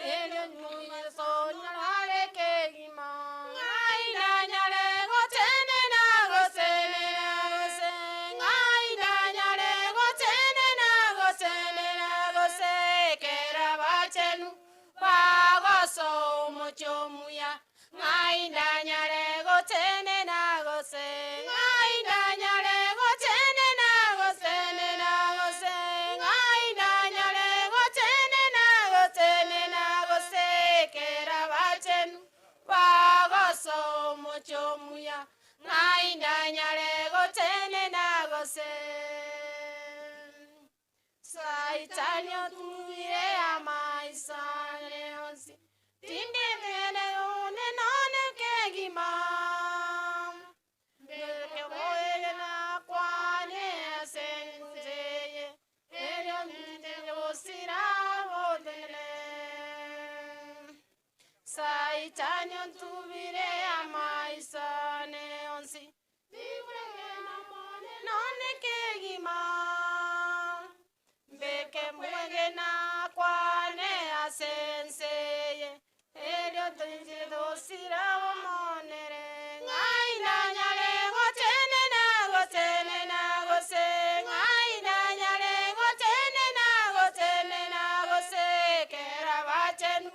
elio nyumye sonya wale kegima ngaina nyale gotene na gotene na gose ngaina nyale gotene na gotene na gose kera bachenu bagoso mochomuya ngaina nyale gotene na gose ngaina nyale gotene na gotene na gose ngaina nyale gotene na gotene na gose kera bachenu bagoso mochomuya ngaina nyale gotene na gose Saitanyo tuire amaisane onsi tinde mene one none kegima beke moele na kwane asenzeye elio nite osira odele Saitanyo tuire amaisane onsi tinde mene one none kegima Beke mwege na kwane asenseye elio tenje dosira omonere ngaina nyale gotene na gotene na gose ngaina nyale gotene na gotene na gose kera bachenu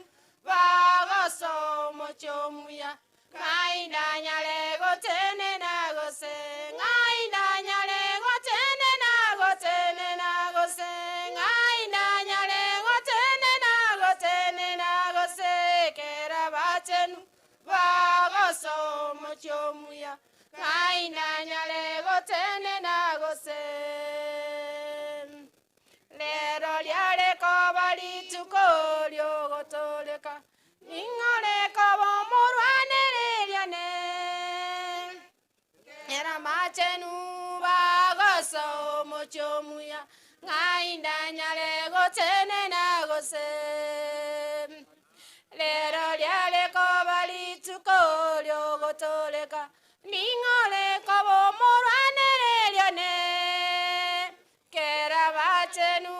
bagoso mochomuya ngaina nyale gotene na gose ngaina nyale gotene na gotene na gose ngaina nyale gotene na gotene na gose kera bachenu bagoso mochomuya ngaina nyale gotene na gose lero lyale kobali tukolyo gotoleka ingole kobo murwanere lyane era machenu bagoso mochomuya ngaina nyale gotene na gose lero lyale kobali tukolyo gotoleka ningole kobo murwanere lyane kera bachenu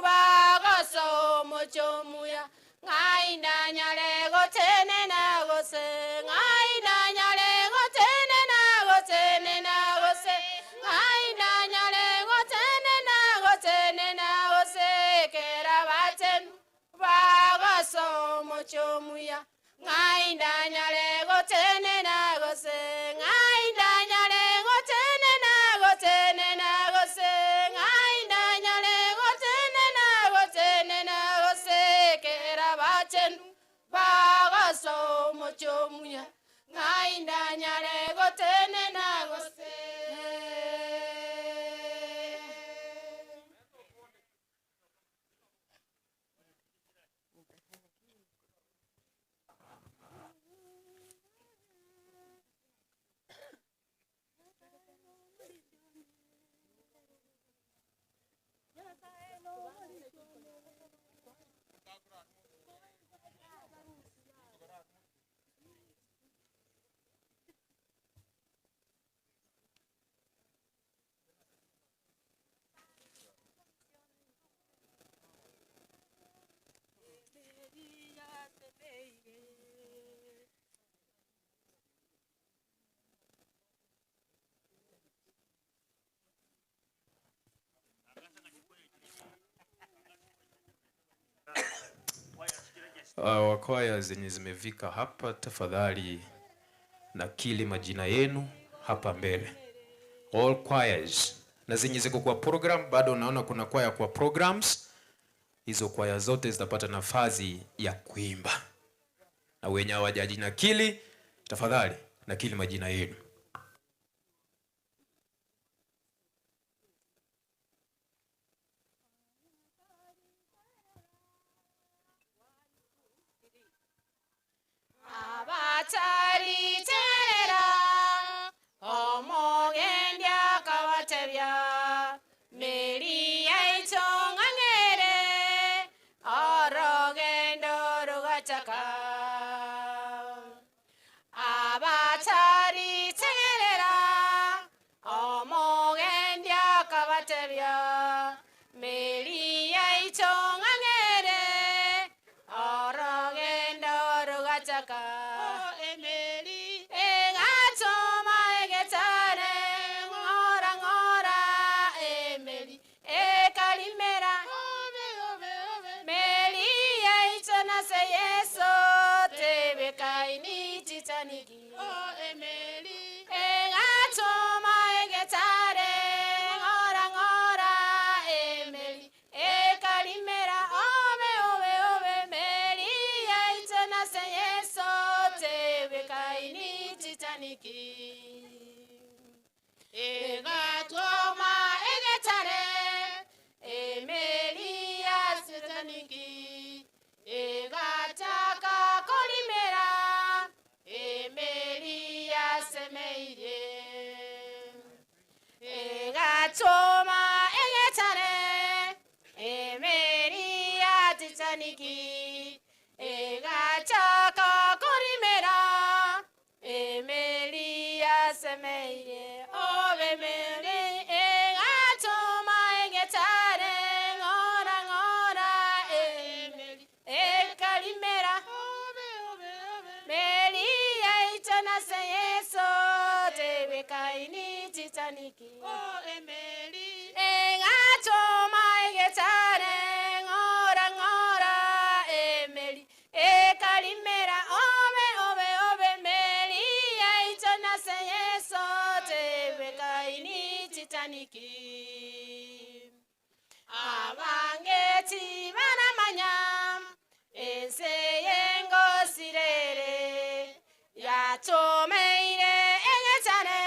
bagoso mochomuya ngaina nyale gotene na gose ngaina nyale gotene na gotene na gose ngaina nyale gotene na gotene na gose kera bachenu bagoso mochomuya ngaina nyale gotene na gose ngaina nyale gotene na gotene na gose ngaina nyale gotene na gotene na gose kera bachenu bagoso mochomuya ngaina nyale gotene na gose Wakwaya zenye zimevika hapa, tafadhali nakili majina yenu hapa mbele. All choirs na zenye ziko kwa program, bado naona kuna kwaya kwa programs. Hizo kwaya zote zitapata nafasi ya kuimba. Na wenye hawajaji nakili, tafadhali nakili majina yenu. Abatari tera omogendia kawatebya meri aichonga ngere orogendo rugachaka abatari tera omogendia kawatebya meri aichonga ngere oro chaka Emeli. egatoma egetare ngora ngora emeli ekalimera meli yaitona se yeso tebekaini titaniki Emeli. egatoma egetare ngora ngora emeli ekalimera ove ove ove meli yaitona se yeso tebekaini titaniki egatoma egetare emeli ya titaniki egataka kolimera emeli ya semeire egatoma egetare emeli ya titaniki egataka kolimera emeli ya semeire ove meli egatoma egetare ngora ngora emeli ekalimera meli yaitona se yeso tebekaini titaniki Emeli. egatoma egetare ngora ngora emeli ekalimera ove ove ove meli yaitona se yeso tebekaini titaniki abangeti baramanya ense yengosirere yatomeire egetare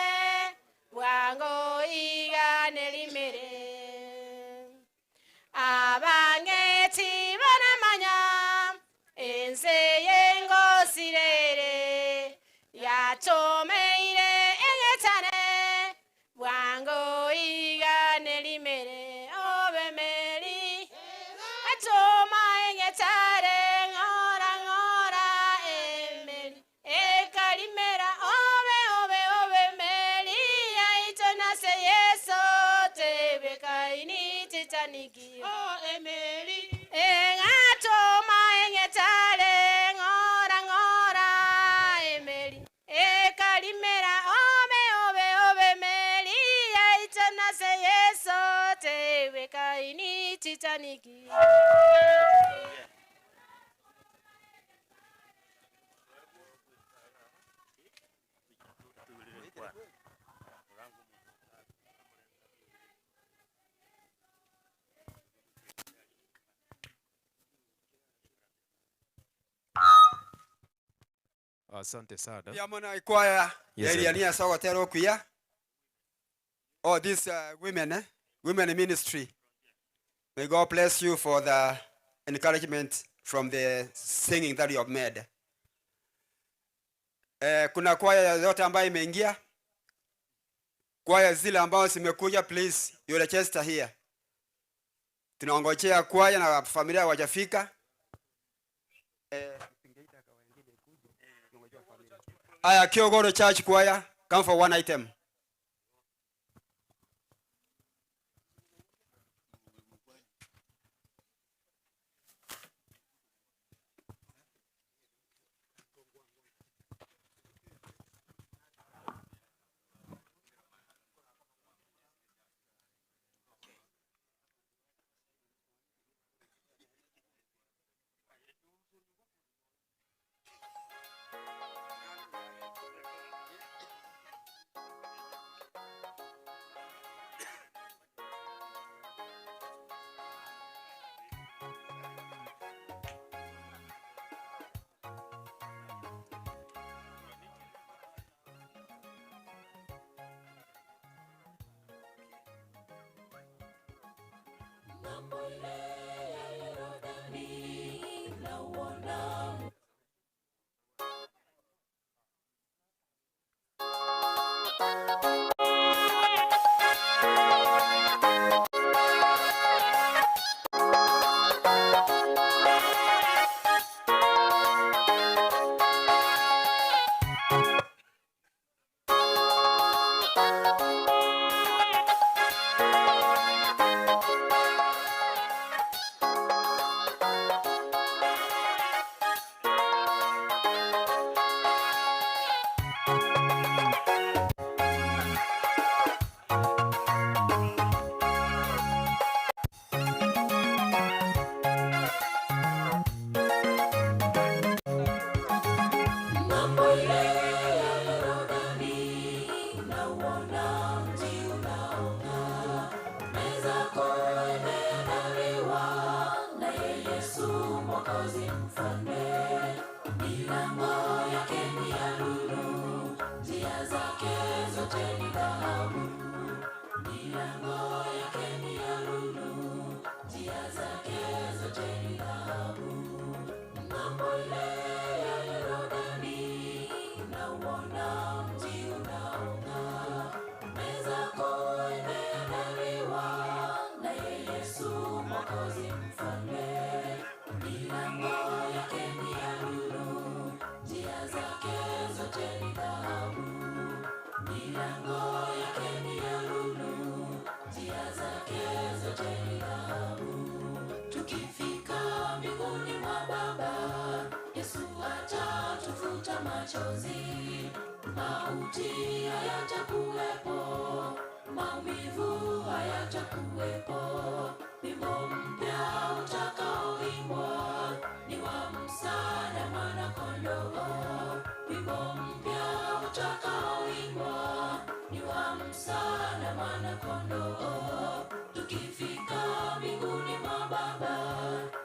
bwango igane limere abangeti baramanya ense yengosirere yatomeire egetare bwango igane limere ove meli atoma egetare ngora ngora emeli ekalimera ove ove ove meli yaitona se yeso tebekaini titaniki Emeli. egatoma egetare ngora ngora emeli ekalimera ove ove ove meli yaitona se yeso tebekaini titaniki Asante sana. Yamona ikwaya Yes, sir. yaliania sawa tero kuya. Oh, these women ministry. May God bless you for the encouragement from the singing that you have made. Kuna kwaya yote ambayo imeingia. Kwaya zile ambazo zimekuja, please you register here. Tunaongojea kwaya na familia hawajafika. Aya, Kiogoro Church Choir, come for one item. machozi, mauti hayatakuwepo, maumivu hayatakuwepo. Wimbo mpya utakaoimbwa ni wa msaada mwana-kondoo. Wimbo mpya utakaoimbwa ni wa msaada mwana-kondoo. Tukifika mbinguni mwa Baba,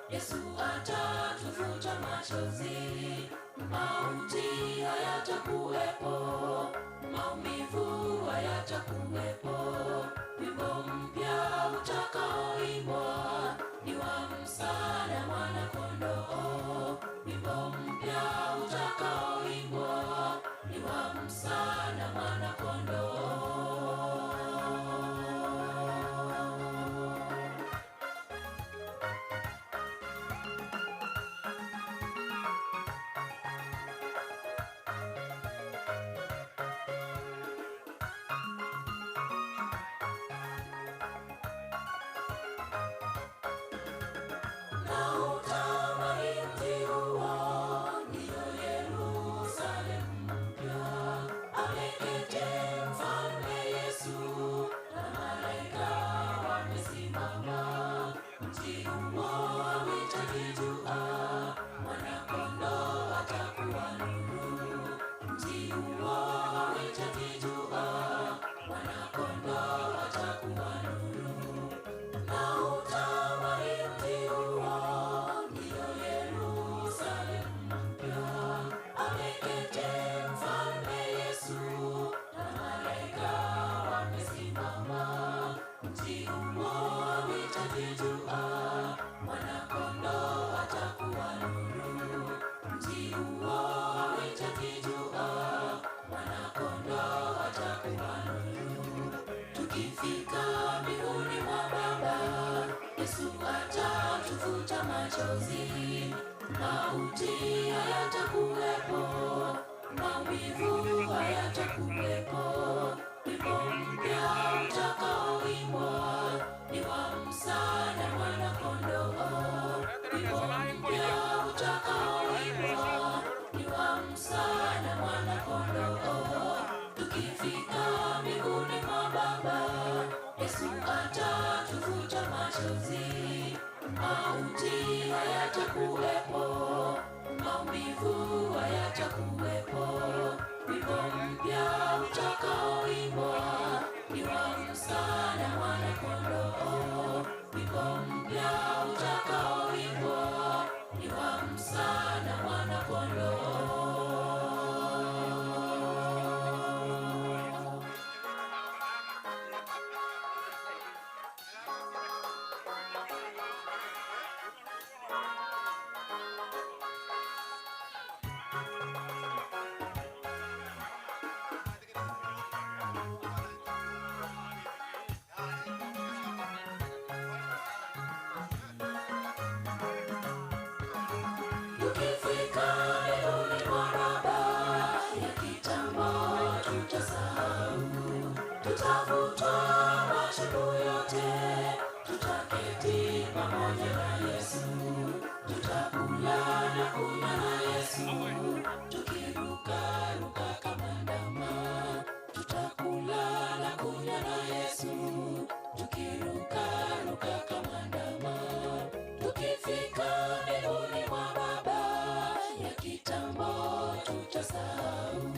Yesu atatufuta machozi, mauti hayatakuwepo, maumivu hayatakuwepo. Wimbo mpya utakaoimbwa ni wa msaada mwana-kondoo. Wimbo mpya utakaoimbwa ni wa msaada mwana-kondoo. Tukifika mbinguni mwa Baba, Yesu atatufuta machozi, mauti hayatakuwepo, maumivu hayatakuwepo. Wimbo mpya utakaoimbwa ni wa msaada mwana-kondoo. Wimbo mpya utakaoimbwa ni wa msaada mwana-kondoo. Tukifika mbinguni mwa Baba, Yesu atatufuta machozi, mauti hayatakuwepo, maumivu hayatakuwepo. Wimbo mpya utakaoimbwa ni wa msaada mwana-kondoo. Wimbo mpya utakaoimbwa ni wa msaada mwana-kondoo. Tukifika mbinguni mwa Baba, ya kitambo tutasahau, tutafutwa machungu yote, tutaketi pamoja na Yesu, tutakula na kunywa na Yesu, tukiruka kama ndama. Tutakula na kunywa na Yesu, tukiruka kama ndama. Tukifika mbinguni mwa Baba, ya kitambo tutasahau,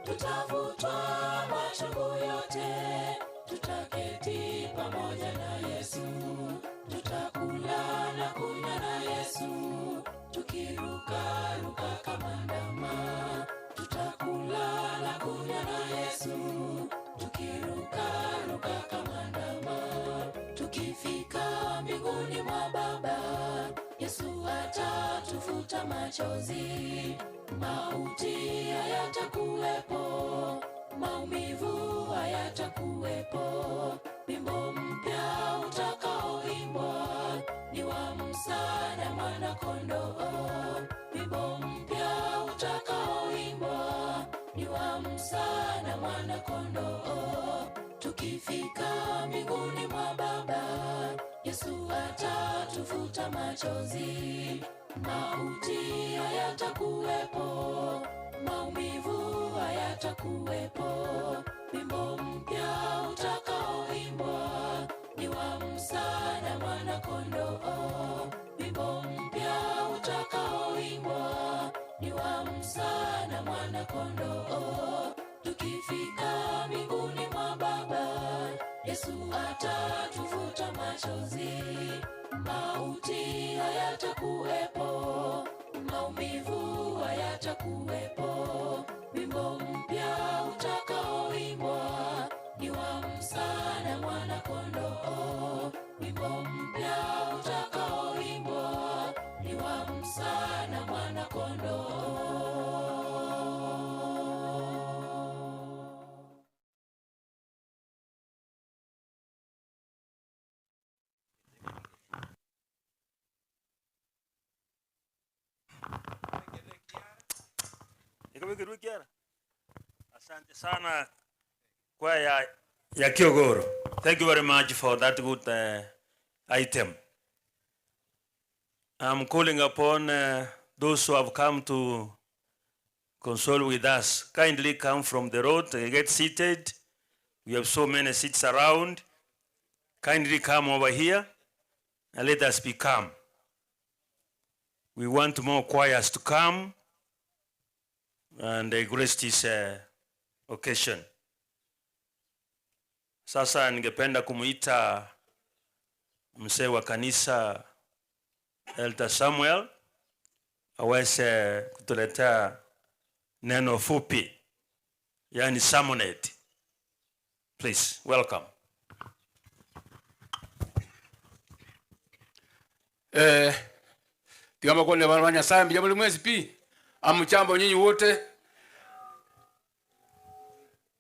tutafutwa machungu yote, tutaketi pamoja na Yesu, tutakula na kunywa na Yesu, tukiruka kama ndama. Tutakula na kunywa na Yesu, tukiruka kama ndama. Tukifika mbinguni mwa Baba, Yesu atatufuta machozi, mauti hayatakuwepo, maumivu hayatakuwepo. Wimbo mpya utakaoimbwa ni wa msaada mwana-kondoo. Wimbo mpya utakaoimbwa ni wa msaada mwana-kondoo. Tukifika mbinguni mwa Baba, Yesu atatufuta machozi, mauti hayatakuwepo, maumivu hayatakuwepo. Wimbo mpya utakaoimbwa ni wa Musa na Mwana-Kondoo. Wimbo mpya utakaoimbwa ni wa Musa na Mwana-Kondoo. Tukifika mbinguni mwa Baba, Yesu atatufuta machozi. Mauti hayatakuwepo, maumivu hayatakuwepo. Wimbo mpya utakaoimbwa ni wa Musa na Mwana-Kondoo. Wimbo mpya utakaoimbwa ni wa Musa na Mwana-Kondoo. Asante sana kwaya ya Kiogoro. Thank you very much for that good item. I'm calling upon those who have come to console with us. Kindly come from the road, get seated. We have so many seats around. Kindly come over here and let us be calm. We want more choirs to come and grace this occasion. Sasa ningependa kumuita mzee wa kanisa Elder Samuel aweze kutuletea neno fupi, yani sermonette. Please, welcome. Tigama kone wanafanya sambi jambo limwezi pi amuchambo nyinyi wote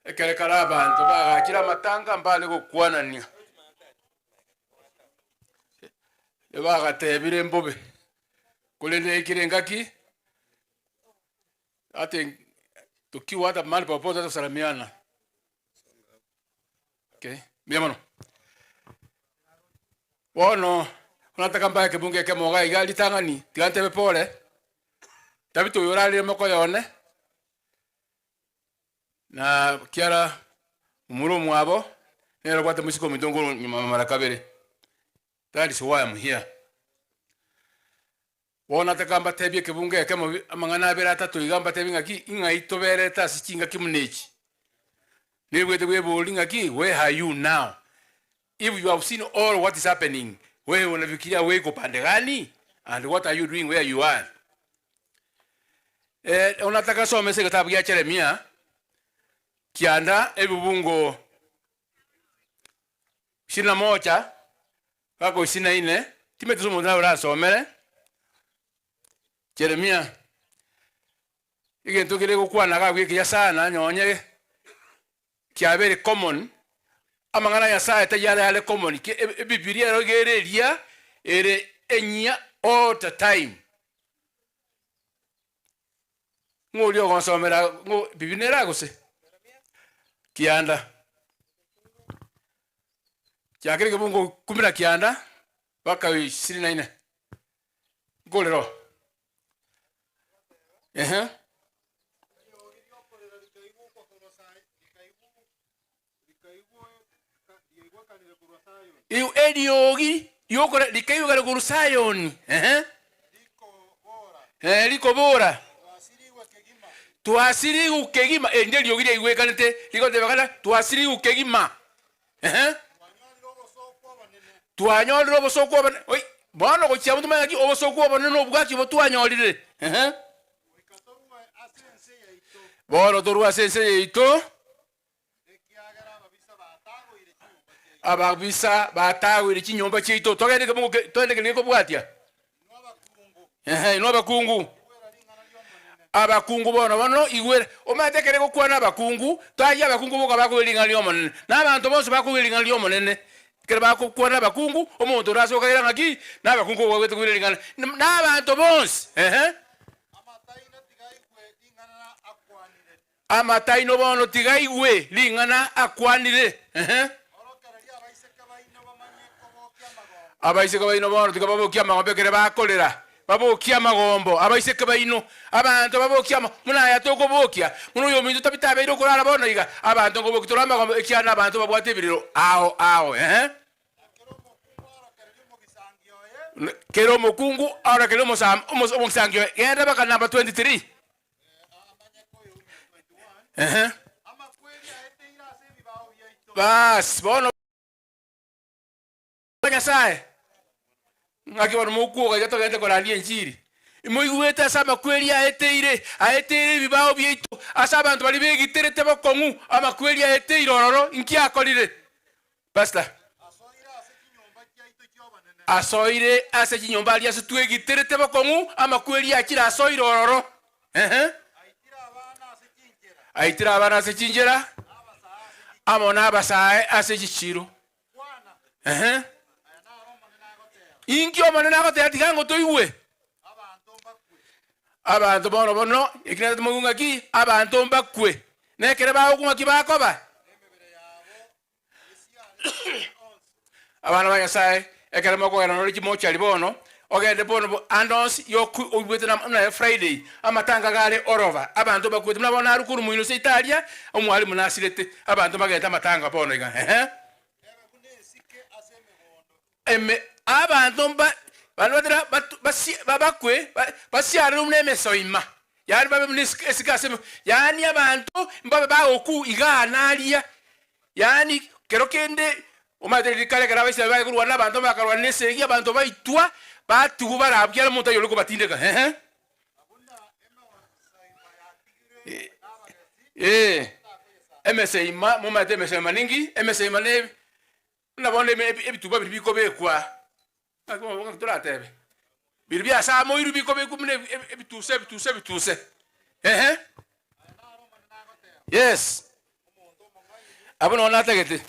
ekele karabantu bagakira matanga mbale gukwanania bagatebire mbobe kulende ikirengaki ate tukiwa hata mahali popote tusalimiana. Okay, miamano wono unataka mbaya kibunge ke moga igali tangani tigante pole tabitu yorali moko yone na kiara umuro mwabo nero kwate musiko midongo nyuma mara kabere. That is why I'm here. Wona takamba tebye kibunge ke amangana abera atatu igamba tebinga ki inga itobere ta sichinga kimunechi nibwete bwebolinga ki where are you now? If you have seen all what is happening, where unafikiria wewe uko pande gani and what are you doing where you are? Unataka soma kitabu cha Yeremia kianda ebubungo 21 kako 24 timetusomo na urasomere Yeremia igento kire gukwana gagwikia sana nyonye kiabere common amangana ya saa tayari yale common Biblia rogereria ere enya all the time ngolio gonsomera ngo Biblia gose kianda kyakire kubungo kumira kianda baka 24 golero Iu ediogi yokora likayugara kurusayoni liko bora tuasiri ukegima ende liogire igwekanete likote bakana tuasiri ukegima tuanyolire obosoko obone oi bwana ko chiamuntu mangaki obosoko obone no bwaki bo tuanyolire boro torwa sense yeito ababisa batawire kinyomba cyito togendeke mu tondeke niko bwatia ino bakungu abakungu bono igwere omatekere ko kwana abakungu twaje abakungu boka bakulinga lyo monene nabantu bose bakulinga lyo monene kere bakukwana abakungu omuntu rasoka ira ngaki nabakungu bwete kulinga nabantu bose amataino bono tigaigwe lingana akwanire abaiseka baino bono tikababo kiama ngobekere bakolera babokia magombo abaiseke baino abantu babokia muna yatoko bokia muno yo mintu tabita beiro kurara bona iga abantu ngo bokitora magombo ekiana abantu babwate biriro ao kero mukungu ara kero mosangio yenda baka number 23 bas bono Nyasaye ngaki wano mukuoga gato gende korania injiri imoiguete asama kweli aeteire bibao byaitu asa abantu bali begiterete bokongu amakweli aeteire ororo inki akorire pastor asoire ase kinyomba ali ase twegiterete bokongu amakweli akira asoire ororo aitira abana ase kinjera amona abasae ase kichiro inki omanene agote atigango toiwe abantu bono ikina tumugunga ki abantu mbakwe nekere bawo kunga kibakoba abana banyasaye ekere moko era no kimo cyali bono ogende bono andos yoku ubwete na Friday amatanga gale orova abantu bakwete mnabona arukuru mu University Italia omwali munasirete abantu bagenda amatanga bono iga abantu balwadira babakwe basiare umneme soima yani babe mnisikase yani abantu mbabe baoku iganalia yani kero kende umadiri kale kara bise bae kurwa nabantu bakarwa nesegi abantu baitwa batu barabya muto yoluko batindeka MSA mumate MSA maningi MSA mane nabone ebituba bibiko bekwa akoma turatebe biribya samo irubiko bekumne ebituse yes abono nategete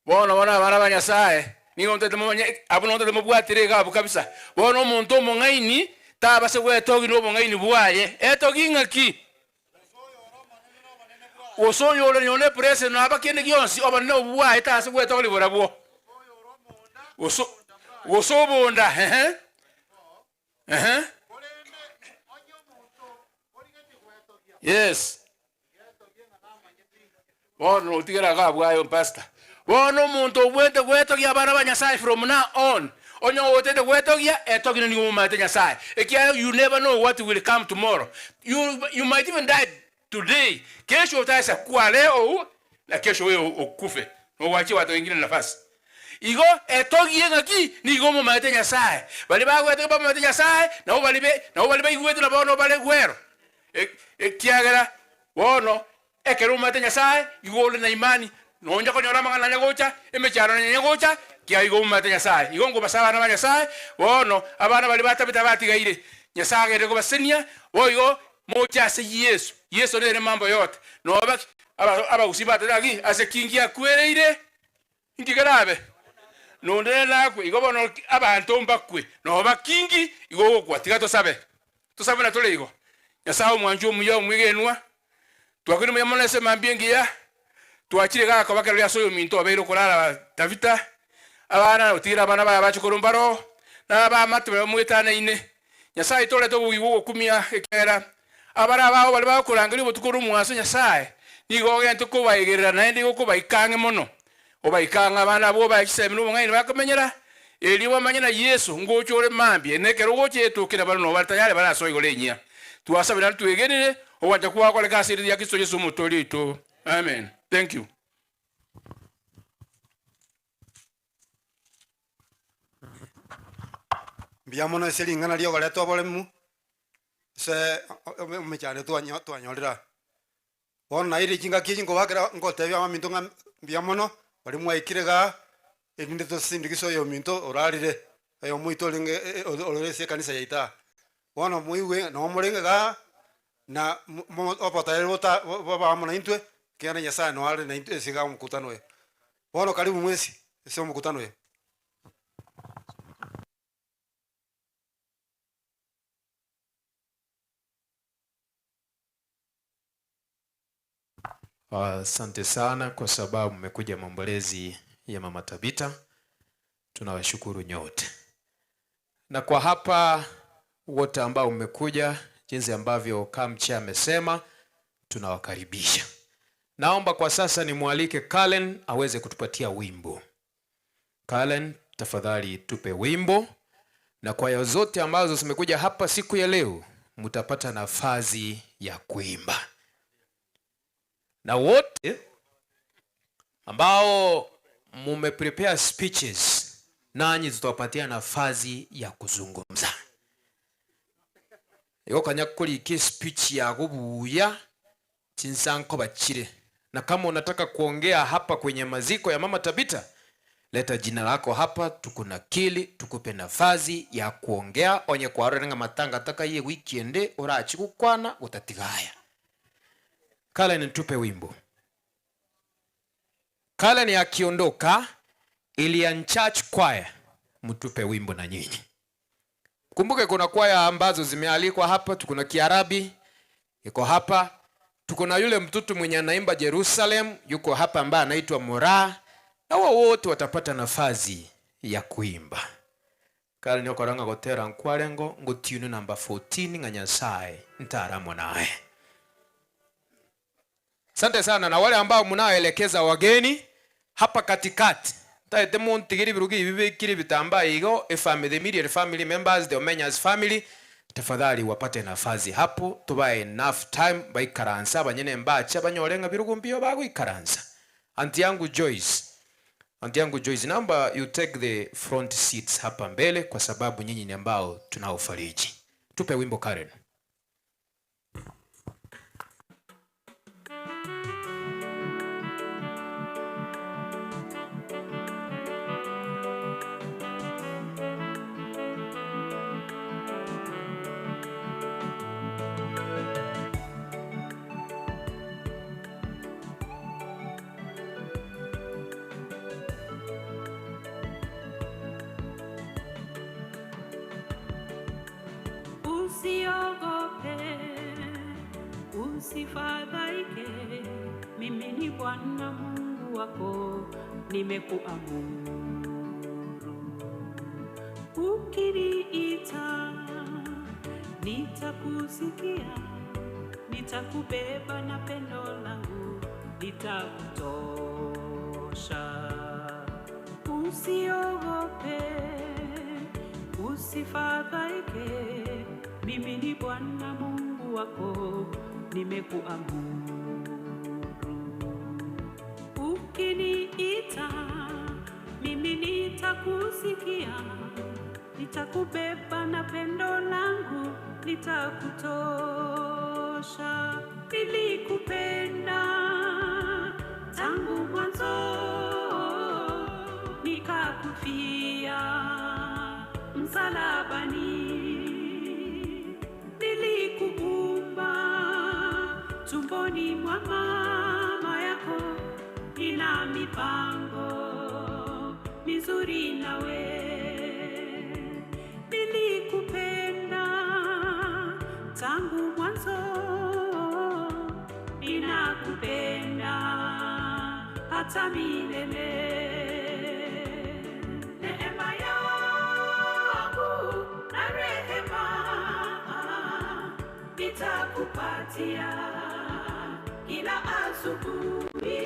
bono bana banyasaye ningo ntete mumanye abono ntete mubwatire gabo kabisa bono omuntu omungaini tabase gwetogi no mungaini bwaye etogi ngaki osoyo ole nyone presse na bakene gyonsi obanne obwa etase gwetogi liborabwo oso bonda yes bono utigera gabwayo pastor bono muntu obwete gwetogi abana banyasaye from now on onyo otete gwetogia etogi ni umate nyasaye ekia you never know what will come tomorrow you might even die today kesho utaisa kuwa leo na kesho wewe ukufe no wachi watu wengine nafasi igo etogi ngaki ni gomo mate nyasaye bali bagwete ba mate nyasaye na obali igwete na bono bale gwero ekiagera bono ekero mate nyasaye igole na imani nonja konyora mangana nyagocha emecharo na nyagocha kia igo mate nyasaye igo ngo basaba na nyasaye bono abana bali batabita batigaire nyasaye rego basenia boigo mocha se Yesu nere mambo yote no aba usibata dagi ase kingia kwereire ingigarabe no ndere nakwe igo bono abantu mbakwe no bakingi igo kwatiga tosabe na tole igo nyasaye mwanju muyo mwigenwa twakiri muyamona se mambiengia tuachire gako bakero yasoyo minto abeiro kolala Davita abana utira abana bachukurumbaro na ba matwe mwitana ine nyasaye tole to wiwo kumia ekera abara bawo bali bakurangiri butukuru mwaso nyasaye nigo gento kubayigerera nandi go kubayikange mono obayikanga abana bo bakisemino bongani bakomenyera eliwa manyana Yesu ngochore mambye nekero goche tukira bali no batayale bala soyo lenya tuwasabira tuegenere owacha kuwa kole kasiri ya Kristo Yesu mutolito amen thank you Biamono eseli ngana lio gale to bolemu se mechane to anyolira bona ire kinga kijingo bakira ngotebya amaminto nga biamono bali mwaikirega edinde to sindikiso yo minto orarire ayo muito linge olorese kanisa yaita bona muiwe no mulinga na opataire bota baba amona intwe kiana Nyasaye no ale na intwe siga mkutano we bona karibu mwezi sio mkutano we Asante sana kwa sababu mmekuja maombolezi ya Mama Tabita. tunawashukuru nyote. Na kwa hapa wote ambao mmekuja, jinsi ambavyo Kamcha amesema, tunawakaribisha. Naomba kwa sasa nimwalike Kalen aweze kutupatia wimbo. Kalen, tafadhali tupe wimbo. Na kwaya zote ambazo zimekuja hapa siku ya leo, mtapata nafasi ya kuimba. Na wote ambao mumeprepare speeches, nanyi tutawapatia nafasi ya kuzungumza. Yokanya kuri speech ya kubuya chinsanko bachire. Na kama unataka kuongea hapa kwenye maziko ya Mama Tabita, leta jina lako hapa, tukunakili, tukupe nafasi ya kuongea. Onye kwa renga matanga taka ye weekend orachi kukwana utatigaya. Kalen, tupe wimbo. Kalen akiondoka, Ilian Church Choir mtupe wimbo na nyinyi. Kumbuke kuna kwaya ambazo zimealikwa hapa, tukuna Kiarabi yuko hapa, tukuna yule mtoto mwenye anaimba Jerusalem yuko hapa ambaye anaitwa Mora, na wote watapata nafasi ya kuimba. Kalen yokoranga gotera nkwarengo ngotune number 14 nganyasaye ntaramo nae. Asante sana. Na wale ambao mnaoelekeza wageni hapa katikati, taete montigiri birugi bibekire bitamba igo the family members, the Omenyas family, tafadhali wapate nafasi hapo, tubae enough time baikaransa banyene mbacha banyorenga birugu mbio bago ikaransa. Auntie yangu Joyce, naomba you take the front seats hapa mbele kwa sababu nyinyi ni ambao tunaofariji. Tupe wimbo Karen. Usiogope, usifadhaike, mimi ni Bwana Mungu wako, nimekuamuru. Ukiniita, nitakusikia, nitakubeba na pendo langu, litakutosha. Usiogope, usifadhaike, mimi ni Bwana Mungu wako, nimekuamuru. Ukiniita, mimi nitakusikia, nitakubeba na pendo langu, litakutosha. Nilikupenda tangu mwanzo, nikakufia msalabani. Nilikuumba tumboni mwa mama yako, nina mipango mizuri nawe. Nilikupenda tangu mwanzo, ninakupenda hata milele. Neema yangu na rehema nitakupatia kila asubuhi,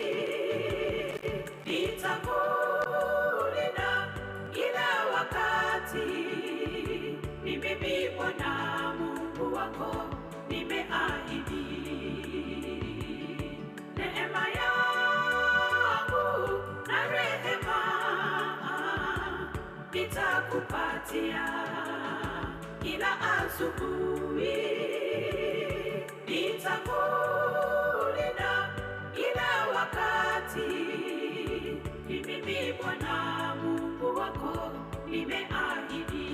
nitakulinda kila wakati. Ni mimi Bwana Mungu wako, nimeahidi. Neema yangu na rehema nitakupatia kila asubuhi, nitakulinda kila wakati. Ni mimi Bwana Mungu wako, nimeahidi.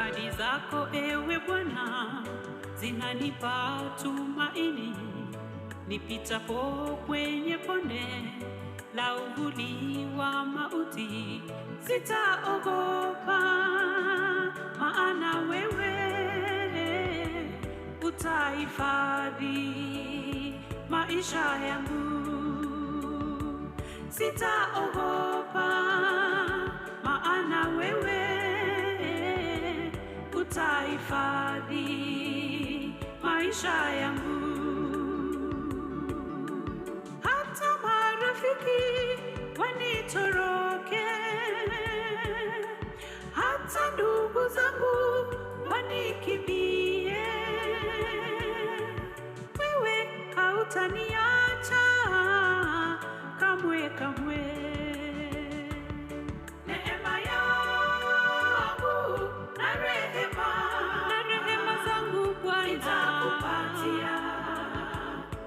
ahadi zako ewe Bwana zinanipa tumaini, nipitapo kwenye bonde la uvuli wa mauti, sitaogopa, maana wewe utahifadhi maisha yangu. Sitaogopa, maana wewe utahifadhi maisha yangu. Hata marafiki wanitoroke, hata ndugu zangu wanikimbie, wewe hautaniacha kamwe kamwe. Neema yangu na rehema zangu Bwana nitakupatia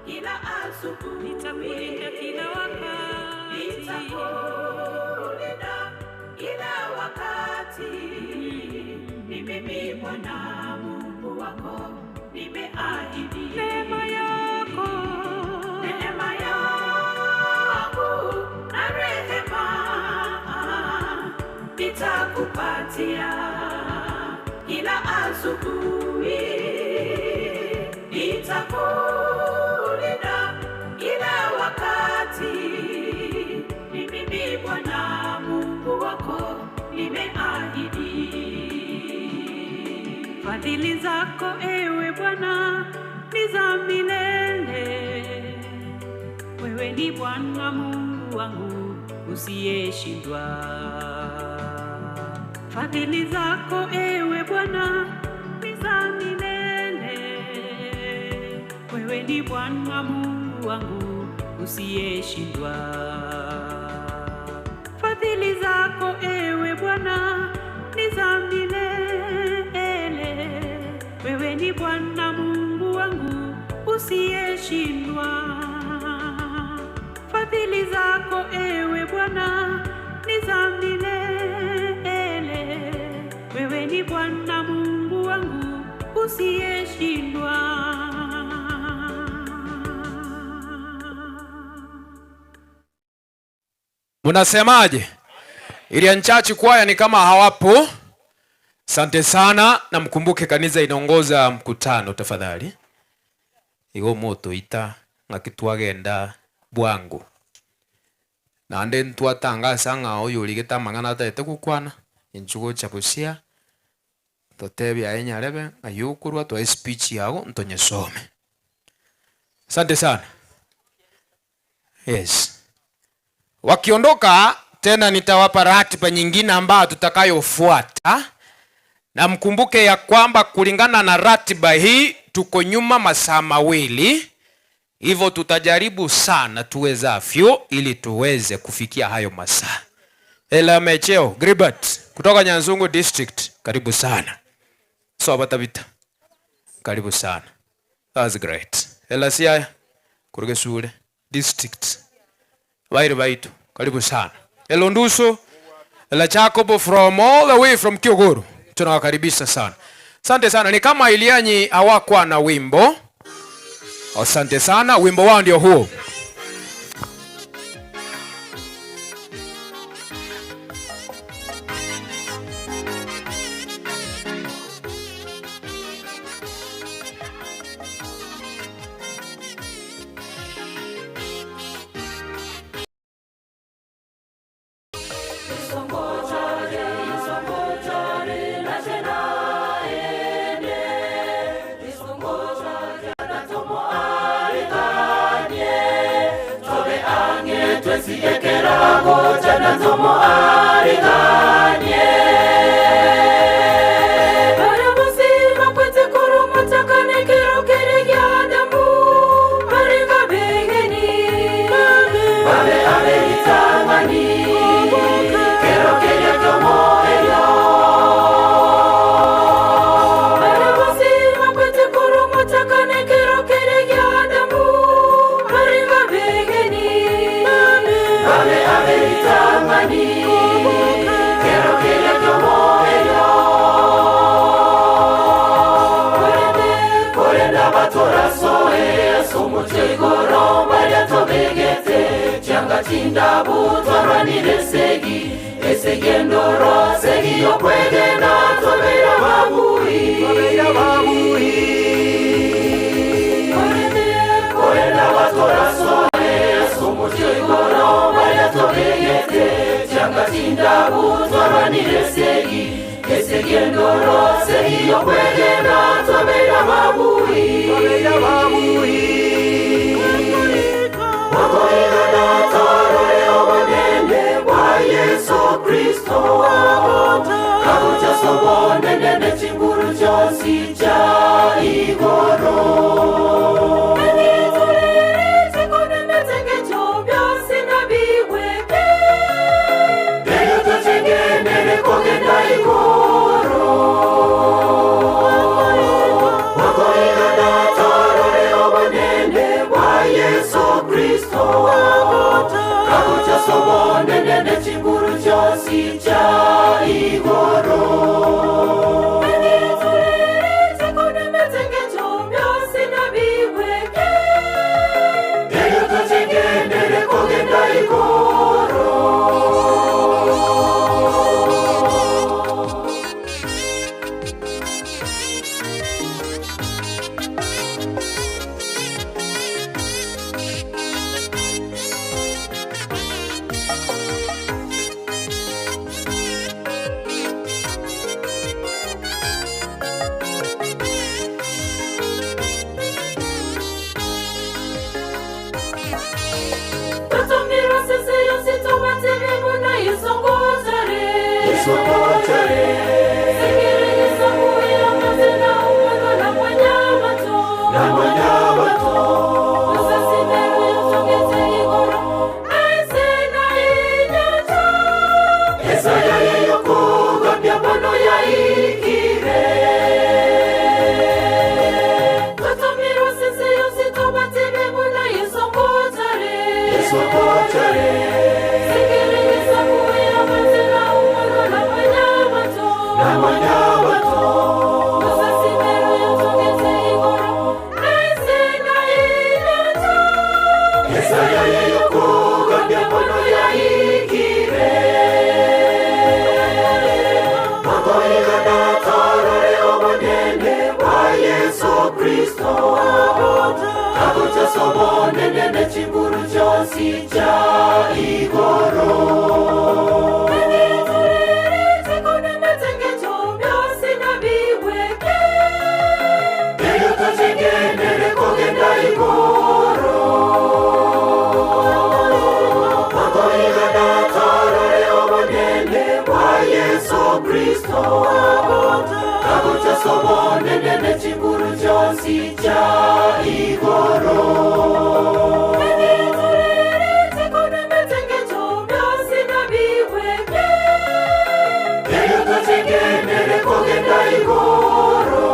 kila asubuhi, nitakulinda kila wakati, nitakulinda kila wakati. Ni mimi Bwana Mungu wako, nimeahidi neema yako, neema yangu na rehema nitakupatia kila asubuhi, nitakulinda kila wakati. Ni mimi Bwana Mungu wako, nimeahidi. Fadhili zako ewe Bwana ni za milele, wewe ni Bwana Mungu wangu usiyeshindwa. Fadhili zako ewe Bwana ni za milele, wewe ni Bwana Mungu wangu usiyeshindwa. Fadhili zako ewe Bwana ni za milele, wewe ni Bwana Mungu wangu usiyeshindwa. Fadhili zako ewe Bwana ni za milele, wewe ni Bwana Mungu wangu usiyeshindwa. Munasemaje? Ilian Church kwaya ni kama hawapo. Asante sana, na mkumbuke kanisa inaongoza mkutano tafadhali. Igo moto ita ngakitwagenda bwangu. Na ande ntwatangasa ngao yuligeta mangana taete kukwana. Inchugo chapusia. Totebya enyarebe ayukurwa to speech yago ntonyesome. Asante sana. Yes. Wakiondoka tena nitawapa ratiba nyingine ambayo tutakayofuata. Na mkumbuke ya kwamba kulingana na ratiba hii tuko nyuma masaa mawili. Hivyo tutajaribu sana tuwezavyo ili tuweze kufikia hayo masaa. Ela Mecheo, Gribert, kutoka Nyanzungu District, karibu sana. Batabita, karibu sana. That's great. Ela Siaya, Kurugesule District, Baitu, karibu sana. Ela Nduso, Ela Jacobo from all the way from Kyogoro, tunawakaribisha sana. Asante sana. Ni kama Ilianyi hawakuwa na wimbo. Asante sana, wimbo wao ndio huo. Ave, ave, itamani, Chakatinda butwarwanire segi esegendoro segi yokwegena tobera babuhi korenda batora soe sumutyo igoro baya tobegete Chakatinda butwarwanire segi esegendoro segi yokwegena tobera babuhi Wakoigana torore obonene wa Yesu Kristo Kabucha sobone nene chinguru chosi cha igoro Deyo tochenge nene kogenda igoro Wakoigana torore obonene wa Yesu Kristo Kabucha sobone nene chinguru chosi cha igoro Deyo tochenge nene kogenda igoro Kabucha sobone nene chinguru chosi cha igoro Deyo tochenge nene kogenda igoro Wakoigana torore obonene wa Yesu Kristo Kabucha sobone nene chinguru chosi cha igoro Deyo tochenge nene kogenda igoro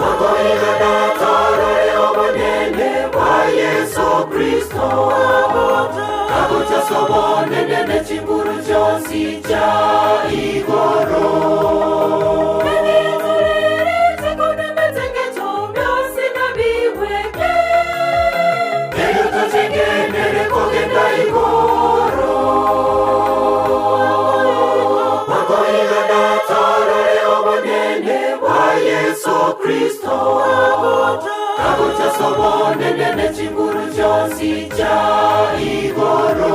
Wakoigana torore obonene wa Yesu Kristo Kabucha sobone nene chinguru chosi cha igoro Deyo tochenge nene kogenda igoro Wakoigana torore obonene wa Yesu Kristo Kabucha sobone nene chinguru chosi cha igoro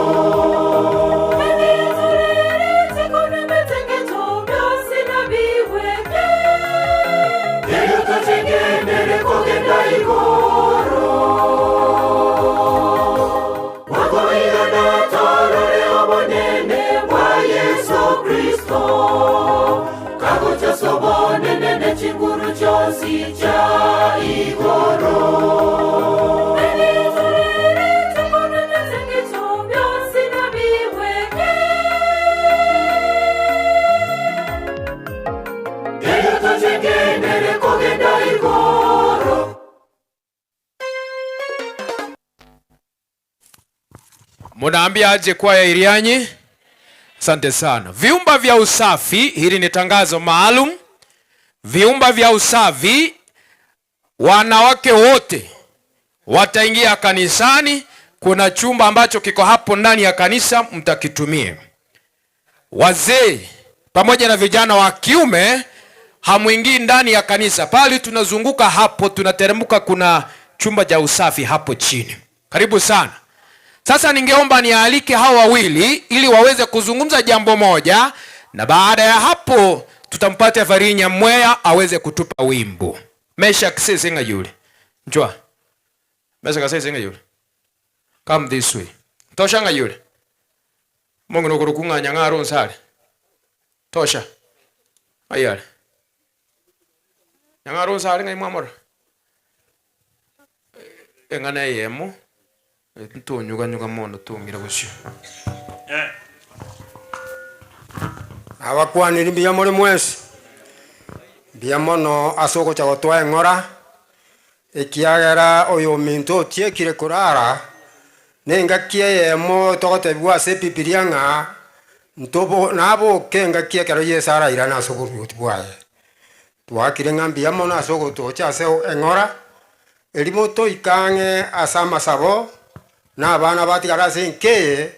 Deyo tochenge nene kogenda igoro Wakoigana torore obonene wa Yesu Kristo Kabucha sobone nene chinguru chosi cha igoro Munaambia aje kwaya Irianyi? Asante sana. Viumba vya usafi, hili ni tangazo maalum. Viumba vya usafi, wanawake wote wataingia kanisani. Kuna chumba ambacho kiko hapo ndani ya kanisa, mtakitumie. Wazee pamoja na vijana wa kiume hamuingii ndani ya kanisa. Pale tunazunguka hapo, tunateremka, kuna chumba cha usafi hapo chini. Karibu sana. Sasa ningeomba nialike hawa wawili ili waweze kuzungumza jambo moja, na baada ya hapo tutampata Farinya Mwea aweze kutupa wimbo. Mesha kisesenga yule. Njoo. Mesha kisesenga yule. Come this way. Tosha nga yule. Mungu nokurukunga nyangaro nsale. Tosha. Ayale. Nyangaro nsale ngai mwamora. Engana yemo. Ntonyuga mono tungira gusyo. Abakwaniri bia muri mwesi. Bia mono asoko cha gotwa engora. Ekiagera oyo minto tiekire kurara. Nenga kiemo togote bwa se pipirianga. Ntobo nabo kenga kiekero yesara irana asoko butwaye. Twakire ngambia mono asoko to cha se engora. Elimoto ikange asama sabo. Na bana batigara senke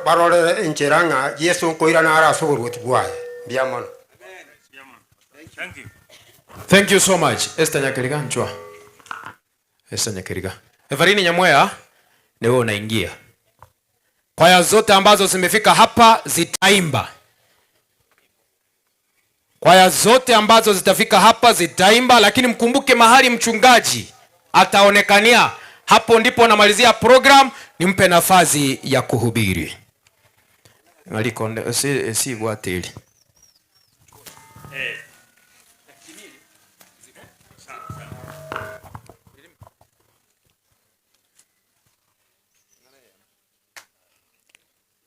barore encheranga Yesu koira na ara soguru tibwaye biamono. Thank you. Thank you so much. Esther Nyakiriga njoo. Esther Nyakiriga. Farinya Mwea ni wewe unaingia. Kwaya zote ambazo zimefika hapa zitaimba. Kwaya zote ambazo zitafika hapa zitaimba, lakini mkumbuke mahali mchungaji ataonekania. Hapo ndipo namalizia program, nimpe nafasi ya kuhubiri. Ngalikonde si bwateli.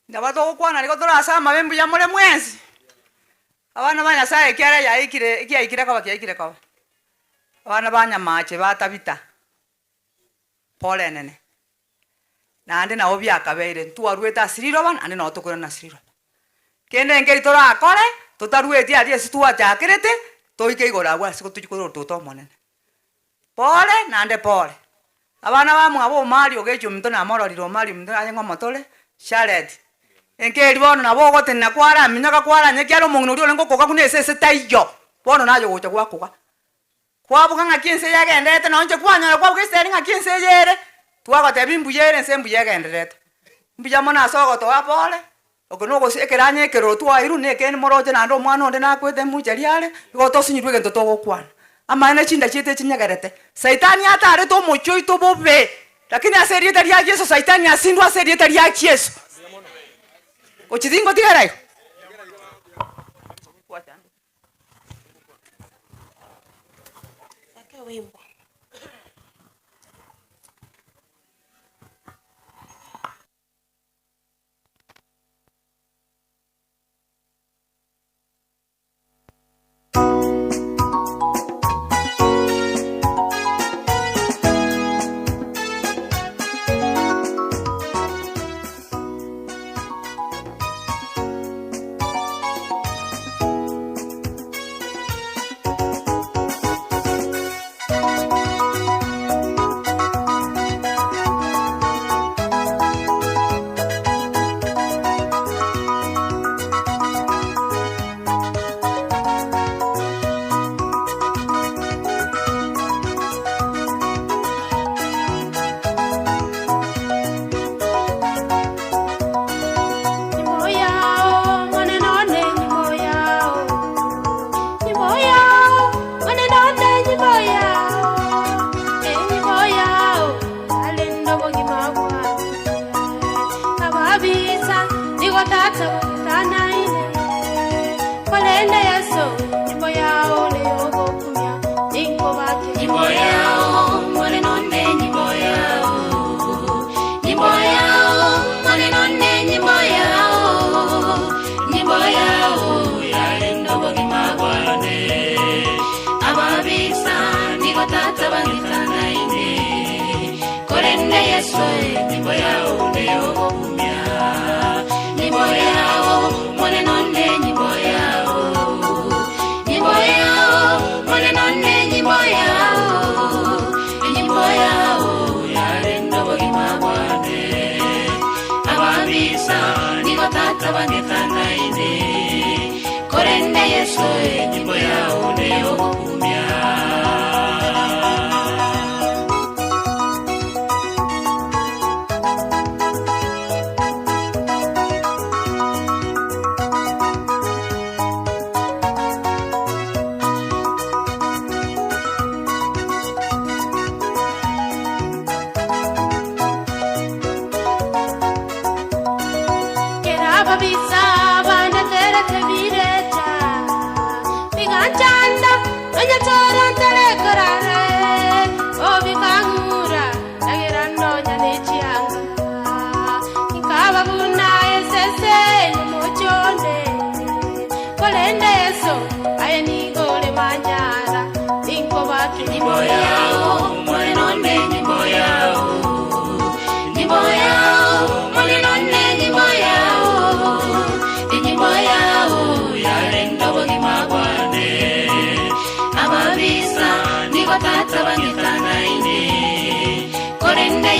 Ndabato kwana liko tora asama bembu ya mure mwezi. Abana banya sae kyara ya ikire kawa. Abana banya mache batabita. Pole nene. Na ande na obya kabeire tuarweta asiriro ban ande na otokora na asiriro. Kende ngeri tora akore totarweti ari esitua jakirete toike igora bwa siko tujikoro toto monene. Pole na ande pole. Abana ba mwabo mari ogecho mto na mororiro mari mto ayengo motole shared. Enkeri bono na bogo tena kwara minyaka kwara nyekyalo mungno rio lengo koka kunese setaiyo. Bono nayo gocha kwa koka. Kwa bukanga kinse yagendete nonje kwanya kwa bukiseri nga kinse yere twago tebimbu yere nsembu yagendete mbuya mona sogo to apole okonogo sekeranye kero twa iru neken moroje nando mwana onde nakwete mujariale go tosinyirwe gento togo kwana amana chinda chete chinyagarete saitani atare to mocho ito bobe lakini aserieta ria Yesu saitani asindwa aserieta ria Yesu ochidingo tigarai wimbo. Korende Yesu, nyimbo yao leo. Yesu nyimbo yao ndio kumya.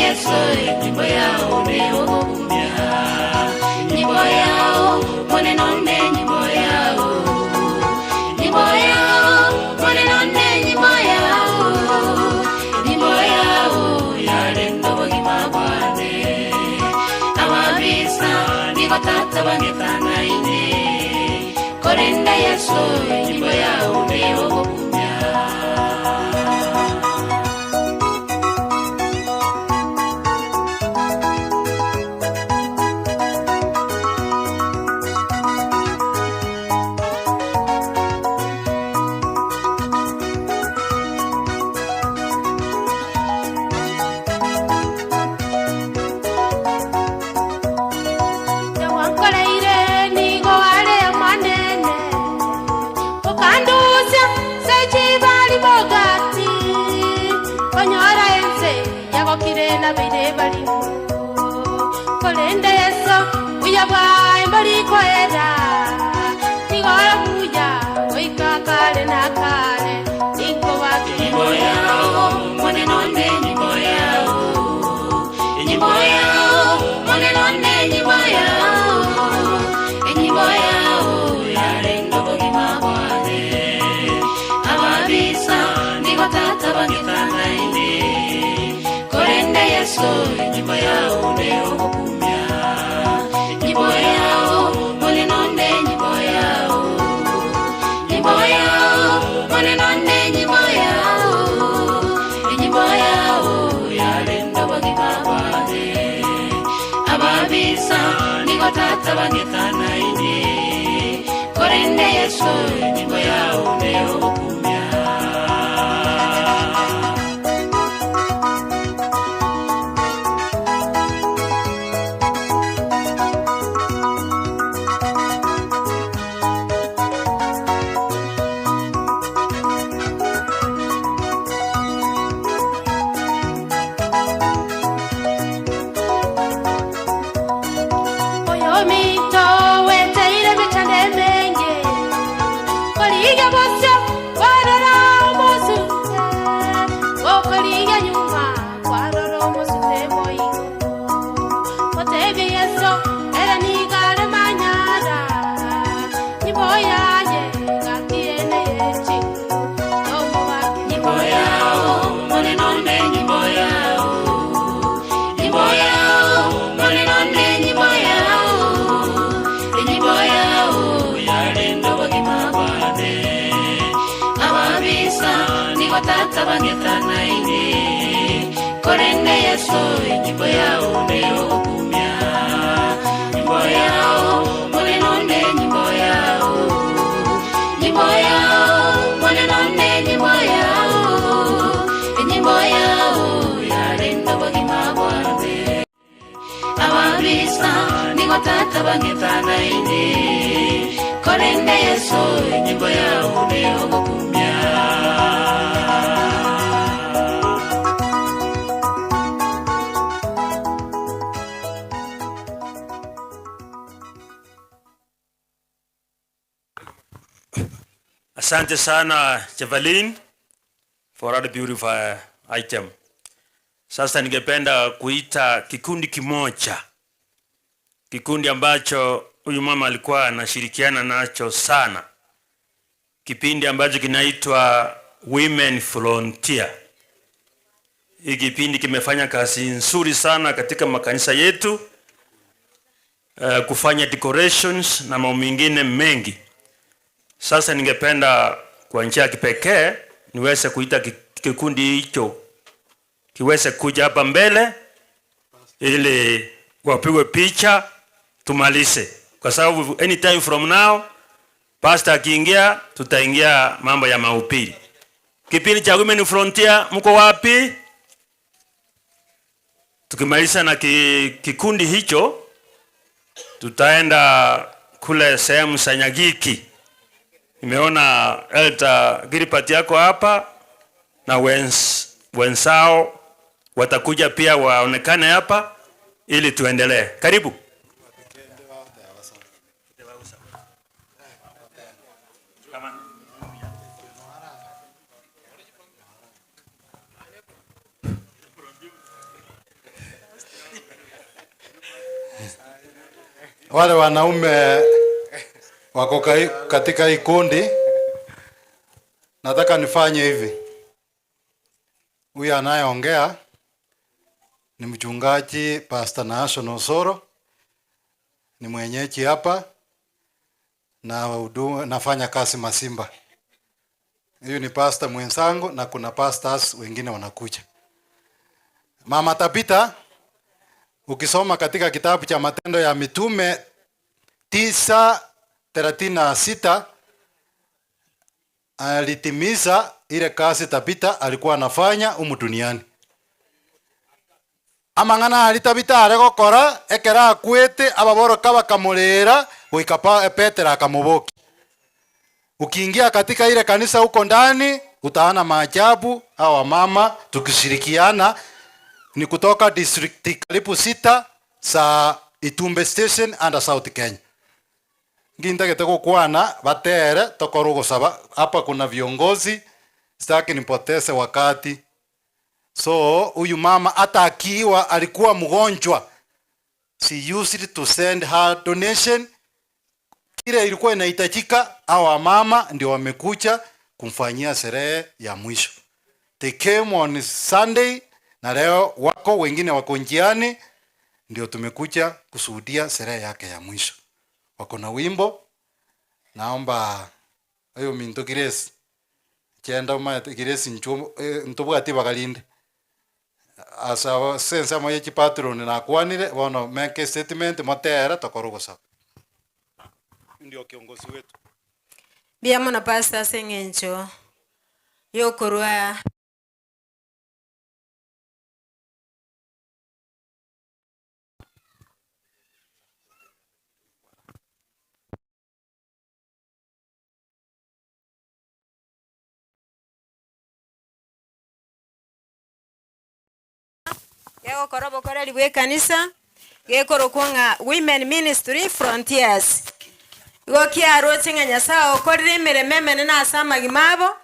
Yesu nyimbo yao ndio kumya. Nyimbo yao maneno ne nyimbo yao. Nyimbo yao maneno ne nyimbo yao. Nyimbo yao yale ndogo kimabane. Ababisa niko tata bangekana ine. Korenda Yesu nyimbo yao ndio kumya. Kolenda Yesu uyabwa imbali kwera nigora kuja oika kale na kale niko watu nyimbo yao maneno ne nyimbo yao. Nyimbo yao maneno ne nyimbo yao. Nyimbo yao yale ndogo kimabane. Ababisa niko tata bangekana ine. Korenda Yesu nyimbo yao ndio kumya. Nyimbo yao maneno ne nyimbo yao. Nyimbo yao maneno ne nyimbo yao. Nyimbo yao yale ndogo kimabane. Ababisa niko tata bangekana ine. Korenda Yesu nyimbo yao ndio kumya. Tata bangekana ine. Korenda Yesu nyimbo yao ndio kumya. Nyimbo yao maneno ne nyimbo yao. Nyimbo yao maneno ne nyimbo yao. Nyimbo yao yale ndogo kimabane. Ababisa niko tata bangekana ine. Korenda Yesu nyimbo yao ndio kumya. Asante sana Javelin for that beautiful item. Sasa ningependa kuita kikundi kimoja. Kikundi ambacho huyu mama alikuwa anashirikiana nacho sana. kipindi ambacho kinaitwa Women Frontier. Hii kipindi kimefanya kazi nzuri sana katika makanisa yetu, kufanya decorations na mambo mengine mengi. Sasa ningependa kwa njia ya kipekee niweze kuita kikundi hicho kiweze kuja hapa mbele ili wapigwe picha tumalize, kwa sababu anytime from now pastor akiingia tutaingia mambo ya mahubiri. Kipindi cha Women Frontier mko wapi? Tukimaliza na kikundi hicho tutaenda kule sehemu za Nyagiki. Nimeona Elta Gilipati yako hapa na wenzao watakuja pia waonekane hapa ili tuendelee. Karibu. Wale wanaume wako katika hii kundi, nataka nifanye hivi. Huyu anayeongea ni mchungaji Pastor Nashon Osoro, ni mwenyeji hapa na nafanya kazi Masimba. Huyu ni pastor mwenzangu na kuna pastors wengine wanakuja. Mama Tabita, ukisoma katika kitabu cha Matendo ya Mitume 9:36 alitimiza ile kazi Tabita alikuwa anafanya humu duniani. Amangana alitabita aregokora ekera akwete ababoroka bakamurera goikapa Petero akamuboki. Ukiingia katika ile kanisa huko ndani utaona maajabu. Hawa mama tukishirikiana ni kutoka district karibu 6 za Itumbe Station and South Kenya. Nginda getego kwana batere tokorogo saba. Hapa kuna viongozi, sitaki nipoteze wakati. So huyu mama hata akiwa alikuwa mgonjwa, she used to send her donation. Kile ilikuwa inahitajika, hawa mama ndio wamekuja kumfanyia sherehe ya mwisho. They came on Sunday na leo wako wengine wako njiani, ndio tumekuja kushuhudia sherehe yake ya mwisho. Wako na wimbo, naomba ayo minto Grace chenda ma Grace ntobu ati bagalinde asa sensa moye chi patron na kwanire bono make statement motera tokorogo sa ndio kiongozi wetu Biamo na Pastor Sengencho yokorwa Yego korobo korali bwe kanisa gekoro kwanga Women Ministry Frontiers. Igo kiaro chinga nyasao korire mirememe na asama gimabo.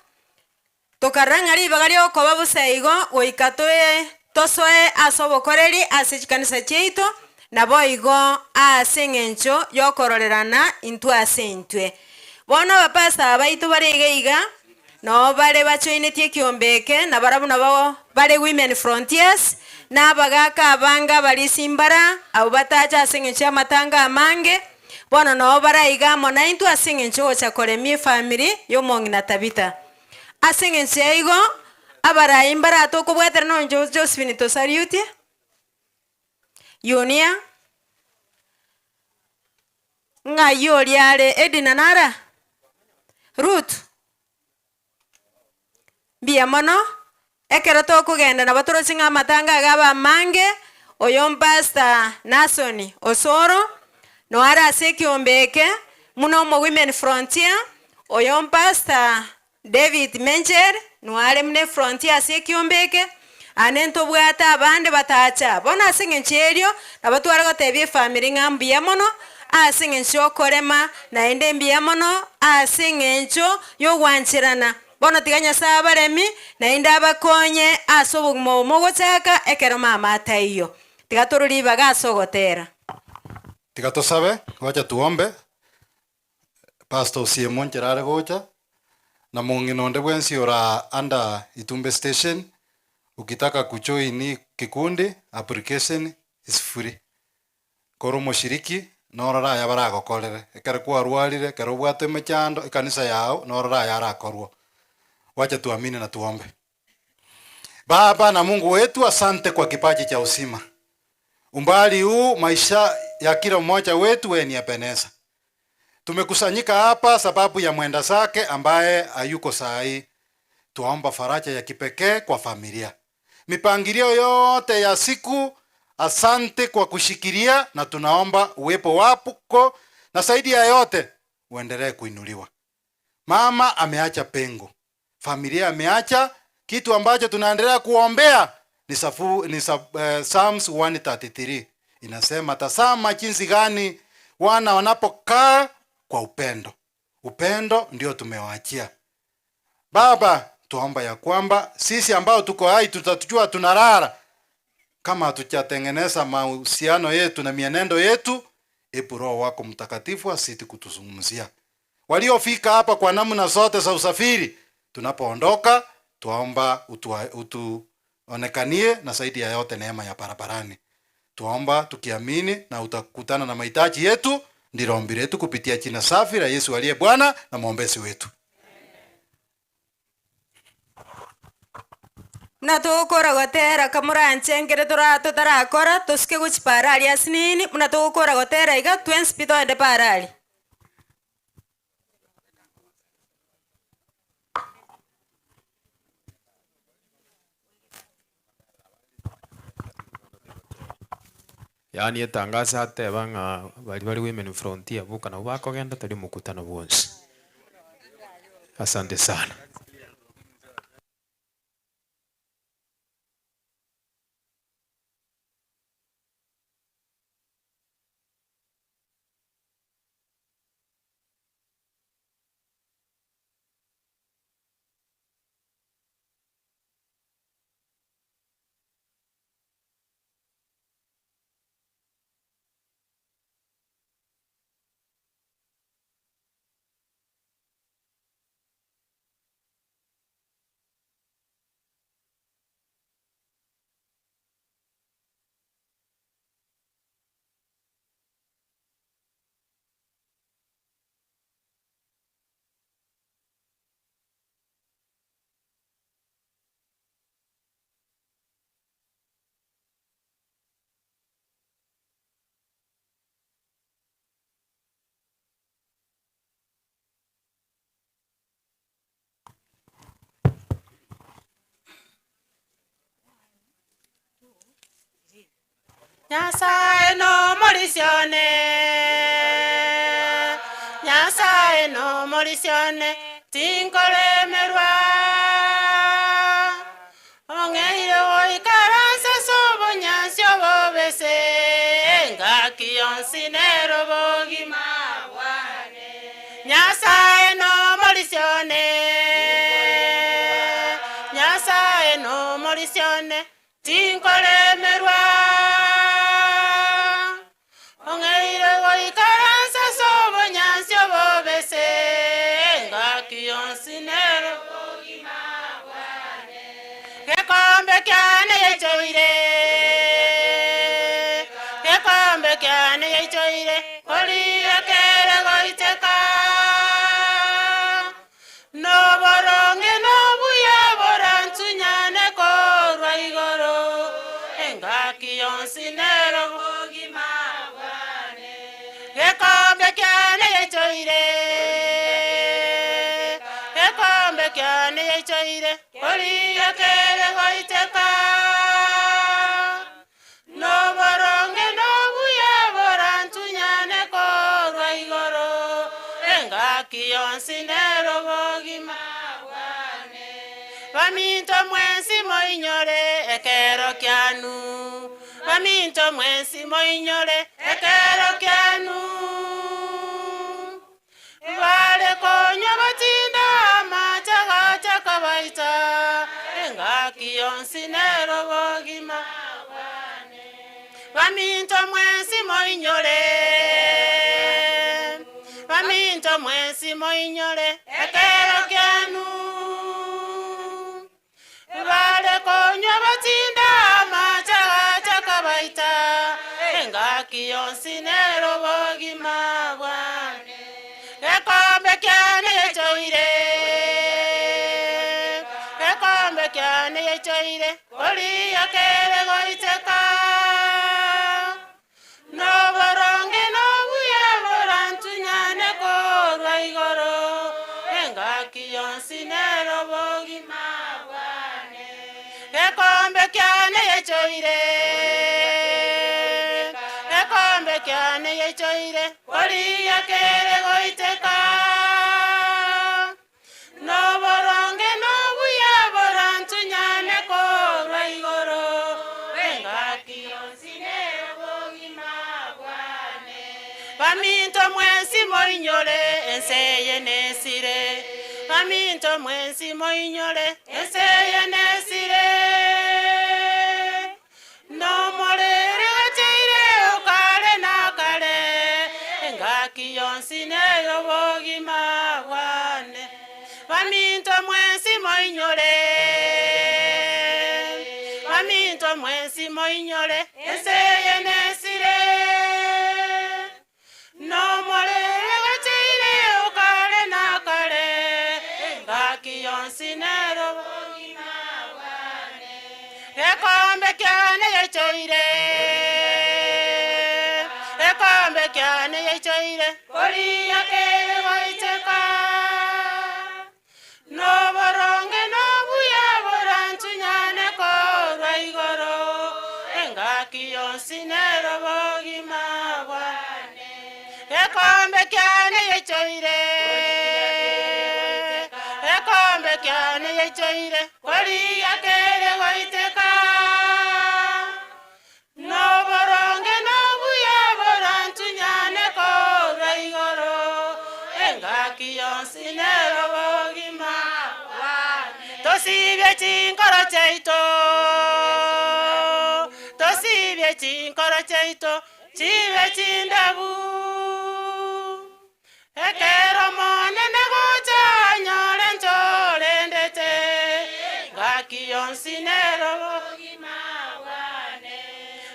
Tokaranga ri bagali okoba buseigo oikatoe tosoe asobo koreli asikanisa cheito na boigo asengencho yokororerana intu asentwe. Bona bapasa abaito baregeiga no bare bachoinetie kiombeke na barabu na babo bare Women Frontiers na bagaka abanga bali simbara au batacha asengencho amatanga amange bona no baraiga mona intu asengencho chakoremie family yo Mongina Tabita asengencho igo abara imbara toko bwetera no Josephine to Sariuti Yunia nga yoliare Edina Nara Ruth Bia mono ekero tokugenda na batoro singa matanga gaba mange oyo Pastor Nashon Osoro no ara sekiombeke muno mo Women Frontier oyo Pastor David Mencher no are mne Frontier sekiombeke anento bwata abande batacha bona singencherio na batwara gotebie family ngambia mono asingencho korema na ende mbia mono asingencho yo wanchirana bona tiganya sabaremi na inda bakonye asobugmo mogochaka ekero mama ataiyo tigatoruri bagasogotera tigatosabe wacha tuombe. Pastor Simon Cherare gocha na munginonde bwensi ora under Itumbe Station. Ukitaka kujoin kikundi, application is free. Koro mushiriki norara ya baragokorere ekere kwa rwarire kero bwate mechando ikanisa yao norara ya rakorwo. Wacha tuamini na tuombe. Baba na Mungu wetu, asante kwa kipaji cha uzima. Umbali huu maisha ya kila mmoja wetu wewe ni yapendeza. Tumekusanyika hapa sababu ya mwenda zake ambaye hayuko sahi. Tuomba faraja ya kipekee kwa familia. Mipangilio yote ya siku, asante kwa kushikilia, na tunaomba uwepo wako na zaidi ya yote uendelee kuinuliwa. Mama ameacha pengo, familia ameacha. Kitu ambacho tunaendelea kuombea ni Psalms 133. Inasema, tazama jinsi gani wana wanapokaa kwa upendo. Upendo ndio tumewaachia. Baba, tuomba ya kwamba sisi ambao tuko hai tutatujua tunalala kama hatujatengeneza mahusiano yetu na mienendo yetu. Ebu Roho wako Mtakatifu asiti kutuzungumzia. Waliofika hapa kwa namna zote za usafiri, tunapoondoka tuomba utuonekanie, na zaidi ya yote neema ya barabarani. Tuomba tukiamini na utakutana na mahitaji yetu. Ndilo ombi letu kupitia jina safi la Yesu aliye Bwana na mwombezi wetu. Muna tukura gotera kamuranche ngere tutarakora tusike guchiparali asinini. Muna tukura gotera iga twensi pito ende parali. Yani etangaza ateba nga bali women frontier buka na bakogenda tali mukutano bonse. Asante sana. Nyasaye no morisione, Nyasaye no morisione, tinkolemerwa. Ongeire oikaranse sobo nyansio bobese, ngaki yonsinero bogima wane. Nyasaye no morisione, Nyasaye no morisione, tinkolemerwa. Vaminto mwensi moinyore ekero kianu, vaminto mwensi moinyore ekero kianu. Vale konyo batinda machaga chaka baita, engaki yonsinero bogima wane. Vaminto mwensi moinyore, vaminto mwensi moinyore ekero kianu. engaki yonsi nero bogima bwane gekombe kyane yechoire gekombe kyane yechoire oli yakere goiteka no boronge no buya borantunyane korwa igoro engaki yonsi nero bogima bwane gekombe kyane yechoire gekombe kyane yechoire oli yakere goiteka no boronge no buya borantunyane korwa igoro engaki yonsi nero bogima bwane baminto mwensi moinyole enseye nesire baminto mwensi moinyole enseye nesire no morere wacheire ukale na kale engaki yonsi nero bogima bwane baminto mwensi moinyole baminto mwensi moinyole enseye nesire no morere wacheire ukale na kale engaki yonsi nero bogima bwane gekombe kyane yechoire gekombe kyane yechoire oli yakere goiteka no boronge no buya borantunyane korwa igoro engaki yonsi nero bogima bwane gekombe kyane yechoire gekombe kyane yechoire oli yakere goiteka no boronge no buya borantunyane korwa igoro engaki yonsi nero bogima bwane tosibye chinkoro chaito tosibye chinkoro chaito chibe chindabu ekero monene gocha nyore nchorendete engaki yonsi nero bogima bwane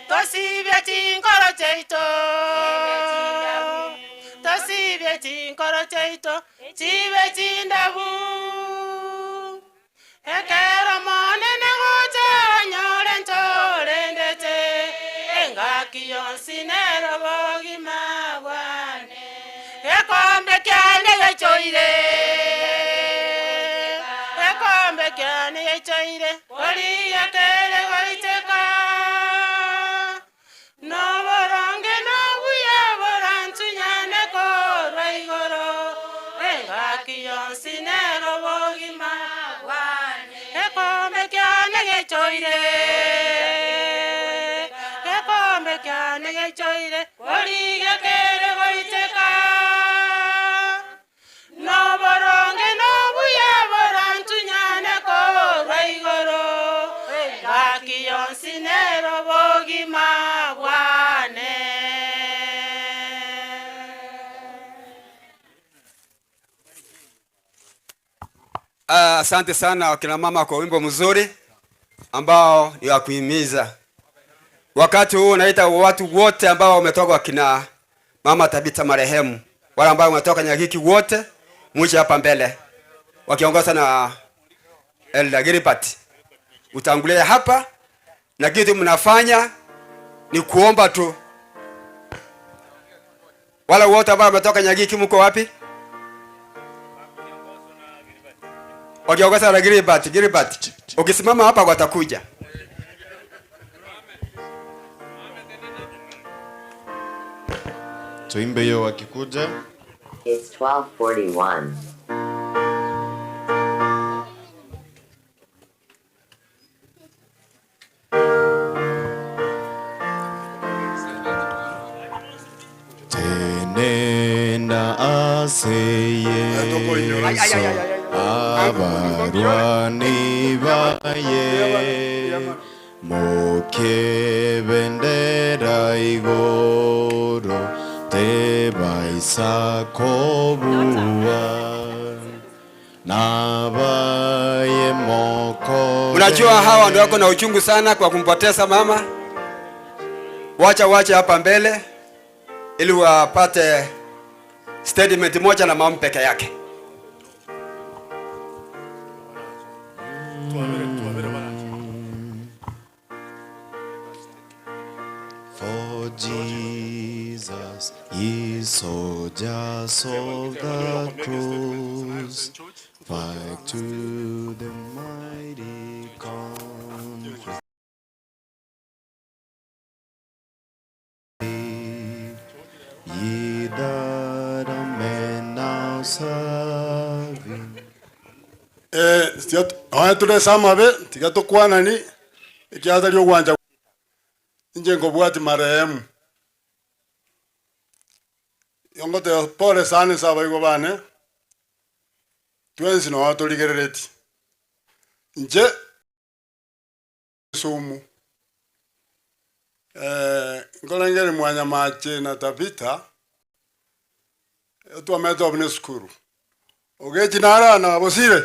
tosibye chinkoro chaito tosibye chinkoro chaito chibe chindabu ekero monene gocha nyore nchorendete engaki yonsi nero bogima bwane gekombe kyane yechoire gekombe kyane yechoire oli yakere goiteka no boronge no buya borantunyane korwa igoro engaki yonsi nero bogima bwane gekombe kyane yechoire gekombe kyane yechoire oli yakere goiteka no boronge no buya borantunyane korwa igoro engaki yonsi nero bogima bwane Asante sana wakina mama kwa wimbo mzuri ambao ni wa kuhimiza. Wakati huu naita watu wote ambao wametoka wakina mama Tabita marehemu, wale ambao wametoka Nyagiki wote muje hapa mbele wakiongozwa na Elda Gilbert. Utangulie hapa na kitu mnafanya ni kuomba tu. Wale wote ambao wametoka Nyagiki mko wapi? Wakiongozwa na Gilbert. Ukisimama hapa watakuja. Tuimbe hiyo wakikuja. It's 12:41. Tenenda aseye abarwani baye moke bendera igoro te baisa kobua nabaye moko. Unajua hawa ndio wako na uchungu sana kwa kumpoteza mama. wacha hapa mbele ili wapate statement moja na maombi peke yake. For Jesus is soldiers of the cross, fight to the mighty conflict. Ye that are men now serving. Tule samabe tigato kwanani ikiaza lyo gwanja nje ngobwati marehemu yongote pole sana saba yugo bane twenzi no watoligerereti nje sumu ngolengere mwanya mache na Tabitha tu ameto abne skuru ogeji nara na bosire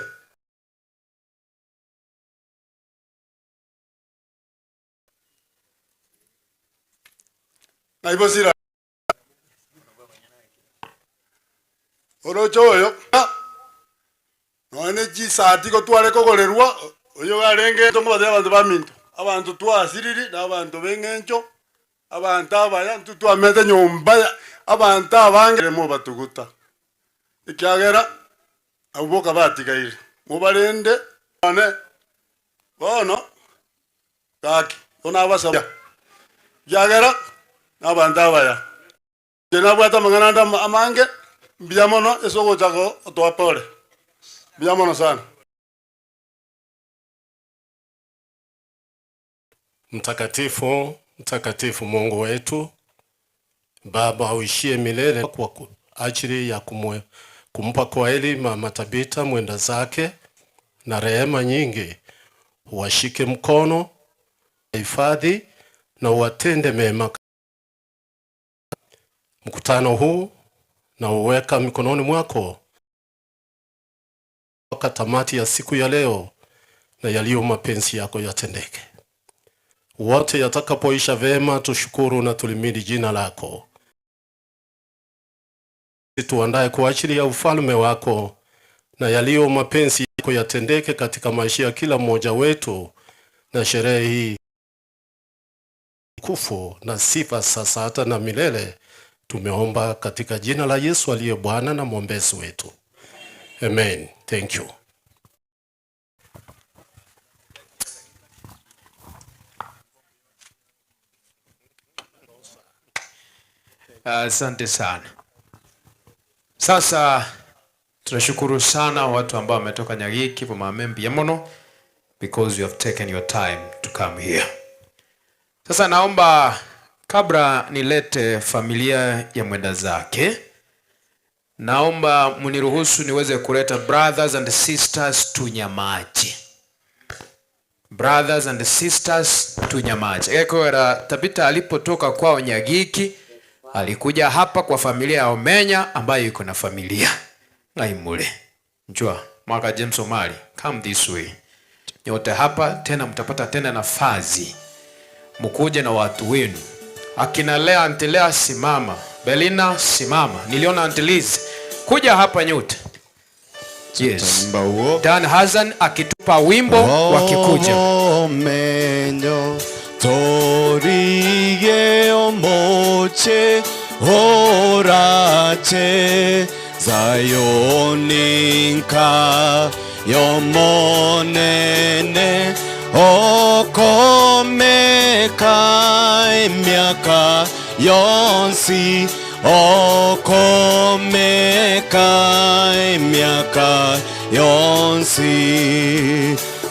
na ibosira orochoyo none jisati ko twale ko golerwa oyo garenge to ngobade abantu baminto abantu twasiriri na abantu bengencho abantu abaya ntutu amete nyomba abantu abange mo batuguta ikyagera abuboka batigaire mubalende ane bono kaki ona abasaba yagera abantu abaya jena bwata mangana amange mbiamono esoko chako otwapole mbiamono sana. Mtakatifu, mtakatifu Mungu wetu, Baba uishie milele, kwa ajili ya kumpa kweli Mama Tabitha mwenda zake na rehema nyingi, washike mkono, hifadhi na watende mema. Mkutano huu na uweka mikononi mwako mpaka tamati ya siku ya leo, na yaliyo mapenzi yako yatendeke. Wote yatakapoisha vema, tushukuru na tulimidi jina lako. Tuandae kwa ajili ya ufalme wako, na yaliyo mapenzi yako yatendeke katika maisha ya kila mmoja wetu, na sherehe hii kufu na sifa sasa hata na milele. Tumeomba katika jina la Yesu aliye Bwana na mwombezi wetu. Amen. Thank you. Asante sana. Sasa tunashukuru sana watu ambao wametoka Nyagiki kwa mamembi ya mono, because you have taken your time to come here. Sasa naomba kabla nilete familia ya mwenda zake, naomba muniruhusu niweze kuleta brothers and sisters Tunyamache. Brothers and sisters Tunyamache. Ekora Tabitha alipotoka kwao Nyagiki, alikuja hapa kwa familia ya Omenya ambayo iko na familia Ngaimule. Njoo mwaka James Omari, come this way. Nyote hapa tena mtapata tena nafasi mkuje na watu wenu. Akina Lea, Antilea simama, Belina simama. Niliona Antiliz kuja hapa nyote. Yes. Dan Hazan akitupa wimbo wakikuja. Menyo torige omoche orache zayoninka yomonene okomeka miaka yonsi okomeka miaka yonsi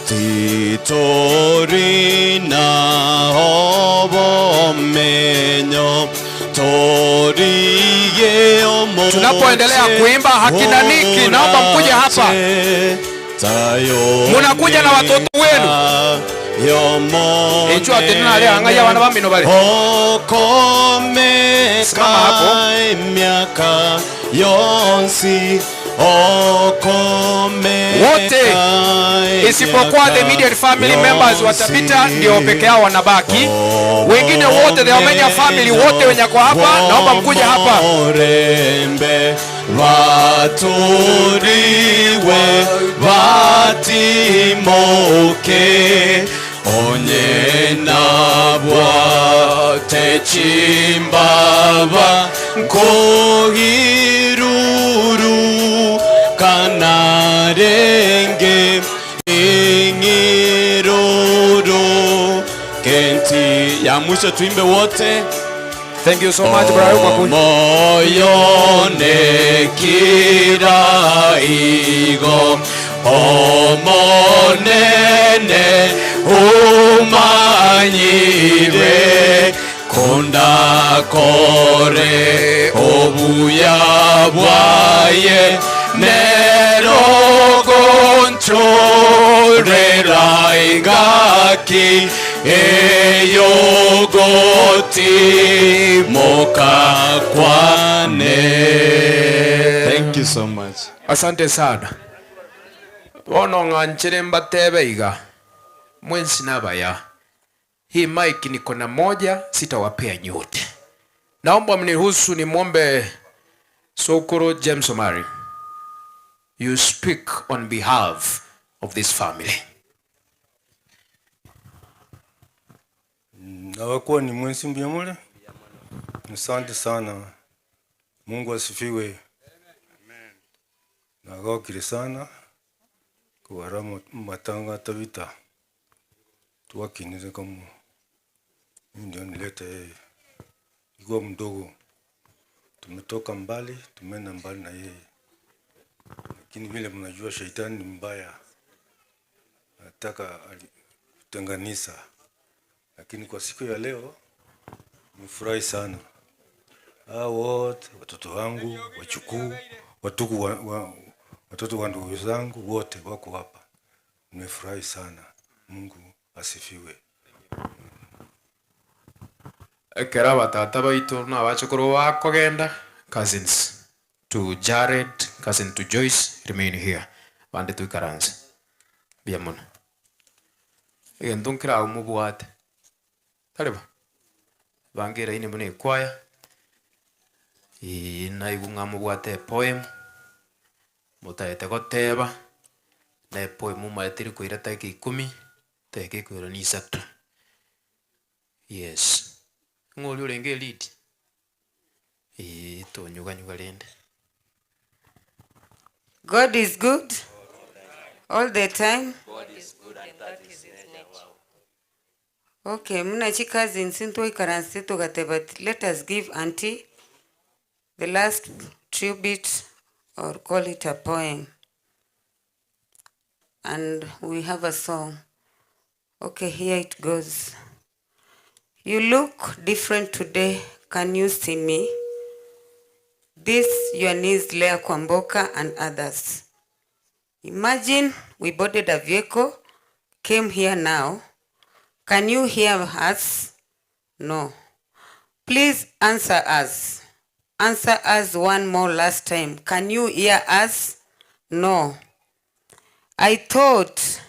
titorina obomenyo toriye omoche. Tunapoendelea kuimba hakina Niki, naomba mkuje hapa. Munakuja na watoto wenu. Echo atenana ale angaya wana bambino bale. Okomeka miaka yonsi wote isipokuwa the immediate family members watapita, ndio peke yao wanabaki. Wengine wote, the Omenya family wote wenye kwa hapa, naomba mkuja hapa. Waturiwe watimoke onye nabwa techimbaba nkogiruru kanarenge ingiruru kenti ya mwisho tuimbe wote. Thank you so much brother. Moyone kiraigo omonene umanyire konda kore obuya bwaye nerogonchorera ingaki eyogoti mokakwane. Thank you so much. Asante sana. Wono nganchere mbatebe iga mwensi nabaya. Hii mic niko na moja, sitawapea nyote. Naomba mniruhusu nimwombe Sokoro James Omari. You speak on behalf of this family. Nawakuwa ni mwensi mbiyamule. Asante sana. Mungu asifiwe. Amen. Nagokire sana. Kuwara matanga tabita. Tuwakinize kama ndio nileta yeye. Ikuwa mdogo. Tumetoka mbali, tumeenda mbali na yeye. Lakini vile mnajua shetani ni mbaya. Anataka alitenganisha. Lakini kwa siku ya leo nimefurahi sana. Wote watoto wangu, wachukuu, watoto wa ndugu zangu wote wako hapa. Nimefurahi sana. Mungu asifiwe. Ekera batata baitu na bachukuru wako genda. Cousins to Jared, cousin to Joyce, remain here. Bande tu ikaranze. Biamono. Ndunkira umubuate. Tariba. Bangira ine mune kwaya. Na igunga mubuate poem. Mutaete goteba. Na poem maetiri kuira teki 10. Teki kuira ni 3. Yes. Ngoli urenge lead. To nyuga lende. God is good all the time. God is good and that is his nature. Okay, muna chi cousins into ikaransi tugate, but let us give auntie the last tribute or call it a poem. And we have a song. Okay, here it goes. You look different today. Can you see me? This your niece Leah Kwamboka and others. Imagine we boarded a vehicle, came here now. Can you hear us? No. Please answer us. Answer us one more last time. Can you hear us? No. I thought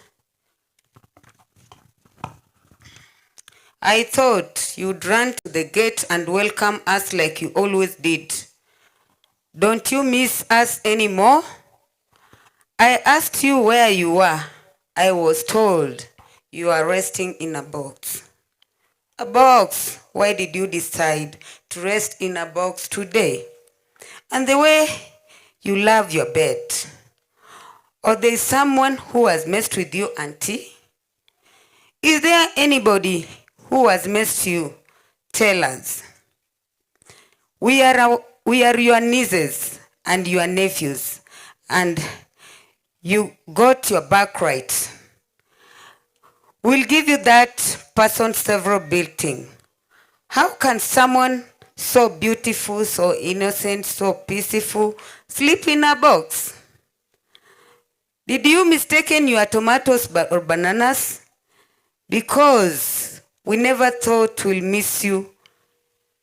you'd run to the gate and welcome us like you always did. Don't you miss us anymore? I asked you where you were. I was told you are resting in a box. A box? Why did you decide to rest in a box today? And the way you love your bed. Or there is someone who has messed with you, auntie? Is there anybody who has messed you? Tell us. We are your nieces and your nephews, and you got your back right. We'll give you that person several building. How can someone so beautiful, so innocent, so peaceful sleep in a box? Did you mistaken your tomatoes or bananas? Because we never thought we'll miss you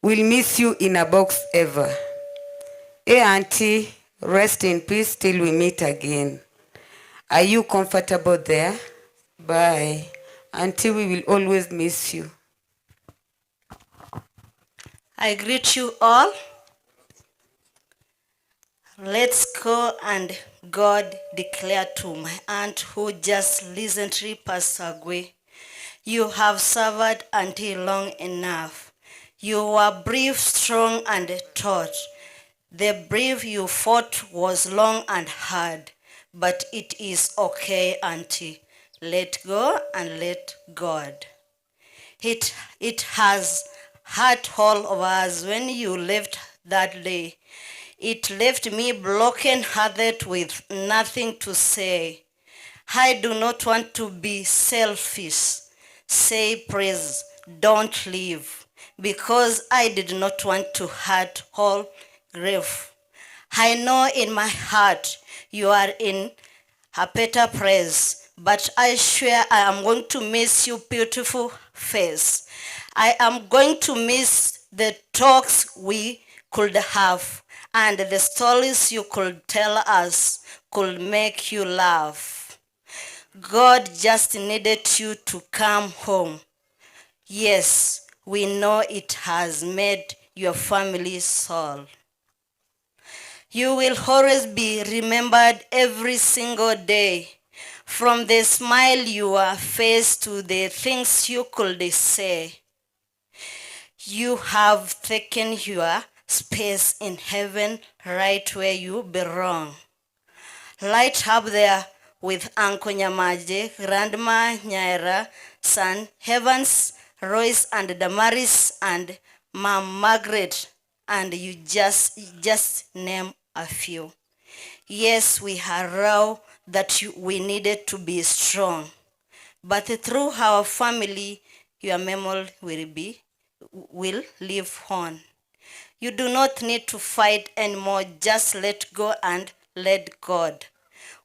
in a box ever. Hey auntie, Rest in peace till we meet again. Are you comfortable there? Bye. Until we will always miss you. I greet you all. Let's go and God declare to my aunt who just recently passed away. You have suffered until long enough. You were brave, strong, and taught. The brave you fought was long and hard, but it is okay, auntie. Let go and let God. It has hurt all of us when you left that day. It left me broken-hearted with nothing to say. I do not want to be selfish. Say praise, don't leave, because I did not want to hurt all grief. I know in my heart you are in a better place, but I swear I am going to miss your beautiful face. I am going to miss the talks we could have, and the stories you could tell us could make you laugh. God just needed you to come home. Yes, we know it has made your family soul. You will always be remembered every single day, from the smile your face to the things you could say. You have taken your space in heaven right where you belong. Right up there with Uncle Nyamaje, Grandma Nyaira, son Evans, Royce and Damaris, and Mom Margaret, and you just name a few. Yes, we are raw that we needed to be strong, but through our family, your memory will live on. You do not need to fight anymore. Just let go and let God.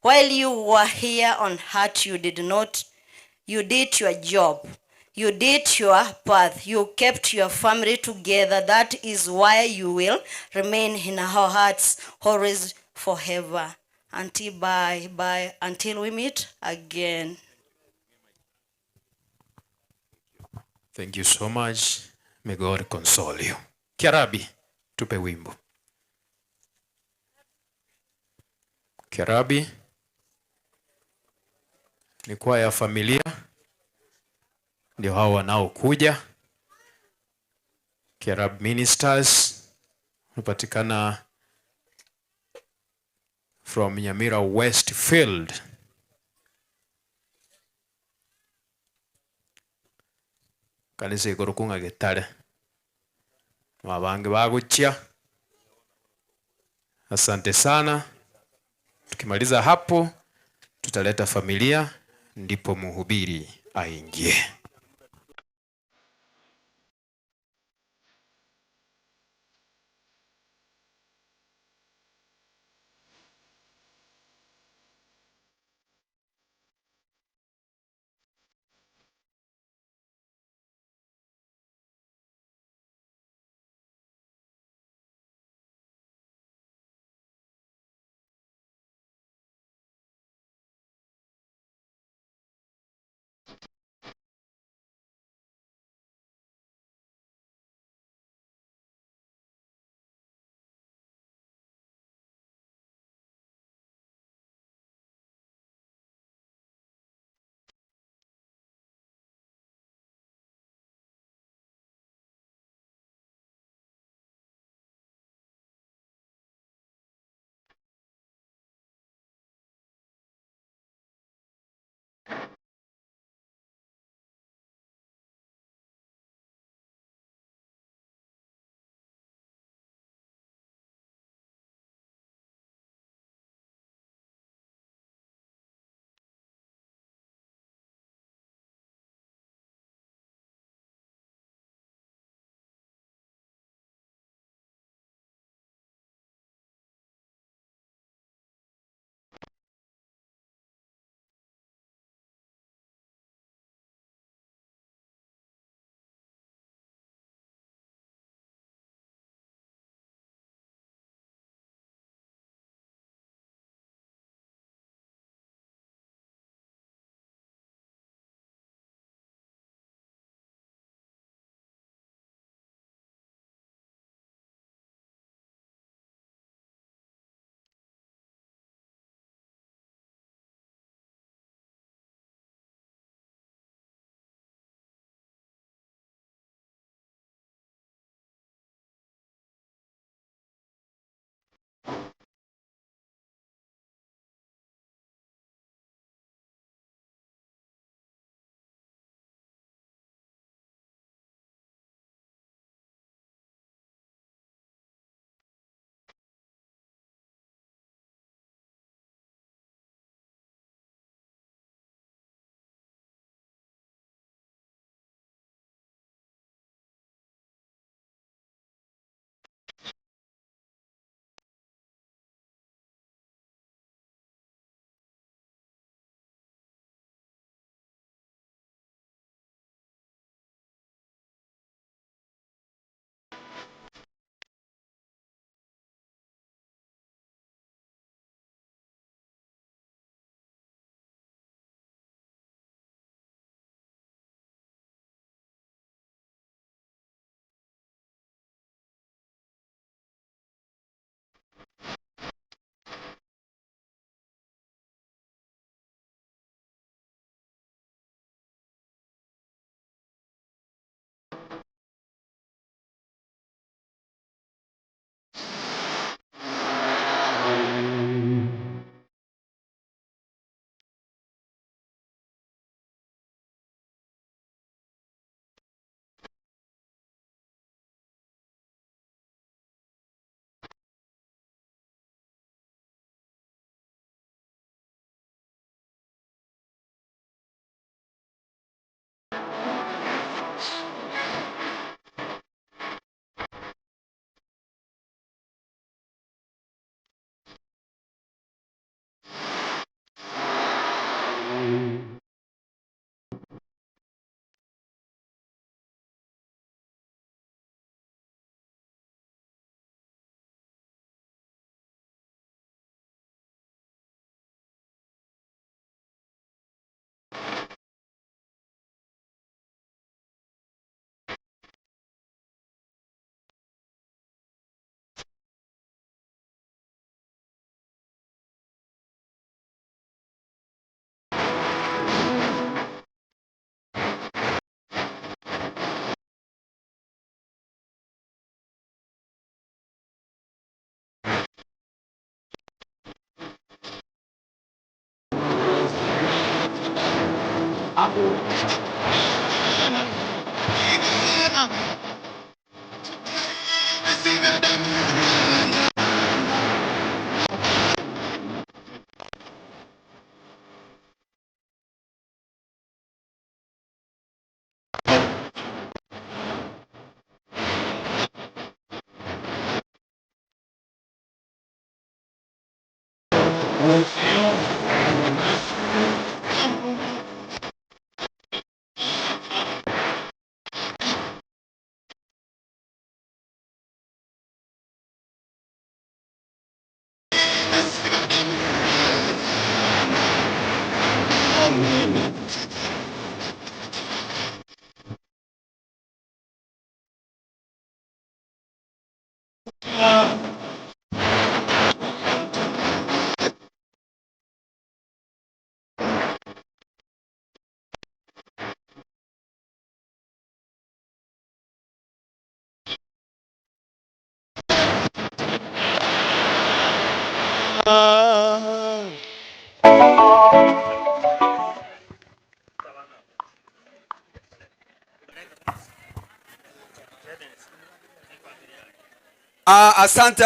While you were here on earth, you did your job. You did your path. You kept your family together. That is why you will remain in our hearts always forever. Until bye. Until we meet again. Thank you so much. May God console you. Kiarabi, tupe wimbo. Kiarabi ni kwaya ya familia, ndio hao wanaokuja. Kiarabi Ministers unapatikana from Nyamira Westfield. Kanisa igorokunga Gitare. Mabange baguchia. Asante sana. Tukimaliza hapo tutaleta familia, ndipo mhubiri aingie.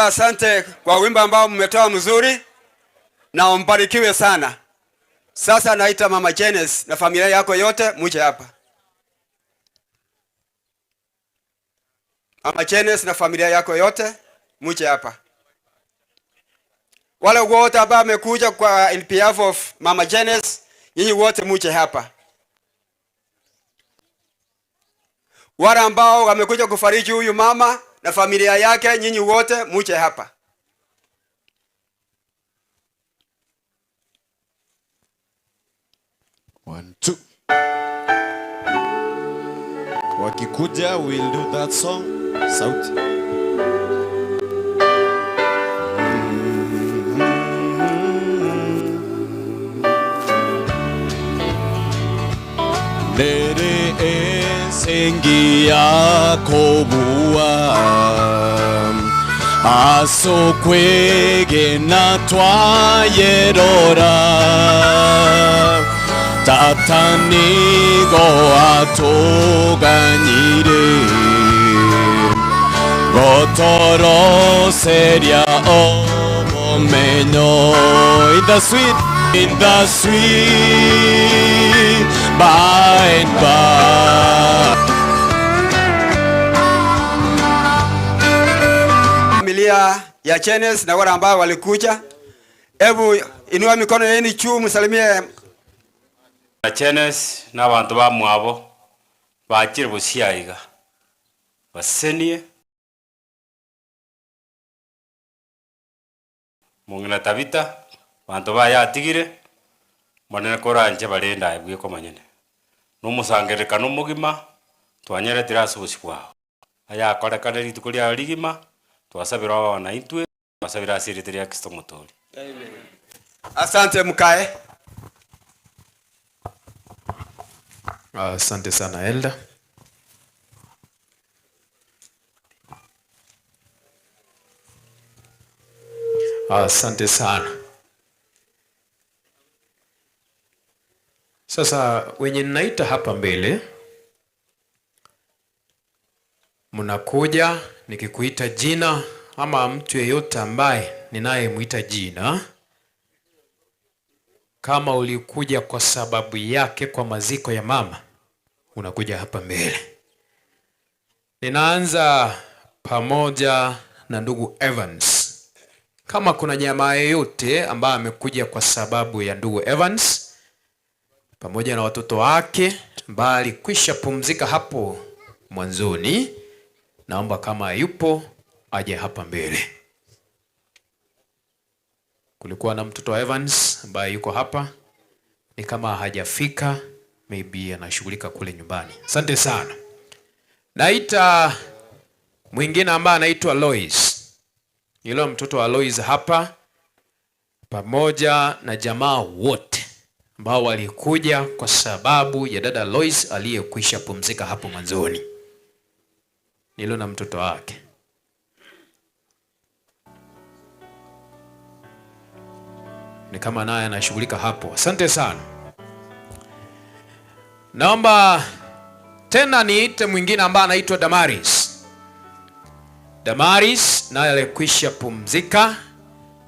Asante kwa wimbo ambao mmetoa mzuri na mbarikiwe sana. Sasa naita Mama Janice na familia yako yote muje hapa. Mama Janice na familia yako yote muje hapa. Wale wote ambao wamekuja kwa in behalf of Mama Janice, nyinyi wote muje hapa. Wale ambao wamekuja kufariji huyu mama na familia yake, nyinyi wote muje hapa. One, two. Wakikuja, we'll do that song. Sauti. Nere esengi yako bua aso kwege na twayerora tatanigo atoganyire gotoro seria omomenyo in the sweet by and by. Familia ya Janice na wale ambao walikuja, hebu inua mikono yenu juu msalimie Janice na abantu bamwabo bakire busiyayiga basenie mungina tabita bantu bayatigire monene koranje barenda ebwe komanyene numusangereka numugima twanyere tirasubusi kwao aya korekana rituko lya ligima twasabira abana intwe twasabira asirite lya Kristo mutori. Amen. Asante mkae. Asante sana Elda. Asante sana. Sasa wenye ninaita hapa mbele, mnakuja nikikuita jina ama mtu yeyote ambaye ninayemuita jina, kama ulikuja kwa sababu yake kwa maziko ya mama, unakuja hapa mbele. Ninaanza pamoja na ndugu Evans. Kama kuna jamaa yeyote ambaye amekuja kwa sababu ya ndugu Evans pamoja na watoto wake ambaye alikwisha pumzika hapo mwanzoni, naomba kama yupo aje hapa mbele. Kulikuwa na mtoto wa Evans ambaye yuko hapa, ni kama hajafika, maybe anashughulika kule nyumbani. Asante sana. Naita mwingine ambaye anaitwa Lois. Yule mtoto wa Lois hapa pamoja na jamaa wote ambao walikuja kwa sababu ya dada Lois aliyekwisha pumzika hapo mwanzoni. Nilo na mtoto wake. Ni kama naye anashughulika hapo. Asante sana. Naomba tena niite mwingine ambaye anaitwa Damaris. Damaris naye alikwisha pumzika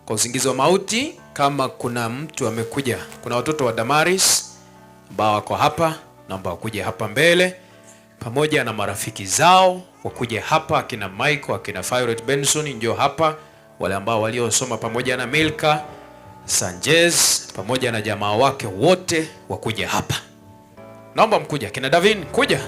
kwa usingizi wa mauti. Kama kuna mtu amekuja, kuna watoto wa Damaris ambao wako hapa, naomba wakuje hapa mbele pamoja na marafiki zao, wakuje hapa. Akina Michael, akina Violet Benson, njoo hapa. Wale ambao waliosoma pamoja na Milka Sanchez pamoja na jamaa wake wote wakuje hapa. Naomba mkuja. Kina Davin, kuja.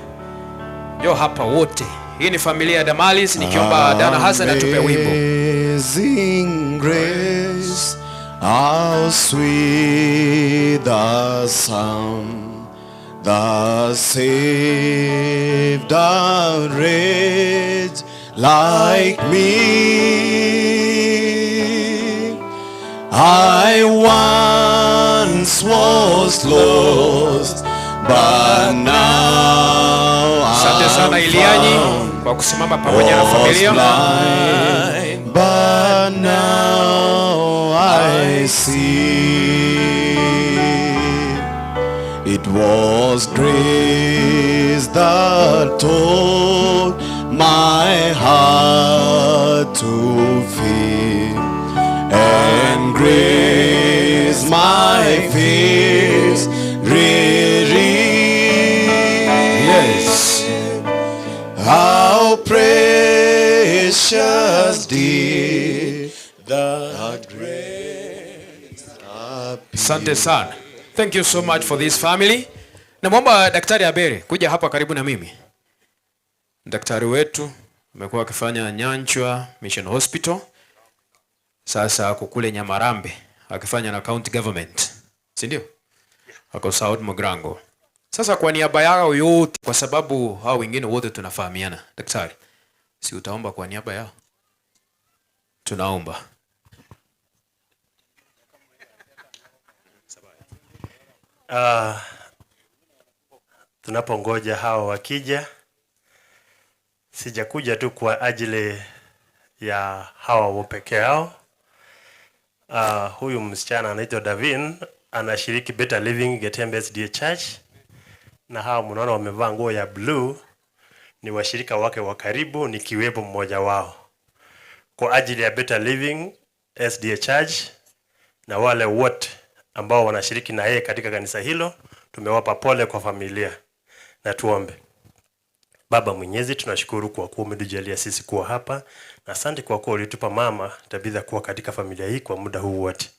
Njoo hapa wote. Hii ni familia ya Damaris. Nikiomba Dana Hassan atupe wimbo. Amazing grace, how sweet the sound that saved a wretch like me. I once was lost, but now Asante sana Iliani kwa kusimama pamoja na familia. But now I see it was grace that taught my heart to fear, and grace my fears how precious did that grace appear. Asante sana. Thank you so much for this family. Namwomba Daktari Abere kuja hapa karibu na mimi. Daktari wetu amekuwa akifanya Nyanchwa Mission Hospital. Sasa ako kule Nyamarambe akifanya na county government. Si ndio? Ako South Mogrango. Sasa kwa niaba yao yote, kwa sababu hao wengine wote tunafahamiana, daktari, si utaomba kwa niaba yao? Tunaomba. Tunapongoja hao wakija, sijakuja tu kwa ajili ya hawa peke yao. Huyu msichana anaitwa Davin, anashiriki Better Living Getembe SDA Church. Na hao mnaona wamevaa nguo ya blue ni washirika wake wa karibu, nikiwepo mmoja wao. Kwa ajili ya Better Living SDA Church na wale wote ambao wanashiriki na yeye katika kanisa hilo, tumewapa pole kwa familia. Na tuombe. Baba Mwenyezi, tunashukuru kwa kuwa umetujalia sisi kuwa hapa, na asante kwa kuwa ulitupa mama Tabitha kuwa katika familia hii kwa muda huu wote.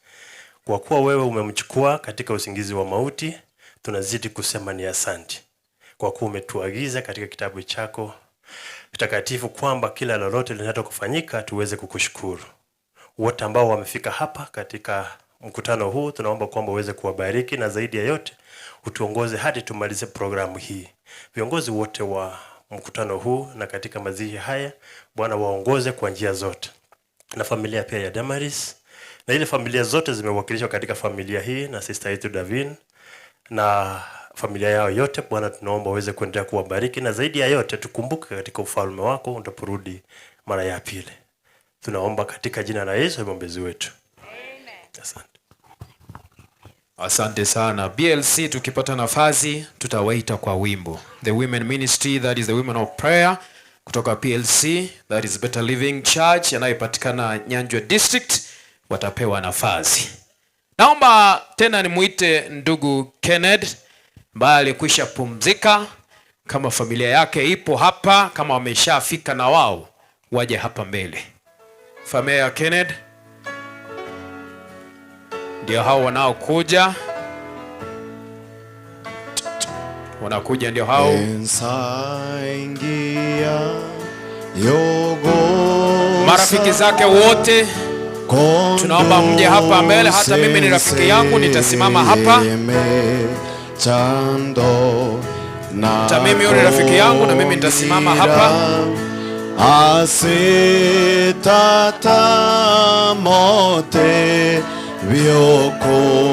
Kwa kuwa wewe umemchukua katika usingizi wa mauti, tunazidi kusema ni asante. Kwa kuwa umetuagiza katika kitabu chako takatifu kwamba kila lolote linataka kufanyika tuweze kukushukuru. Wote ambao wamefika hapa katika mkutano huu, tunaomba kwamba uweze kuwabariki, na zaidi ya yote utuongoze hadi tumalize programu hii. Viongozi wote wa mkutano huu na katika mazishi haya, Bwana waongoze kwa njia zote. Na familia pia ya Damaris, na ile familia zote zimewakilishwa katika familia hii, na sister yetu Davin na familia yao yote, Bwana tunaomba uweze kuendelea kuwabariki, na zaidi ya yote tukumbuke katika ufalme wako unaporudi mara ya pili. Tunaomba katika jina la Yesu mwombezi wetu. Amen. Asante. Asante sana. BLC tukipata nafasi tutawaita kwa wimbo. The Women Ministry, that is the Women of Prayer kutoka PLC, that is Better Living Church anayepatikana Nyanjwa District, watapewa nafasi. Naomba tena nimuite ndugu Kenneth ambaye alikwisha pumzika. Kama familia yake ipo hapa, kama wameshafika na wao waje hapa mbele. Familia ya Kenneth ndio hao wanaokuja. Wanakuja ndio hao. Marafiki zake wote tunaomba mje hapa mbele. Hata mimi ni rafiki yangu, nitasimama hapa. Hata mimi yule rafiki yangu na mimi nitasimama hapa. Asetata mote biokoganya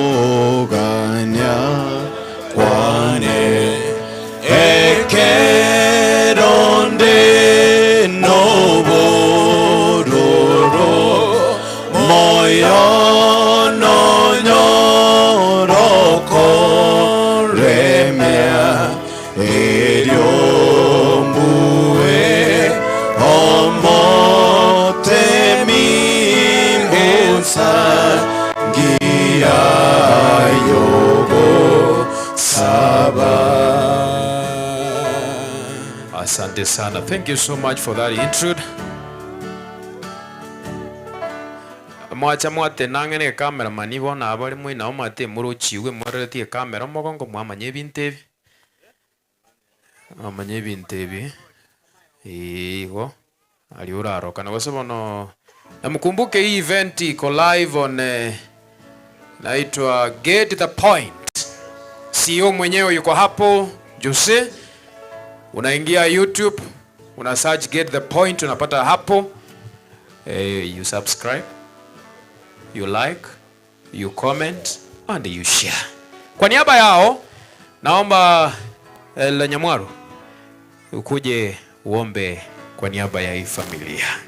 kwane ekeronde nobororo moyo no nyoroko remea Asante sana. Thank you so much for that intrude. Mwacha mwate nangene kamera manibo na abali mwina omate muruchiwe mwareti kamera mogongo mwamanye bintebi. Amanye bintebi. Igo aliuraro kana wasobono. Na mkumbuke hii event iko live on naitwa Get the Point. CEO mwenyewe yuko hapo Jose. Unaingia YouTube, una search Get the Point, unapata hapo. You subscribe, you like, you comment and you share. Kwa niaba yao naomba Nyamwaru ukuje uombe kwa niaba ya hii familia.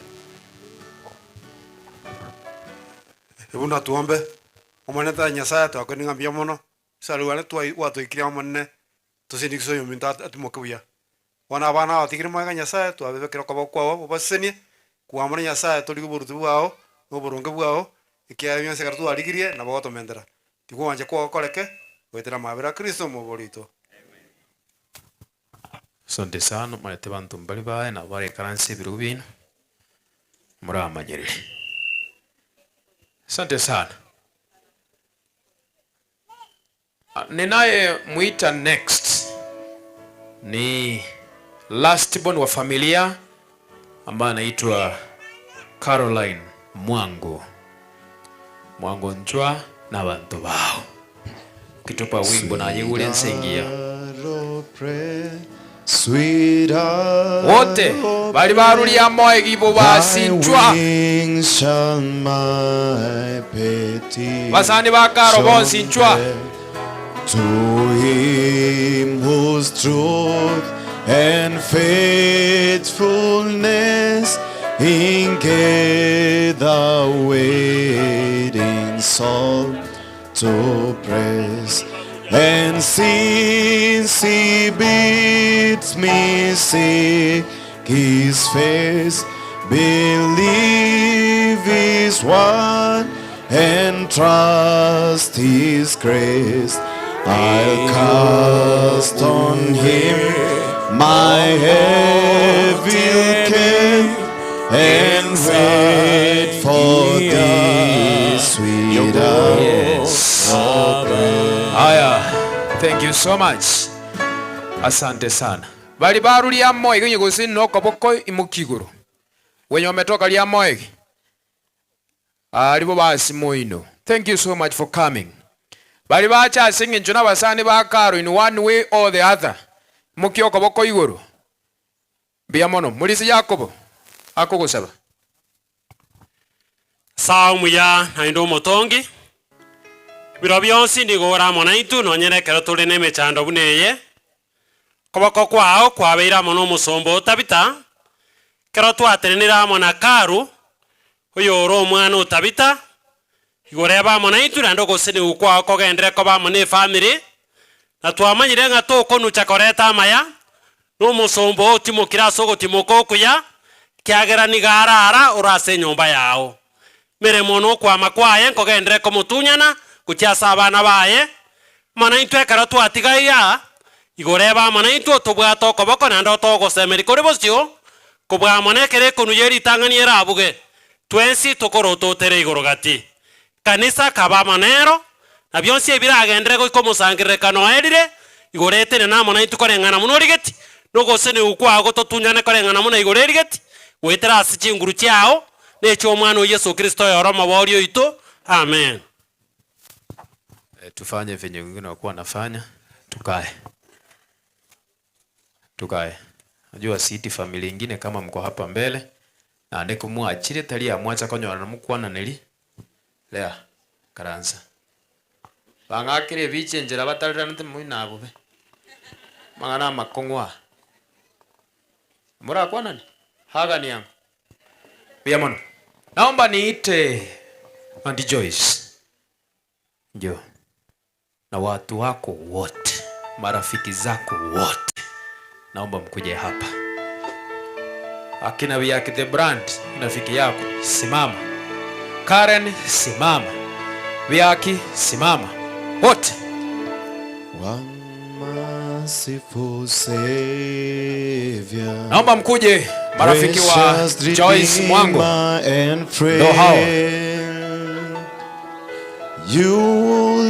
Hebu na tuombe. Omaneta Nyasaye twakwenda mbia mono. Saluane watu ikira monne. Tusindikso yuminta atimokuya. Wana bana atikira mwaga Nyasaye twabekera kwa kwao basenie. Kuamana Nyasaye tuli kuburutu bwao, ngoburunge bwao. Ikia yonse kartu alikirie na bagoto mendera. Tiko wanje kwa koleke. Wetera mabera Kristo moborito. Asante sana malete bantu mbali bae na bare karansi birubino. Muramanyire. Asante sana. Ninaye muita next ni last born wa familia ambaye anaitwa Caroline Mwango. Mwango Njwa na bantu bao. Ukitupa wimbo na yule nsengia. Wote bali barulia moyo gibo basinjwa. Basani bakaro bonsinjwa. To him whose truth and faithfulness engage the waiting soul to praise. And since he bids me seek his face, believe his word and trust his grace, I'll cast on him my heavy care and wait for this sweet hour. Aya, thank you so much. Asante sana. Bali baru liya moyo kwenye kusini noko boko imukiguru. Wenye wametoka liya moyo. Alibo basi moino. Thank you so much for coming. Bali bacha singing njuna basani bakaro in one way or the other. Mukioko boko iguru. Biamono, mulisi Yakobo. Ako kusaba. Saumu ya naindo motongi. Biro byonsi ndigora monaitu nonyerekera tuli nemechando buneye. Koboko kwao kwabeira mono musombo tabita. Kero twaterenera mona karu. Uyo ro mwana utabita. Igoreba monaitu rando gosini ukwa kogendere koba mone family. Na twamanyire nga toko nuchakoreta maya. No musombo timokira sogo timoko kuya. Kiagera nigarara urase nyumba yao. Mere mono kwa makwaye kogendere komutunyana. Kuchiasa abana baye manaitu ekara twatigaiya igoreba manaitu tubwato koboko nando togosemeri kuri bosyo kubwa monekere kunuyeri tanganiera abuge twensi tokoro totere igorogati kanisa kaba manero na byonsi ebiragendere go komusangire kano edire igorete na manaitu korengana munorigeti nogose ne ukwago totunyane korengana muna igorerigeti wetera asichinguru cyao necho omwana Yesu Kristo yoroma borio ito amen. Tufanye venye wengine wakuwa nafanya. Tukae. Najua siti familia ingine kama mko hapa mbele. Na ndeko muachire talia mwacha konyo na mukwana neli. Lea karanza. Bangakire biche njera batalira nte muina abo be. Mangana makongwa. Mura kwa nani? Haga ni yangu. Biamono. Naomba niite Auntie Joyce. Njoo. Na watu wako wote, marafiki zako wote, naomba mkuje hapa. Akina Biaki the brand, rafiki yako, simama. Karen, simama. Biaki, simama. Wote. merciful Savior. Naomba mkuje marafiki wa Joyce Mwango. Ndo hao. You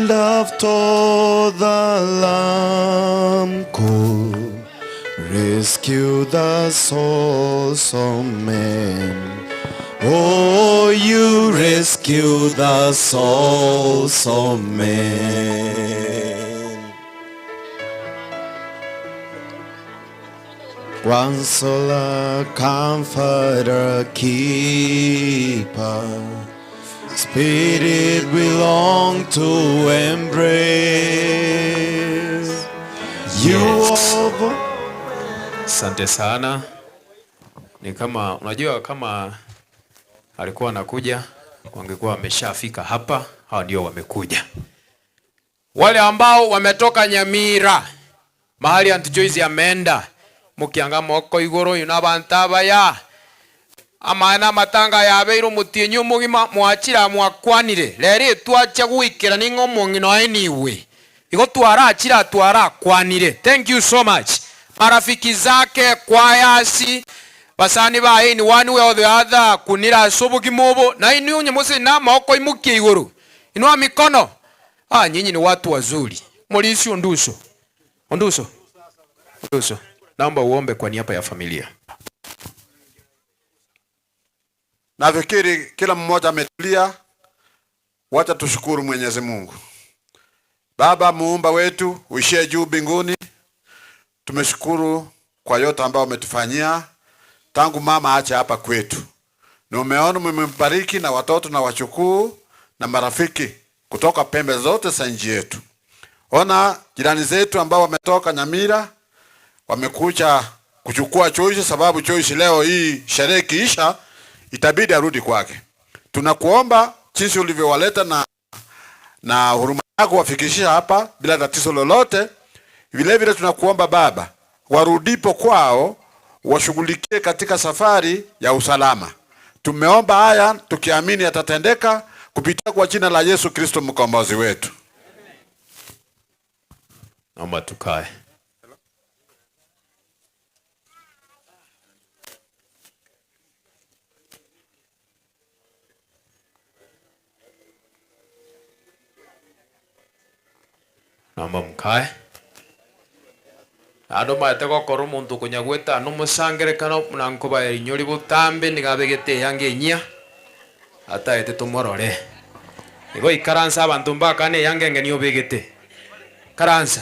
loved all the lamb could rescue the souls of men. Oh, you rescue the souls of men. Counselor, comforter, keeper, Spirit we long to embrace. You Asante sana. Ni kama unajua kama alikuwa anakuja wangekuwa wameshafika hapa. Hao ndio wamekuja. Wale ambao wametoka Nyamira mahali Aunt Joyce ameenda mukianga moko igoro yunabantaba ya amana matanga yabeiro mutinyu mugima mwachira mwakwanire rere twacha gwikira ningo ngino anyway igo twara twara kwanire. Thank you so much. Marafiki zake kwayasi basani ba in one way or the other kunira sobuki mobo na inu nyemose na moko imukie igoro inua mikono. Nyinyi ni watu wazuri. Mulisi onduso. Naomba uombe kwa niaba ya familia. Nafikiri kila mmoja ametulia. Wacha tushukuru Mwenyezi Mungu. Baba muumba wetu uishie juu mbinguni, tumeshukuru kwa yote ambayo umetufanyia tangu mama acha hapa kwetu. Na umeona umembariki na watoto na wachukuu na marafiki kutoka pembe zote za nchi yetu. Ona jirani zetu ambao wametoka Nyamira wamekuja kuchukua Joyce, sababu Joyce leo hii sherehe kiisha itabidi arudi kwake. Tunakuomba jinsi ulivyowaleta na huruma yako wafikishia hapa bila tatizo lolote. Vile vile tunakuomba Baba, warudipo kwao washughulikie katika safari ya usalama. Tumeomba haya tukiamini yatatendeka kupitia kwa jina la Yesu Kristo mkombozi wetu. Naomba tukae. Naomba mkae. Ado mateko koro muntu kunyagweta no musangere kana munankoba inyori butambe nigabegete yange nya ata ete tumorore igo ikaransa abantu mbakane yange ngeni obegete karansa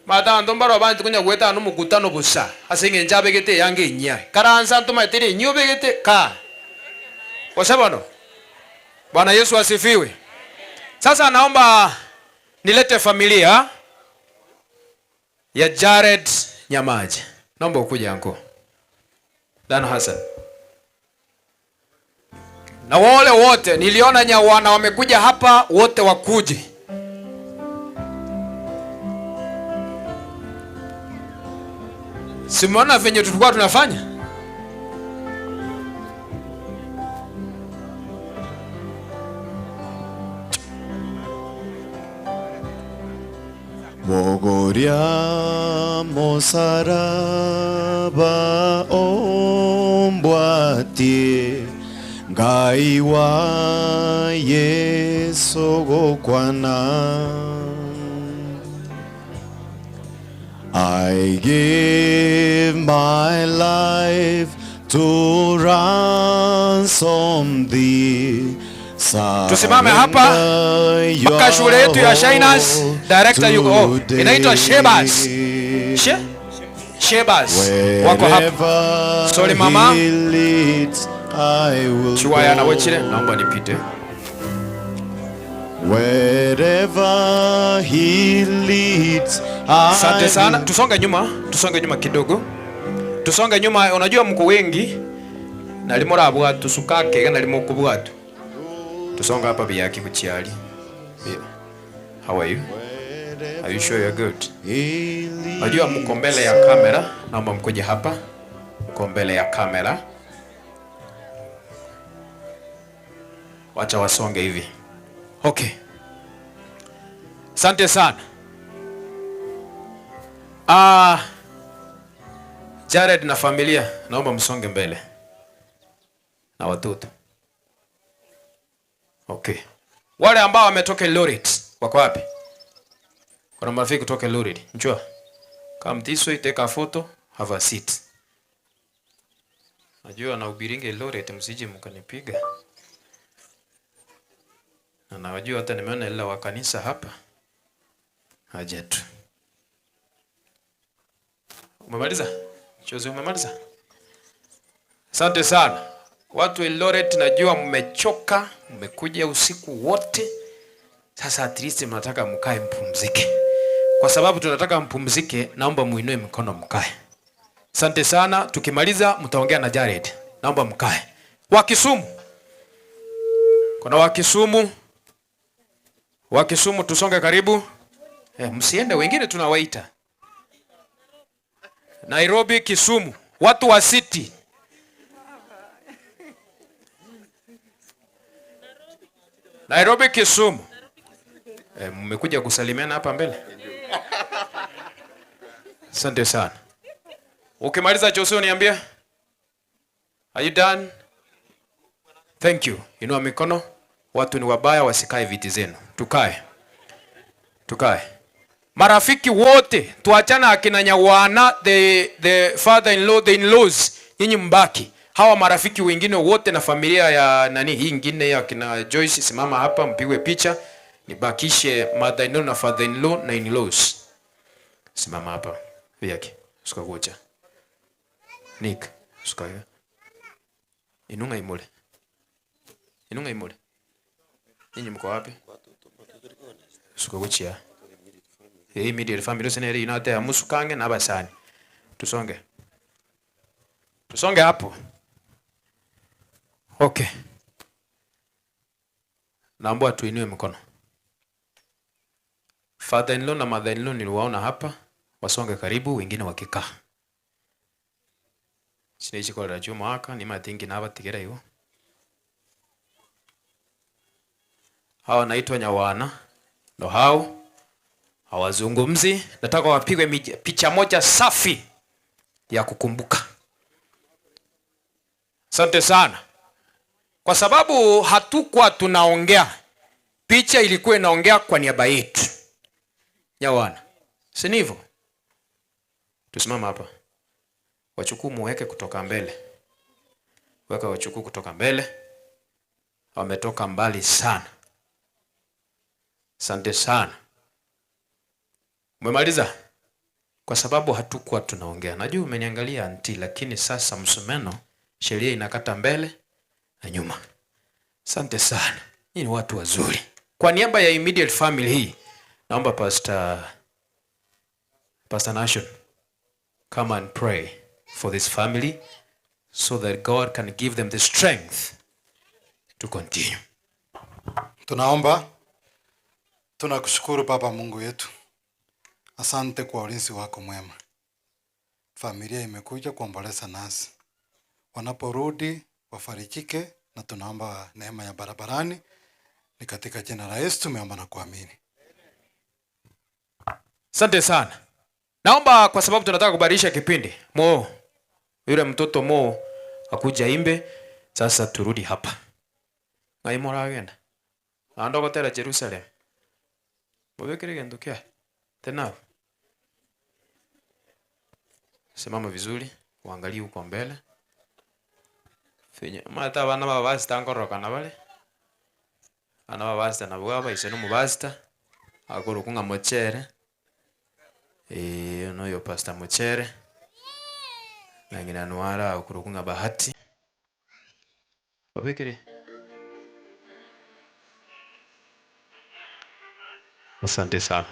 mata abantu mbaro abantu kunyagweta no mukutano busa asenge njabegete yange nya karansa ntuma tere nyo begete ka kwa sababu Bwana Yesu asifiwe. Sasa naomba nilete familia ya Jared Nyamaje. Naomba ukuje anko. Dan Hassan. Na wale wote niliona nyawana wamekuja hapa wote wakuje. Simona venye tulikuwa tunafanya? Bogoria mosaraba ombwatie Ngai wa Yesu gokwana. I give my life to ransom thee. Tusimame hapa mpaka shule yetu ya Shiners director yuko inaitwa Shebas. Shebas wako hapa. Sorry mama. Chiwaya na wechile naomba nipite. Wherever he leads. Asante sana. Tusonge nyuma kidogo. Tusonge nyuma, unajua mko wengi. Nalimora abwatu sukake kana limo kubwatu. Tusonga hapa biyaki kuchiali. How are you? Are you sure you're good? Unajua mko mbele ya kamera, naomba mkuje hapa. Mko mbele ya kamera. Wacha wasonge hivi. Okay. Asante sana. Jared na familia, naomba msonge mbele na watoto. Okay. Wale ambao wametoka Eldoret wako wapi? Kuna marafiki kutoka Eldoret. Njoo. Come this way, take a photo, have a seat. Najua na ubiringe Eldoret, msije mkanipiga. Na najua hata nimeona ila wa kanisa hapa. Haja tu. Umemaliza? Chozi umemaliza? Asante sana. Watu Eldoret najua mmechoka, mmekuja usiku wote. Sasa at least mnataka mkae mpumzike. Kwa sababu tunataka mpumzike, naomba muinue mikono mkae. Asante sana. Tukimaliza mtaongea na Jared. Naomba mkae. Wa Kisumu. Kuna wa Kisumu. Wa Kisumu tusonge karibu. Msiende, wengine tunawaita. Nairobi, Kisumu. Watu wa city. Nairobi, Kisumu. Mmekuja kusalimiana hapa mbele. Asante sana. Ukimaliza Jose niambie. Are you done? Thank you. Inua mikono. Watu ni wabaya, wasikae viti zenu. Tukae. Tukae. Marafiki wote tuachana akina Nyawana, the father-in-law, the in-laws, nyinyi mbaki. Hawa marafiki wengine wote na familia ya nani hii nyingine ya kina Joyce, simama hapa mpigwe picha. Nibakishe mother-in-law na father-in-law na in-laws. Simama hapa. Yake. Usikangoja. Nick, usikaya. Inunga imole. Inunga imole. Nyinyi mko wapi? Usikangoja. Immediate family senere inate ya musukange na basani. Tusonge. Tusonge hapo. Okay. Naomba tuinue mkono. Father-in-law na mother-in-law niliwaona hapa, wasonge karibu, wengine wakikaa. Sinaishi kwa rajio mwaka, ni matingi na abatigera hiyo. Hawa naitwa Nyawana. Ndo hao. Hawazungumzi, nataka wapigwe picha moja safi ya kukumbuka. Asante sana. Kwa sababu hatukuwa tunaongea, picha ilikuwa inaongea kwa niaba yetu. Nyawana. Si ndivyo? Tusimama hapa. Wachukuu muweke kutoka mbele. Weka wachukuu kutoka mbele. Wametoka mbali sana. Asante sana. Umemaliza? Kwa sababu hatukuwa tunaongea. Najua umeniangalia anti, lakini sasa msumeno sheria inakata mbele na nyuma. Asante sana. Nyinyi ni watu wazuri. Kwa niaba ya immediate family hii, naomba Pastor Nation come and pray for this family so that God can give them the strength to continue. Tunaomba. Tunakushukuru Baba Mungu yetu. Asante kwa ulinzi wako mwema. Familia imekuja kuomboleza nasi. Wanaporudi wafarijike, na tunaomba neema ya barabarani. Ni katika jina la Yesu tumeomba na kuamini. Asante sana. Naomba kwa sababu tunataka kubadilisha kipindi. Yule mtoto akuja imbe, sasa turudi hapa. Ngaimora agenda. Ando gotera Jerusalem. Mubekere gendo kia. Tena. Simama vizuri, uangalie huko mbele. Fenya mata bana babasta ngoroka na bale. Ana babasta na bwaba iseno mubasta. Akoro kunga mochere. No yo Pastor Mochere. Na ngina nwara akoro kunga Bahati. Babekere. Asante sana.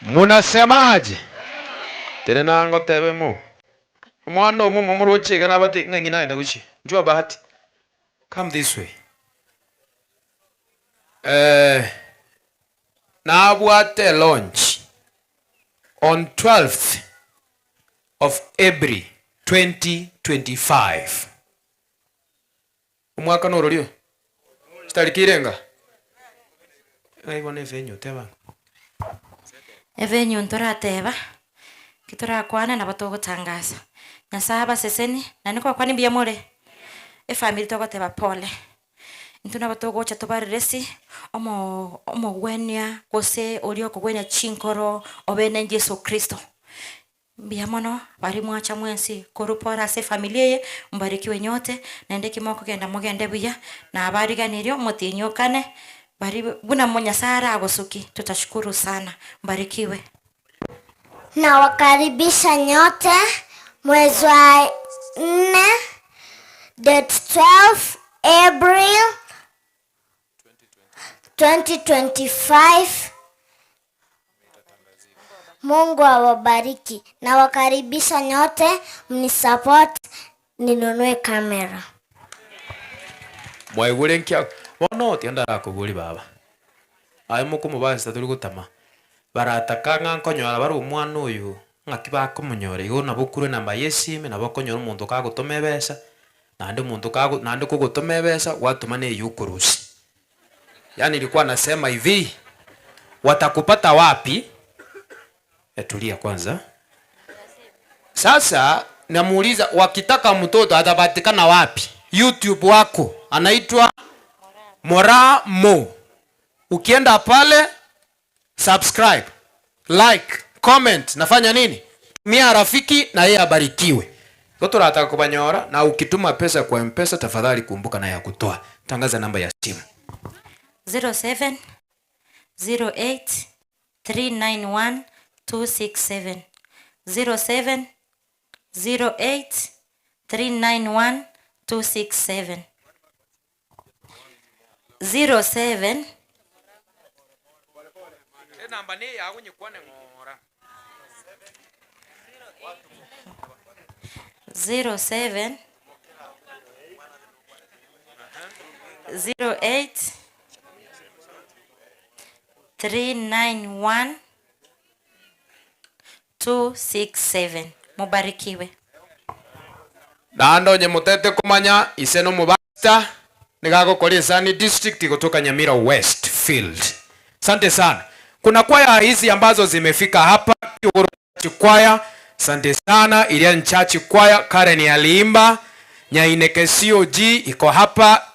Munasemaje? Tena nango tebe mu. Mwana umu mumuruche kana bati ngengi naenda kuchi. Njua bahati. Come this way. Nabwate launch on 12th of April 2025. Umwaka norolio. Stalikirenga. Aibone venyo teba. Evenyu ntorateba kitorakwana na batogotangaza nyasaba seseni na niko kwani bia more family togoteba pole ntuna batogocha tobaresi omo gwenya gose orio kugwenya chinkoro obene Yesu Kristo bia mono bari mwacha mwensi korupora se familia ye mbarikiwe nyote nende kimoko kenda mugende buya na abari ganirio mutinyokane Buna mmonya sara agosuki. Tutashukuru sana. Mbarikiwe. Nawakaribisha nyote mwezi wa 4 date 12 April 2025. Mungu awabariki. Nawakaribisha nyote mnisupport ninunue kamera. Mwaigure nkia bono tienda kuguri baba. Ayo mukumubasa turi gutama. Barataka nkonyora bari umwana uyu ngaki bakumunyora igo nabukuru namba yesime nabakonyora umuntu kagutome besa nande umuntu nande kugutome besa watuma ne yukurusi. Yani ilikuwa nasema hivi, watakupata wapi? Tulia kwanza. Sasa namuuliza wakitaka mtoto atapatikana wapi? YouTube wako anaitwa Moramo. Ukienda pale subscribe, like, comment, nafanya nini? Tumia rafiki na yeye abarikiwe. Toto nataka kubanyora na ukituma pesa kwa M-Pesa tafadhali kumbuka na ya kutoa. Tangaza namba ya simu. 07 08 391 267 07 08 391 267 07 namba ne yawe nyikwane ngora 07 08 391 267. Mubarikiwe. Nando nye mutete kumanya iseno mubasta nigago kole Sani district kutoka Nyamira Westfield. Asante sana. Kuna kwaya hizi ambazo zimefika hapa kwaya. Asante sana. Ilian Church kwaya Karen aliimba. Nyaineke COG iko hapa.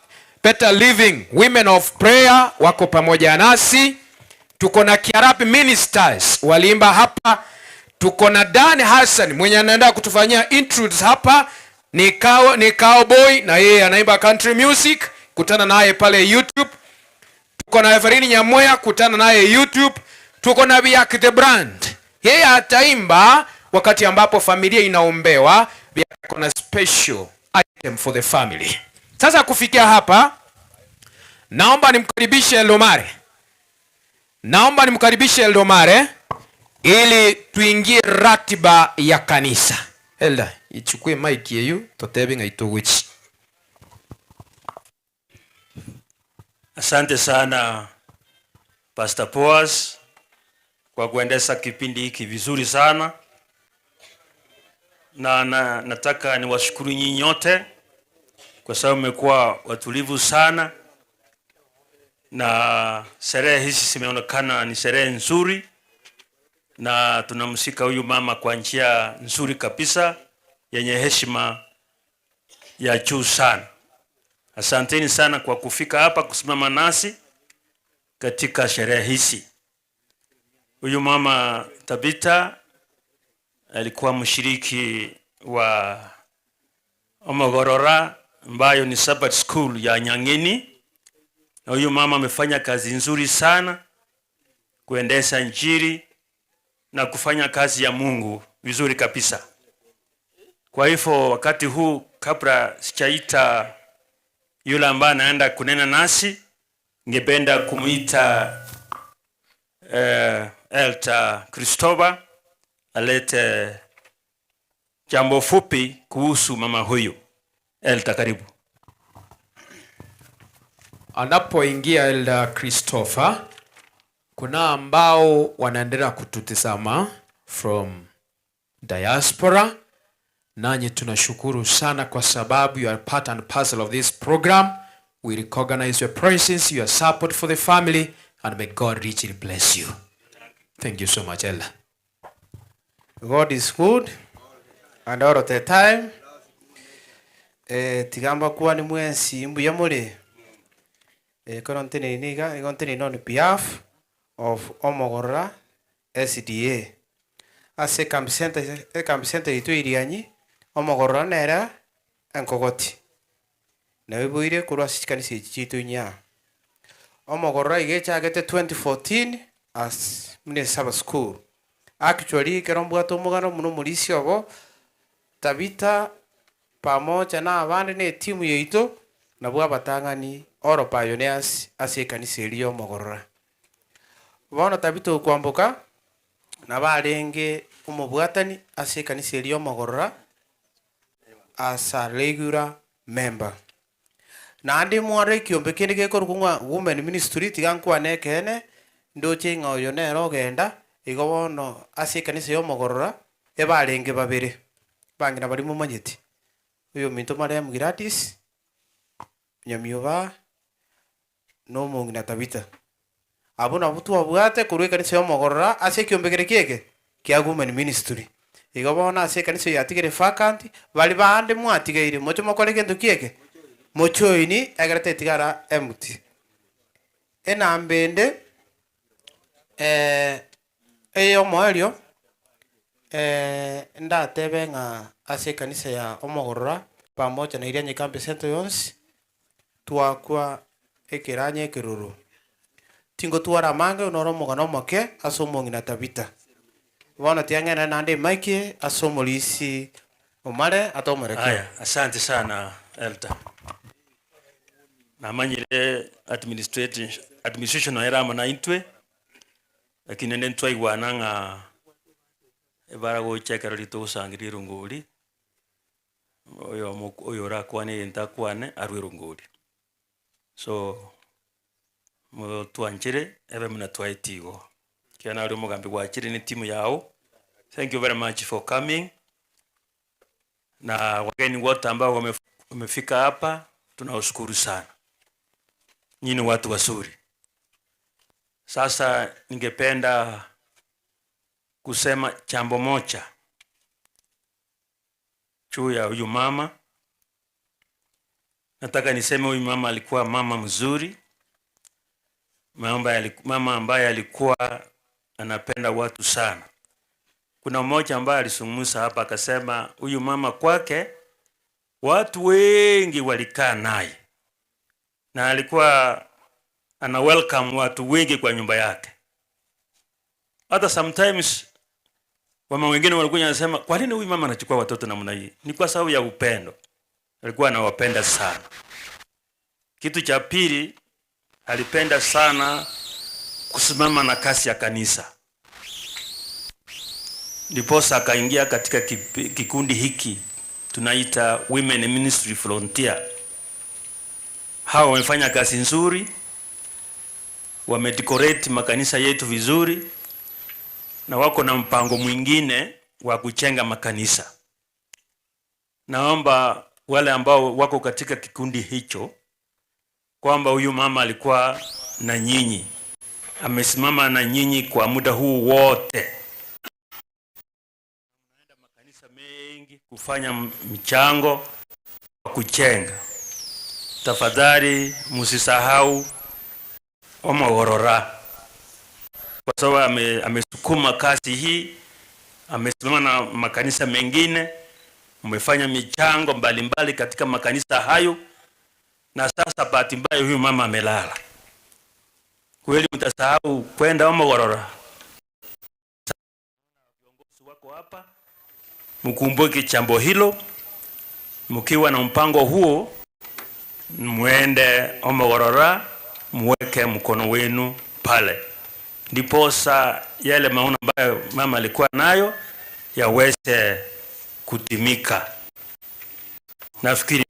Better Living Women of Prayer wako pamoja nasi. Tuko na Kiarabi Ministers waliimba hapa. Tuko na Dan Hassan mwenye anaenda kutufanyia intros hapa. Ni cowboy na yeye anaimba country music. Kutana naye pale YouTube. Tuko na Everini Nyamoya, kutana naye YouTube. Tuko na Biak the Brand. Yeye ataimba wakati ambapo familia inaombewa. Biak kuna special item for the family. Sasa kufikia hapa, naomba nimkaribishe Eldomare ili tuingie ratiba ya kanisa. Elda, ichukue mic yeyu totebe ngaituwichi. Asante sana Pastor Poas kwa kuendesha kipindi hiki vizuri sana. Na nataka niwashukuru nyinyi nyote kwa sababu mmekuwa watulivu sana. Na sherehe hizi zimeonekana ni sherehe nzuri na tunamshika huyu mama kwa njia nzuri kabisa yenye heshima ya juu sana. Asanteni sana kwa kufika hapa kusimama nasi katika sherehe hizi. Huyu mama Tabita alikuwa mshiriki wa Omogorora ambayo ni Sabbath School ya Nyangeni. Na huyu mama amefanya kazi nzuri sana kuendesha injili na kufanya kazi ya Mungu vizuri kabisa. Kwa hivyo wakati huu kabla sijaita yule ambaye anaenda kunena nasi, ningependa kumuita Elta Christopher alete jambo fupi kuhusu mama huyu. Elta, karibu. Anapoingia Elda Christopher, kuna ambao wanaendelea kututizama from diaspora. Nanyi tunashukuru sana kwa sababu you are part and parcel of this program. We recognize your presence, your support for the family, and may God richly bless you. Thank you so much, Elda. God is good and all of the time. Tigamba kuwa ni mwensi mbuya mule. Konontene niga, konontene on behalf of Omogorora SDA. Ase kamsente itu irianyi Omogorora nera enkogoti. Na wibuire kurwa sikanisi chitu nya. Omogorora igechagete 2014 as Minesaba School. Actually kero mbwato mugano muno mulisi obo Tabita pamoja na abandi ne timu yeito na bwa batangani oro pioneers ase kanisa iliyo Mogorora. Bono Tabita kwambuka na barenge umubwatani ase kanisa iliyo Mogorora as a regular member. Na andi mware kiombe kende gekor kungwa women ministry tigankwa nekene ndoche ngoyo nero genda igo bono ase kanisa yo Mogorora ebarenge babere bangina bari mu manyeti uyo minto mare mugiratis nyamioba no mungina Tabita abo na butu abwate kurwe kanisa yo Mogorora ase kiombe kere kieke kya women ministry igo bono ase kanisa yatigere vacant bali bande mwatigeire mocho mokore gento kieke mochoini agarate tigara empty enambende eyo moelio ndatebe nga ase kanisa ya Omogorora pamoja na Irianye Kambi St. John's twakwa ekiranye kiruru tingo twara mange onoro mogano moke asomongi na Tabita wana tiangena nande Mike asomolisi omare atomere. Haya, asante sana Elta. Namanyire administration era mana intwe lakini nende ntwa igwana nga ebara go chekera lito sangiri ngoli oyo rakwane entakwane arwirungoli so mo twanchire ebe muna twaitigo kiana ari mugambi gwachire ni timu yao. Thank you very much for coming, na wageni wote ambao wamefika hapa tunawashukuru sana. Nyinyi watu wazuri. Sasa ningependa kusema jambo moja juu ya huyu mama. Nataka niseme huyu mama alikuwa mama mzuri, mama ambaye alikuwa anapenda watu sana. Kuna mmoja ambaye alisungumuza hapa akasema huyu mama kwake watu wengi walikaa naye na alikuwa ana welcome watu wengi kwa nyumba yake. Hata sometimes wama wengine walikuwa wanasema kwa nini huyu mama anachukua watoto namna hii? Ni kwa sababu ya upendo. Alikuwa anawapenda sana. Kitu cha pili, alipenda sana kusimama na kasi ya kanisa. Ndiposa akaingia katika kikundi hiki tunaita Women Ministry Frontier. Hao wamefanya kazi nzuri, wamedecorate makanisa yetu vizuri, na wako na mpango mwingine wa kuchenga makanisa. Naomba wale ambao wako katika kikundi hicho kwamba huyu mama alikuwa na nyinyi, amesimama na nyinyi kwa muda huu wote. Naenda makanisa mengi kufanya michango wa kuchenga. Tafadhali msisahau Omogorora, kwa sababu amesukuma kazi hii, amesimama na makanisa mengine, mmefanya michango mbalimbali katika makanisa hayo, na sasa bahati mbaya huyu mama amelala. Kweli mtasahau kwenda Omogorora? Viongozi wako hapa, mkumbuke jambo hilo. Mkiwa na mpango huo, muende Omogorora, muweke mkono wenu pale, ndiposa yale maono ambayo mama alikuwa nayo yaweze kutimika. Nafikiri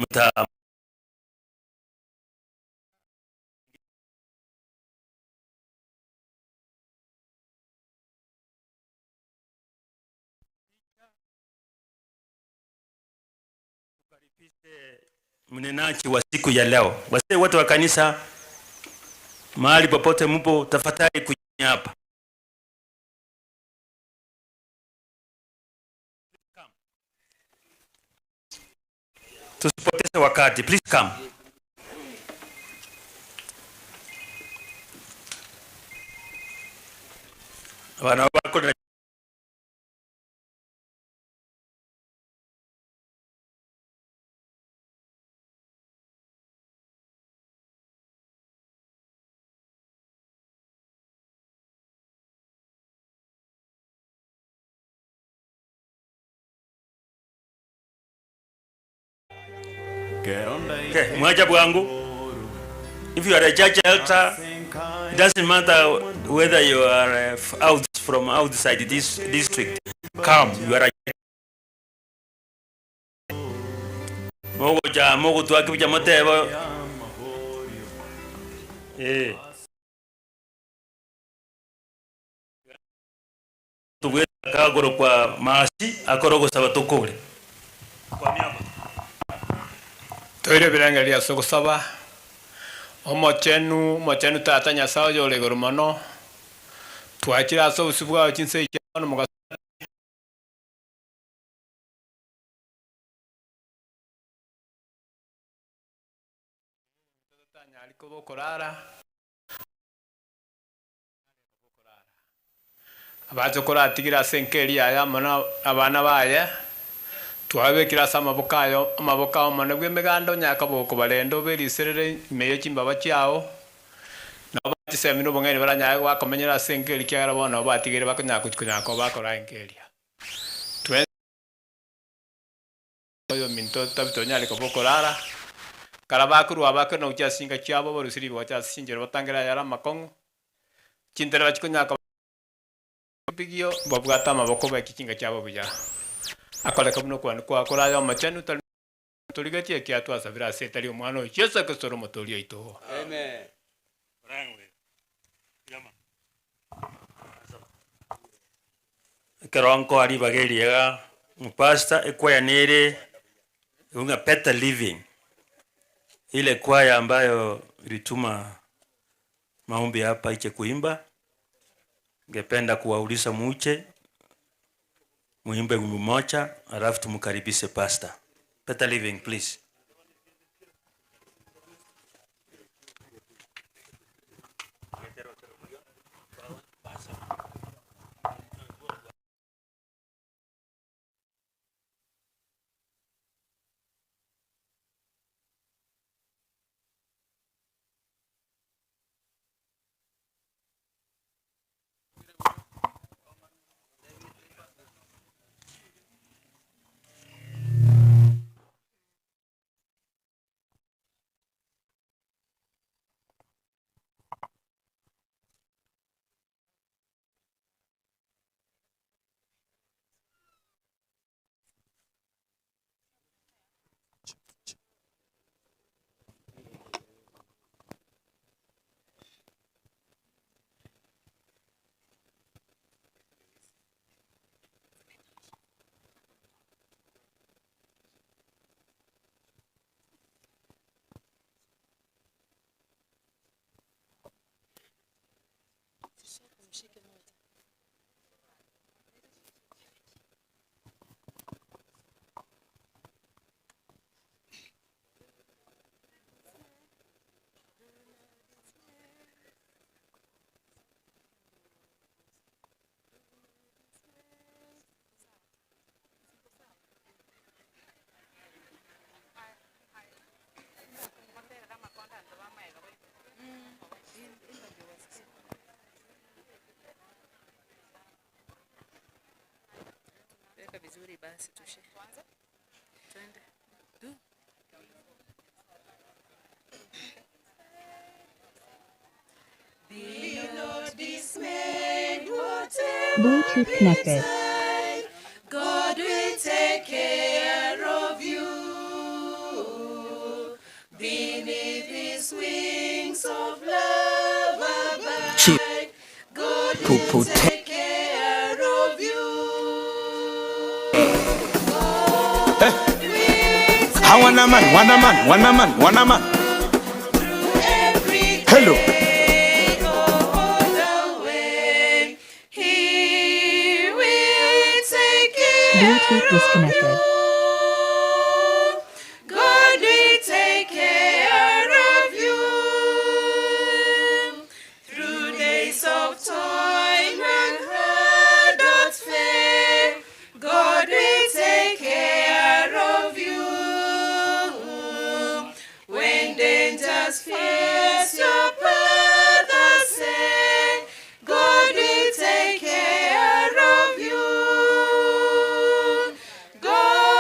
mnenaji wa siku ya leo. Wazee wote wa kanisa, mahali popote mpo, tafadhali kuja hapa. Tusipoteze wakati. Please come. Wana wako na Okay, mwacha bwangu. If you are a church elder, it doesn't matter whether you are out from outside this district. Come, you are a mogo tu akibija motebo. Tuwe kagoro kwa masi akorogo sabatokole. Kwa miamba. Toire birangalia soko saba. Omochenu tata Nyasaye yole gorumano. Twakira so usubwa chinse cyano muga aliko bokorara. Abazo koratigira senkeri aya mana abana baye. Twabekira sama amabokayo mane gwemegando nyaka boko balendo beriserere meyo chimbaba cyao nabo tisemino bongene baranya bakomenyera senkeri kyara bona batigere bakonyako kunyako bakora enkeria yo minto tabito nyale ko bokorara karabakuru abake no cyasinga cyabo borusiri bwacyasingero batangira yara makongo chintera bakonyako bigio babwata amaboko bakikinga cyabo buya akole kamuno kwa korayo machanu tuligatie kiatu asabira setali omwana Yesu Kristo motoli ito. Amen. Keronko ari bageriega pastor ekwaya nere unga better living. Ile kwaya ambayo ilituma maombi hapa iche kuimba. Ngependa kuwauliza muche muimbe wimbo moja alafu tumkaribishe pastor. Better living please. Vizuri basi tushe. Twende. Bluetooth connected. God will take care of you. Beneath his wings of love abide. God will take care of you. One man. Hello. Bluetooth disconnected. God will take care of you through days of toil and hard doth fare. God will take care of you when dangers face your path ascend. God will take care of you. God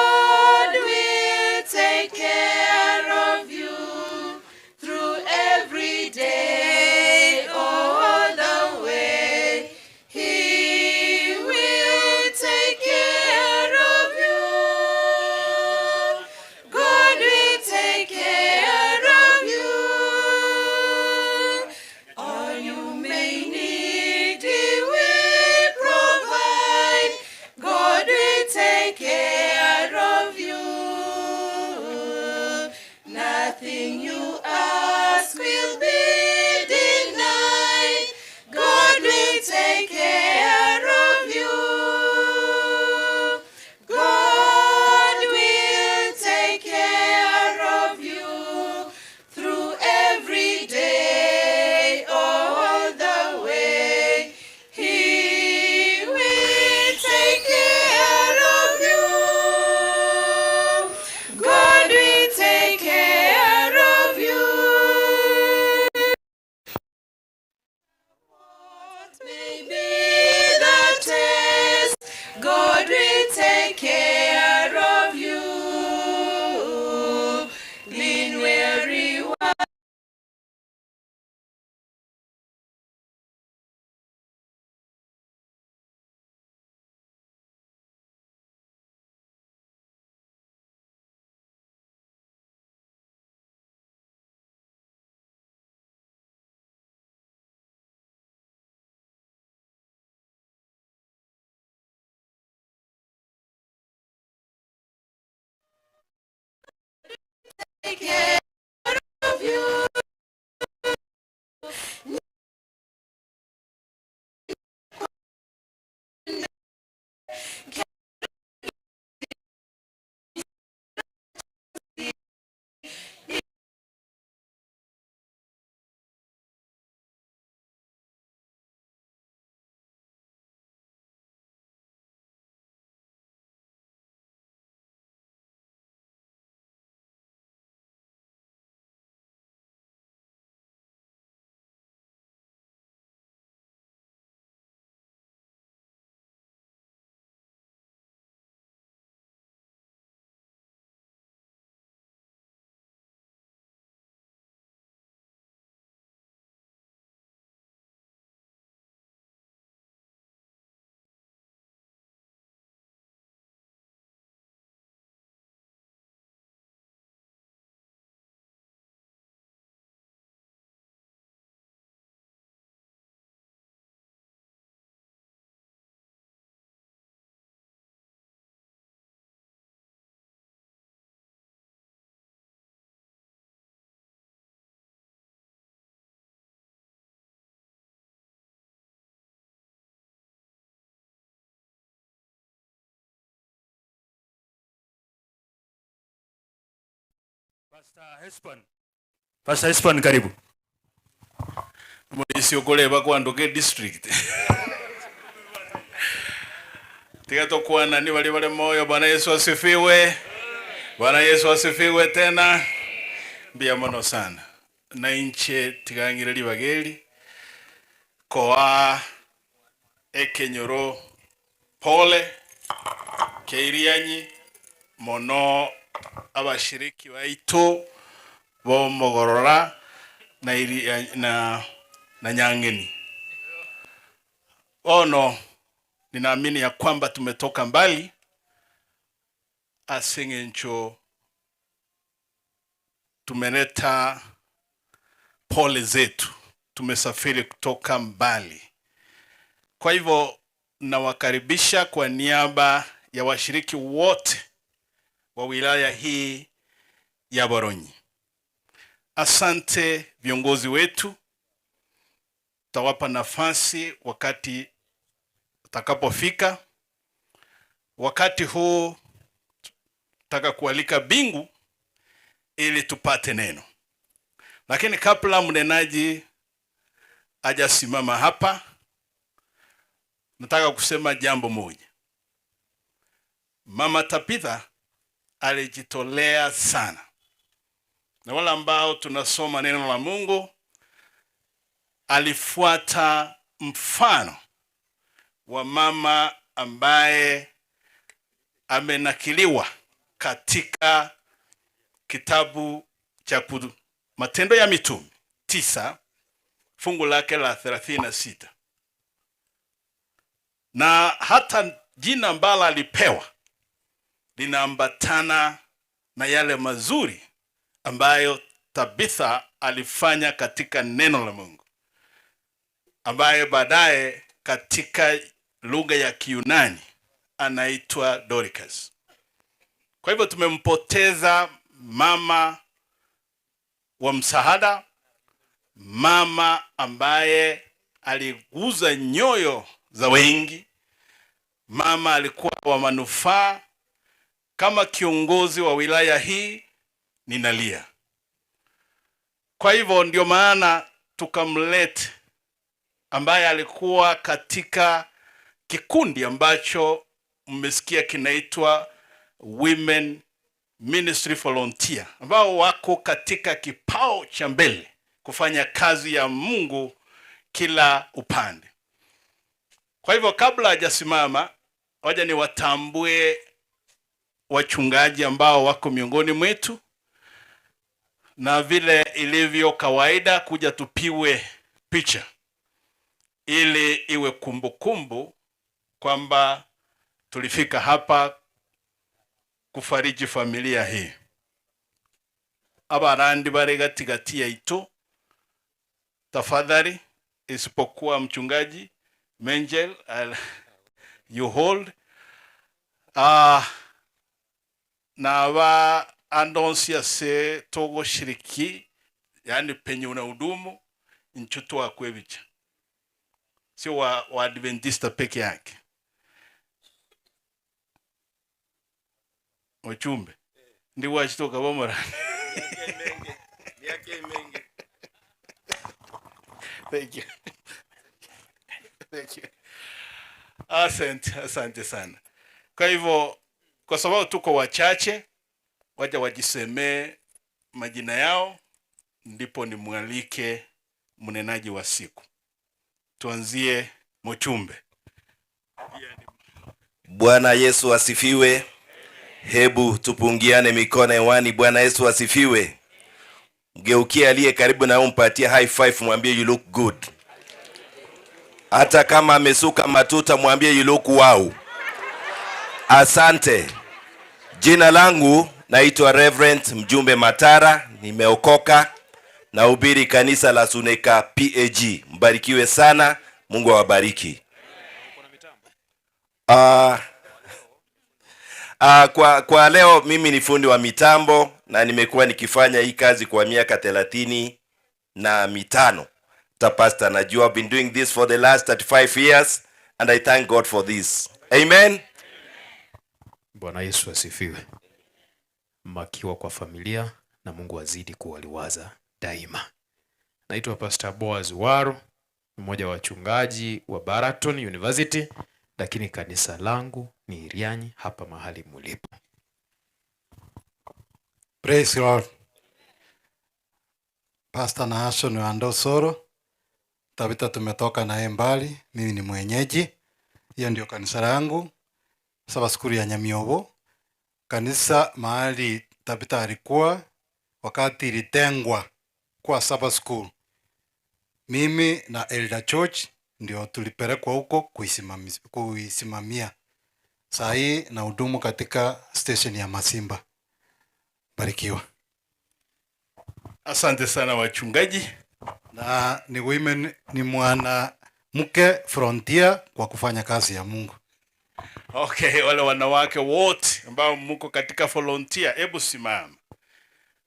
take care of you. Pastor Hespan karibu. Mwisi okole bakwandoke district. Tigato kuana ni wale moyo. Bwana Yesu asifiwe. Bwana Yesu asifiwe tena. Mbia mono sana. Na inche tigangire libageli. Koa ekenyoro pole keirianyi mono abashiriki baitu bo mogorora na Nyangeni. Ono ninaamini ya kwamba tumetoka mbali. Asingencho tumeleta pole zetu. Tumesafiri kutoka mbali. Kwa hivyo nawakaribisha kwa niaba ya washiriki wote wa wilaya hii ya Boronyi. Asante viongozi wetu. Tawapa nafasi wakati utakapofika. Wakati huu taka kualika bingu ili tupate neno. Lakini kabla mnenaji hajasimama hapa, nataka kusema jambo moja. Mama Tabitha alijitolea sana. Na wala ambao tunasoma neno la Mungu, alifuata mfano wa mama ambaye amenakiliwa katika kitabu cha Matendo ya Mitume 9 fungu lake la 36. Na hata jina ambalo alipewa linaambatana na yale mazuri ambayo Tabitha alifanya katika neno la Mungu, ambaye baadaye katika lugha ya Kiyunani anaitwa Dorcas. Kwa hivyo tumempoteza mama wa msaada, mama ambaye aliguza nyoyo za wengi, mama alikuwa wa manufaa. Kama kiongozi wa wilaya hii ninalia. Kwa hivyo ndio maana tukamlete, ambaye alikuwa katika kikundi ambacho mmesikia kinaitwa Women Ministry Volunteer, ambao wako katika kipao cha mbele kufanya kazi ya Mungu kila upande. Kwa hivyo kabla hajasimama, waja ni watambue wachungaji ambao wako miongoni mwetu, na vile ilivyo kawaida kuja tupiwe picha ili iwe kumbukumbu kwamba tulifika hapa kufariji familia hii. Abarandi bare gatigati yaitu, tafadhali, isipokuwa mchungaji Mengel, you hold. Na andonsia se togo shiriki, yani penye unahudumu nchutu wa kwebicha, sio wa Adventista peke yake. Wachumbe ndi wachitoka bomora. Thank you. Thank you. Asante sana. Kwa hivyo, kwa sababu tuko wachache, waja wajisemee majina yao, ndipo nimwalike mnenaji wa siku. Tuanzie Mochumbe. Bwana Yesu asifiwe. Hebu tupungiane mikono hewani. Bwana Yesu asifiwe. Mgeukie aliye karibu na umpatie high five, mwambie you look good. Hata kama amesuka matuta, mwambie you look wow. Asante. Jina langu naitwa Reverend Mjumbe Matara, nimeokoka na hubiri kanisa la Suneka PAG. Mbarikiwe sana, Mungu awabariki. Kwa leo mimi ni fundi wa mitambo na nimekuwa nikifanya hii kazi kwa miaka 35. Pastor najua, I've been doing this for the last 35 years and I thank God for this. Amen. Bwana Yesu asifiwe. Makiwa kwa familia na Mungu azidi kuwaliwaza daima. Naitwa Pastor Boaz Waro, mmoja wa wachungaji wa Baraton University, lakini kanisa langu ni Iriani hapa mahali mulipo. Praise God. Pastor Nahashon wa Ndosoro. Tabita tumetoka naye mbali, mimi ni mwenyeji. Hiyo ndio kanisa langu, Saba Skuru ya Nyamiobo. Kanisa mahali Tabita alikuwa wakati ilitengwa kwa Saba Skuru. Mimi na Elder Church ndio tulipelekwa huko kuisimamia. Saa hii na hudumu katika station ya Masimba. Barikiwa. Asante sana wachungaji. Na ni women, ni mwana mke Frontier kwa kufanya kazi ya Mungu. Okay, wale wanawake wote ambao mko katika Frontier, hebu simama.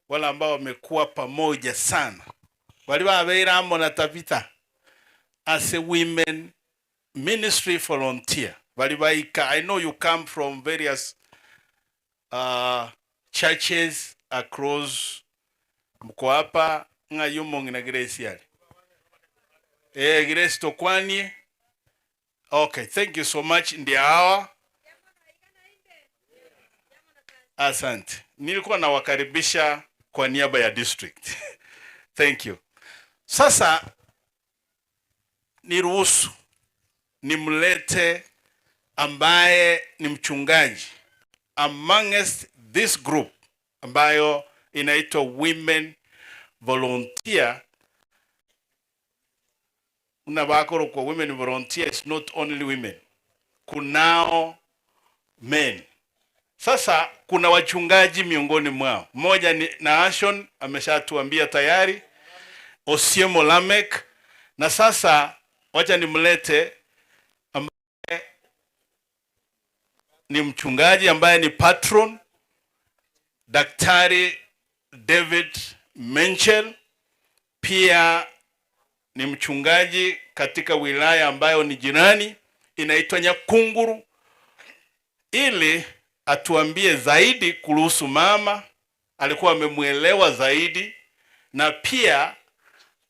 Wale ambao wamekuwa pamoja sana. Wale wabeiramo na Tabita as a women ministry Frontier. Walibaika, I know you come from various churches across mko hapa ngayumo ngina Grace yale. Grace Tokwani. Okay, thank you so much. Ndio hawa. Asante. Nilikuwa nawakaribisha kwa niaba ya district. Thank you. Sasa niruhusu nimlete ambaye ni mchungaji amongst this group ambayo inaitwa Women Volunteer. Unabakoro kwa Women Volunteer is not only women. Kunao men. Sasa kuna wachungaji miongoni mwao. Mmoja ni Nahashon, ameshatuambia tayari. Osiemo Lamek. Na sasa wacha nimlete ambaye ni mchungaji ambaye ni patron, Daktari David Menchel. Pia ni mchungaji katika wilaya ambayo ni jirani inaitwa Nyakunguru, ili atuambie zaidi kuhusu mama. Alikuwa amemuelewa zaidi, na pia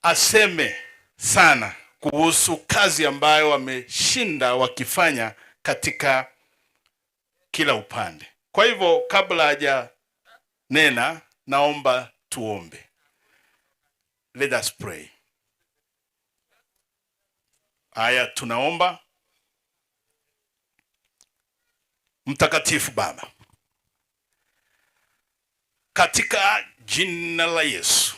aseme sana kuhusu kazi ambayo wameshinda wakifanya katika kila upande. Kwa hivyo kabla haja nena, naomba tuombe. Let us pray. Aya, tunaomba. Mtakatifu Baba, katika jina la Yesu,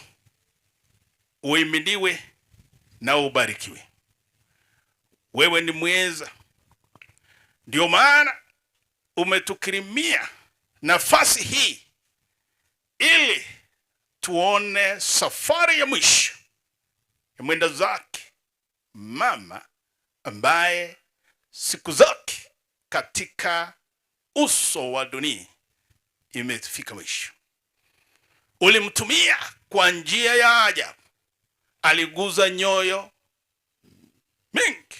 uimidiwe na ubarikiwe. Wewe ni mweza, ndio maana umetukirimia nafasi hii ili tuone safari ya mwisho ya mwenda zake mama ambaye siku zake katika uso wa dunia imefika mwisho. Ulimtumia kwa njia ya ajabu. Aliguza nyoyo mingi,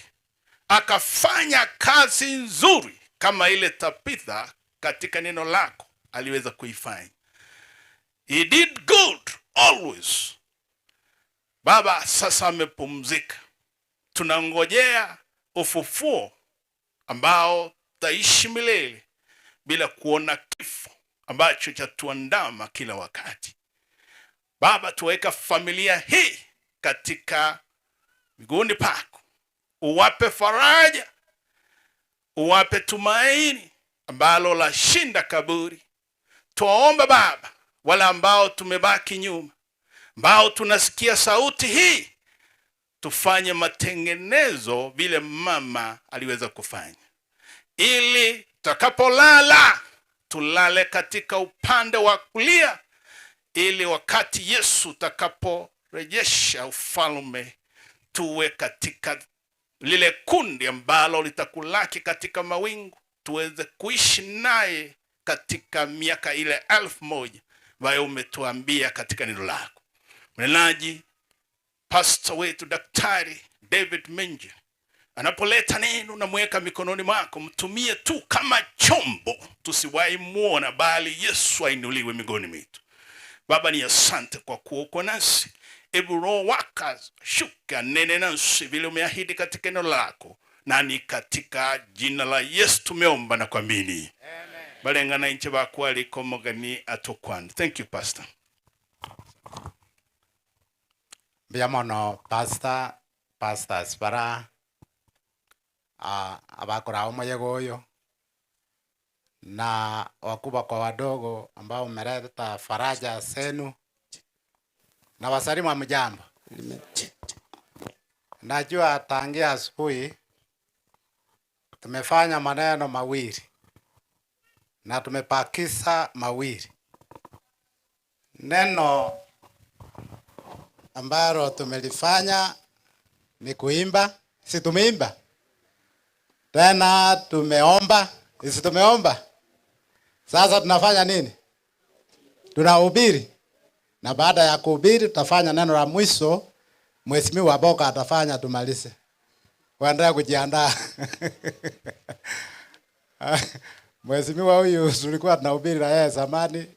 akafanya kazi nzuri kama ile Tabitha katika neno lako aliweza kuifanya. He did good always. Baba sasa amepumzika. Tunangojea ufufuo ambao taishi milele bila kuona kifo ambacho chatuandama kila wakati. Baba, tuweka familia hii katika miguuni pako. Uwape faraja, uwape tumaini ambalo la shinda kaburi. Tuomba Baba, wala ambao tumebaki nyuma, ambao tunasikia sauti hii, tufanye matengenezo vile mama aliweza kufanya, ili tutakapolala tulale katika upande wa kulia, ili wakati Yesu takaporejesha ufalme tuwe katika lile kundi ambalo litakulaki katika mawingu, tuweze kuishi naye katika miaka ile 1000 ambayo umetuambia katika neno lako. Mnenaji pastor wetu Daktari David Minja anapoleta neno, na mweka mikononi mwako, mtumie tu kama chombo, tusiwahi muona, bali Yesu ainuliwe migoni mwetu. Baba, ni asante kwa kuwa uko nasi. Ebu Roho wako shuka, nene nasi vile umeahidi katika neno lako, na ni katika jina la Yesu tumeomba na kuamini. Amen. Balengana inche bakwali komogani atokwanda. Thank you, Pastor. Biamono pastors para abakora omoyegoyo na wakubwa kwa wadogo ambao mmeleta faraja senu, na wasalimu mjambo. Najua tangia asubuhi tumefanya maneno mawili na tumepakisa mawili. Neno ambalo tumelifanya ni kuimba. Si tumeimba? Tena tumeomba. Isi tumeomba. Sasa tunafanya nini? Tunahubiri. Na baada ya kuhubiri tutafanya neno la mwisho. Mheshimiwa Boka atafanya tumalize. Waendelea kujiandaa. Mheshimiwa huyu tulikuwa tunahubiri na yeye zamani.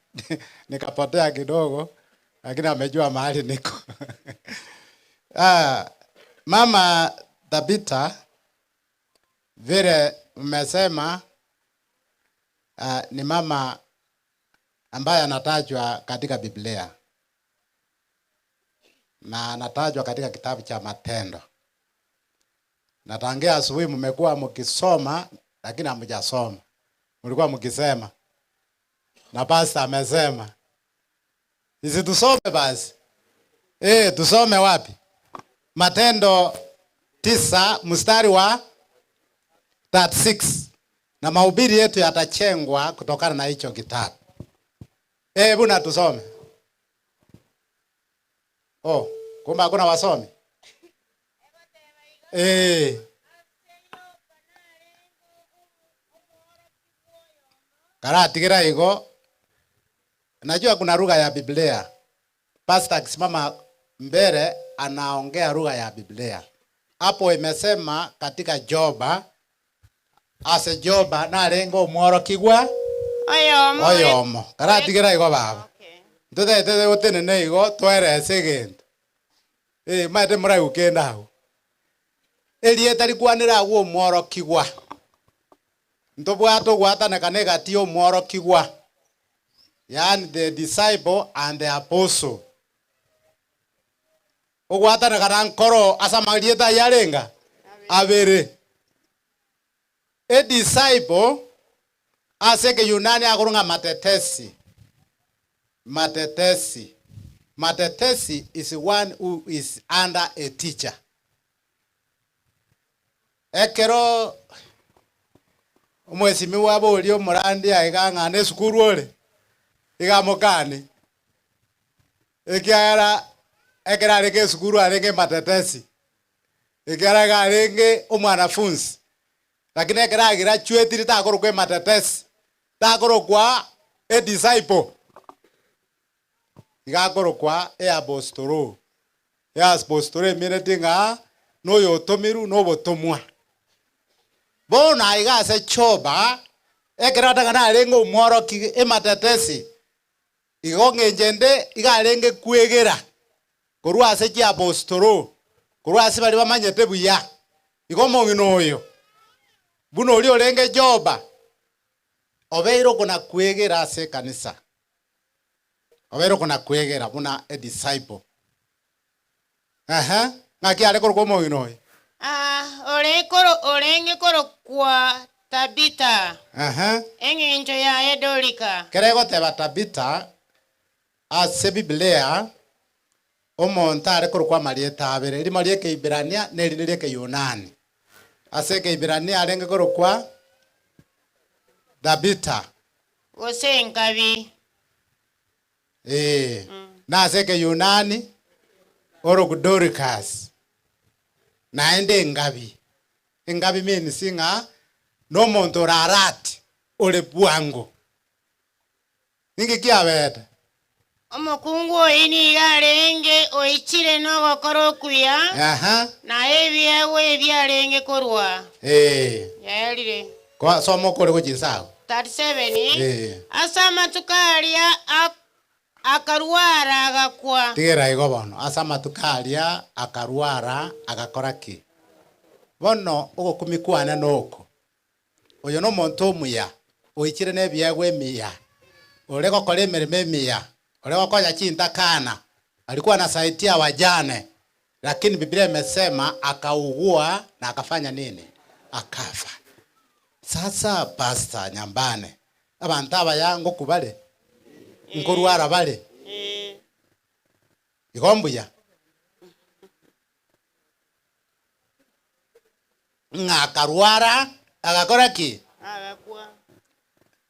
Nikapotea kidogo, lakini amejua mahali niko. Mama Tabitha, vile umesema, ni mama ambaye anatajwa katika Biblia na anatajwa katika kitabu cha Matendo. Na tangia asubuhi mmekuwa mkisoma, lakini hamjasoma. Mlikuwa mkisema, na pastor amesema, isi tusome basi. Tusome wapi? Matendo 9 mstari wa 36. Na mahubiri yetu yatachengwa kutokana na hicho kitabu. Hebu na tusome. Kumbe hakuna wasomi. Karati kira iko. Najua kuna lugha ya Biblia. Pastor akisimama mbele anaongea lugha ya Biblia. Hapo imesema katika Joba, ase Joba na lengo mworo kigwa oyomo. Karati kira iko baba. Tete utene nego twere second. Mate mura ukenda ho. Elie tari kwanira wo mworo kigwa. Ntobwato gwatana kanega tio mworo kigwa. Yani the disciple and the apostle. Ogwatana kana nkoro asamalieta yalenga abere. A disciple aseke Yunani akurunga matetesi. Matetesi. Matetesi is one who is under a teacher. Ekero Mheshimiwa Bolio Murandi aigangane sukuru ole. Igamokani. Ekera rege sukuru arenge matetesi. Ekera garenge umwanafunzi. Lakini ekera agira chwetiri takoro kwe matetesi. Takoro kwa a disciple. igagorokwa apostolo apostolo mirete nga no yotomiru no botomwa bona igase choba ekerata kana alengo umworoki ematetesi igongenjende igalenge kwegera korwase ki apostolo korwase bali bamanyete buya igomongino oyo buno oli olenge joba obeiro kuna kwegera ase kanisa obeiro kuna kwegera buna a disciple ngaki ale korwa omongino oyo olenge koro kwa Tabita eng'encho yaye Dorika kerego teba Tabita ase Biblia omonto are korwa marieta abere eri marieke Ibrania neri nerieke Yunani ase ke Ibrania arenge korwa Tabita gose enkabi na ase ke Yunani oro Dorcas naende engabi meni singa no monto rarati ole bwango ningi kiabeta omukungu oyini galenge oichire no gokoro kuya na ebyewe ebyalenge korwa yaelire kwa somo kore ko jinsawo 37 asama tukalia akarwara agakwa tigera igo bono asama tukalia akarwara agakora ki bono ogokumikwana noko oyo no monto omuya oichire nebyagwe emiya ole gokora emereme emiya ole gokonya chintakana alikuwa anasaidia wajane lakini Biblia imesema akaugua na akafanya nini akafa. Sasa pastor nyambane abantu abayango kubale nkorwara bale igombuya ngakarwara agakora ki agakwa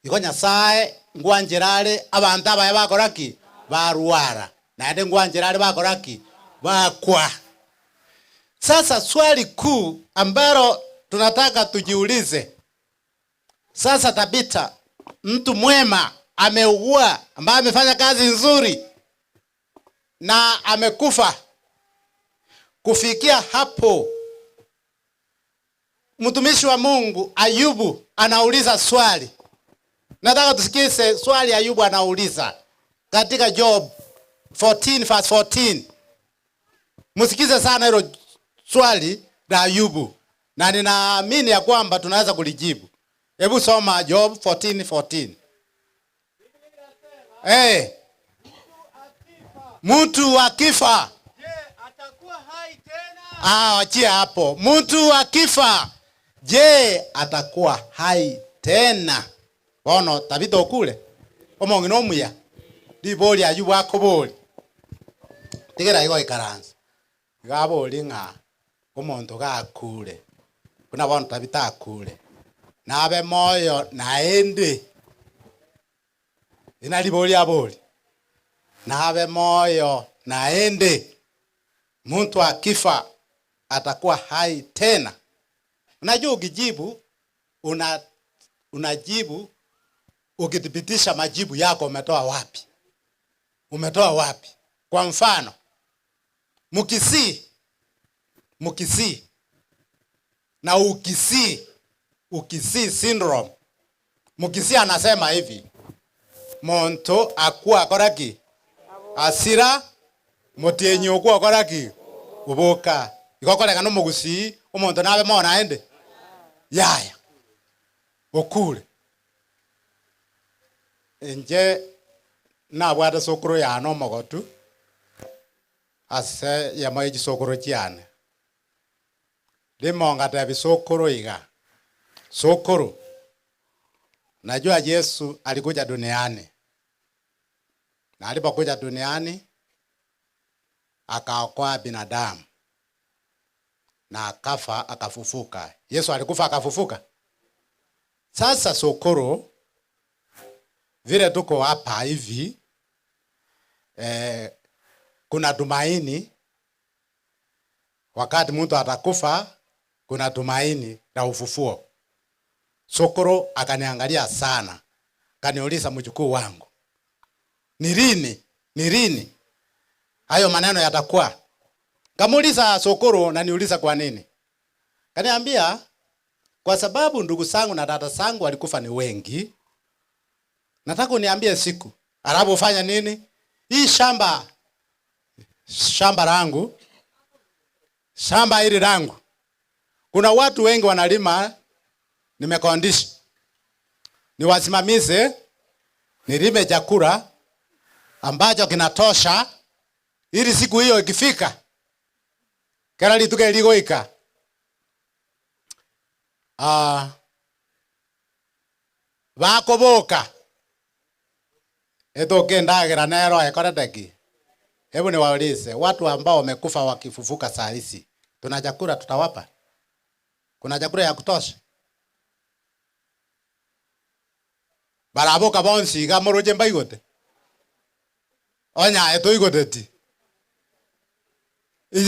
iko Nyasaye ngwanjerare abantu abaye bakora ki barwara naende ngwanjerare bakora ki bakwa. Sasa swali kuu ambalo tunataka tujiulize sasa, Tabita mtu mwema ameugua, ambaye amefanya kazi nzuri na amekufa. Kufikia hapo mtumishi wa Mungu Ayubu anauliza swali. Nataka tusikize swali Ayubu anauliza katika Job 14 verse 14. Msikize sana hilo swali la Ayubu na ninaamini ya kwamba tunaweza kulijibu. Hebu soma Job 14:14. Mtu akifa, je, atakuwa hai tena? Wachia hapo. Mtu akifa, je, atakuwa hai tena? Bono Tabita okule. Omongino omuya. Diboli Ayubu akoboli. Tigera igo ikaranza. Gaboli nga omonto gakule. Kuna bono Tabita akule. Nabe moyo naende. Inaliboli aboli. Nabe moyo naende. Mtu akifa atakuwa hai tena. Unajua ukijibu unajibu ukithibitisha majibu yako umetoa wapi? Umetoa wapi? Kwa mfano, Mukisi na Ukisi syndrome. Mukisi anasema hivi, monto akuwa akoraki asira motienyo okuwa akoraki uboka ikokoreka no Mugusi omonto nabe mona ende yaya okule enje nabwate sokoro yano omogotu ase yamaiji sokoro chiane limonga tabi sokoro iga sokoro. Najua Yesu alikuja duniani na alipokuja duniani akaokoa binadamu na akafa akafufuka. Yesu alikufa akafufuka. Sasa sokoro vile tuko hapa hivi kuna tumaini. Wakati mtu atakufa kuna tumaini la ufufuo. Sokoro akaniangalia sana, kaniuliza mjukuu wangu, ni lini Ni lini hayo maneno yatakuwa? Kamuuliza Sokoro na niuliza kwa nini. Kaniambia kwa sababu ndugu zangu na dada zangu walikufa ni wengi. Nataka uniambie siku. Alafu ufanya nini? Hii shamba langu. Shamba hili langu. Kuna watu wengi wanalima, nimekondisha. Niwasimamize, nilime chakula ambacho kinatosha ili siku hiyo ikifika kera lituke ligoika. Bakoboka. Eto kendagira nero ekoreteki. Hebu niwaulize watu ambao wamekufa wakifufuka saa hizi, tuna chakula tutawapa? Kuna chakula ya kutosha? Baraboka bonsi gamoroje mbaigote. Onya eto igoteti.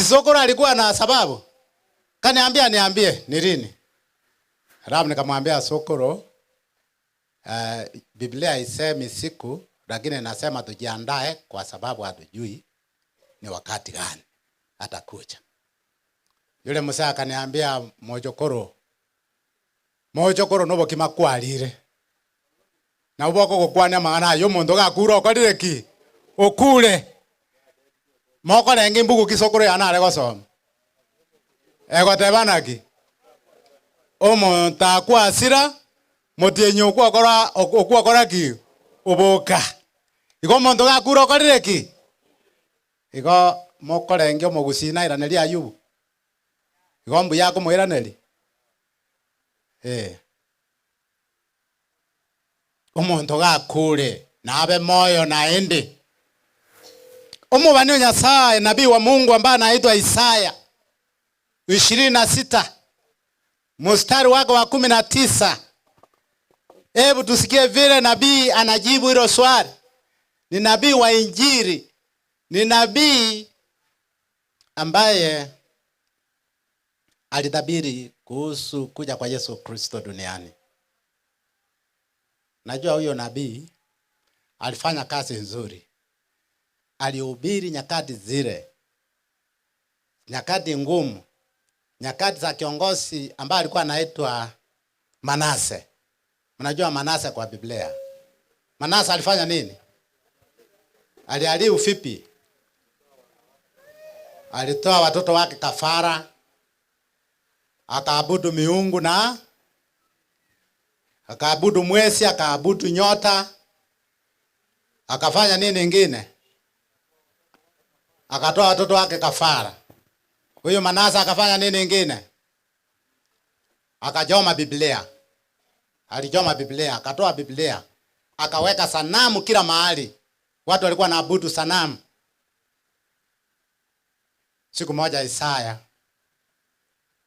Sokoro alikuwa na sababu. Kaniambia niambie ni lini. Ramu nikamwambia Sokoro, Biblia haisemi siku, lakini nasema tujiandae kwa sababu hatujui ni wakati gani atakuja. Yule mzee akaniambia Mojokoro nobo kimakwalire. Na uboko gukwania magana yo muntu gakura okorire ki? Okule. Moko lengi mbugu kisokoro yana ale gosoma. Ego tebanaki. Omuntu akwasira motienyo okwa ki? Oboka. Igo muntu gakura okorire ki? Igo moko lengi omugusina iraneri Ayubu. Igo mbu yako moiraneri. Omuntu gakure nabe moyo naende. Omubani wa Nyasaye, nabii wa Mungu ambaye anaitwa Isaya 26 mstari wake wa 19. Hebu tusikie vile nabii anajibu hilo swali. Ni nabii wa Injili. Ni nabii ambaye alitabiri kuhusu kuja kwa Yesu Kristo duniani. Najua huyo nabii alifanya kazi nzuri. Alihubiri nyakati zile, nyakati ngumu, nyakati za kiongozi ambaye alikuwa anaitwa Manase. Mnajua Manase kwa Biblia. Manase alifanya nini? Aliharibu vipi? Alitoa watoto wake kafara, akaabudu miungu na akaabudu mwezi, akaabudu nyota. Akafanya nini ingine? Akatoa watoto wake kafara. Huyo Manase akafanya nini ingine? Akajoma Biblia. Alijoma Biblia, akatoa Biblia. Akaweka sanamu kila mahali. Watu walikuwa wanaabudu sanamu. Siku moja Isaya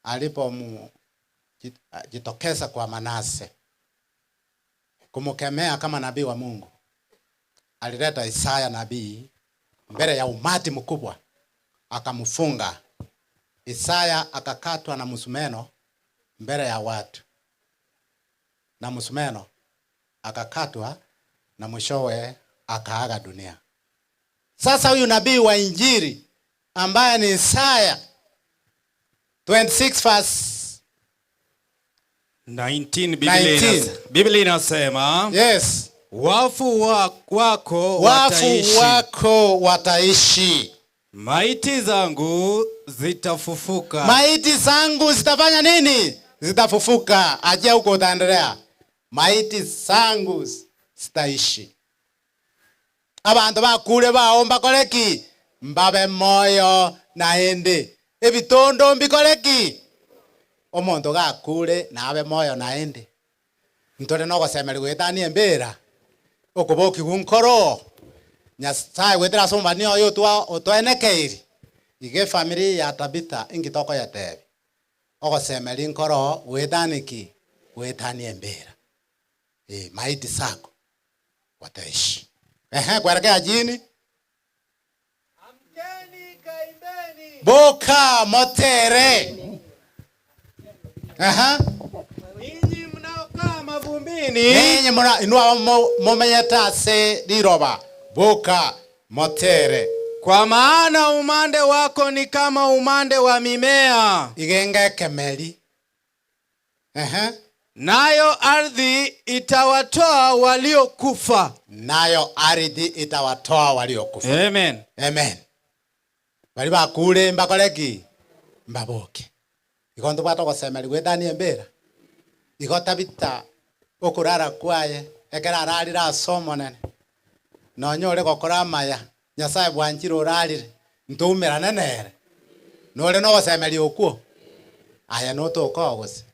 alipojitokeza kwa Manase kumkemea kama nabii wa Mungu, alileta Isaya nabii mbele ya umati mkubwa, akamfunga. Isaya akakatwa na msumeno mbele ya watu, na msumeno akakatwa na mwishowe akaaga dunia. Sasa huyu nabii wa Injili ambaye ni Isaya 26 verse 19 Biblia inasema, yes, wafu wako wataishi. Maiti zangu zitafufuka. Maiti zangu zitafanya nini? Zitafufuka. Aje huko utaendelea. Maiti zangu zitaishi. Abantu bakure baomba koleki mbabe moyo naende. Ebitondo mbikoleki. Omuntu gakure nabe moyo naende. Ntore no gosemeri gwetani embera. Okuboki gunkoro. Nyasaye wetera somba ni oyo otwenekeiri. Ige family ya Tabitha ingitoko ya tebe. Ogosemeri nkoro wetaniki wetani embera. Maiti sako wataishi. Kuelekea jini. Amkeni kaimbeni. Boka motere. Ninyi mnaokaa mavumbini. Ninyi inua momenyeta se liroba. Boka motere. Kwa maana umande wako ni kama umande wa mimea. Igenge kemeli. Nayo ardhi itawatoa waliokufa. Nayo ardhi itawatoa waliokufa. Amen. Amen. Bali bakule mbakoleki mbaboke. Ikonto bwato kosemeli gwedani embera. Ikotabita okurara kwaye ekera ararira asomo nene. Nonyore gokora maya. Nyasaye bwanjiro rarire. Ntumira nenere. Nore no kosemeli okuo. Aya no to kogose.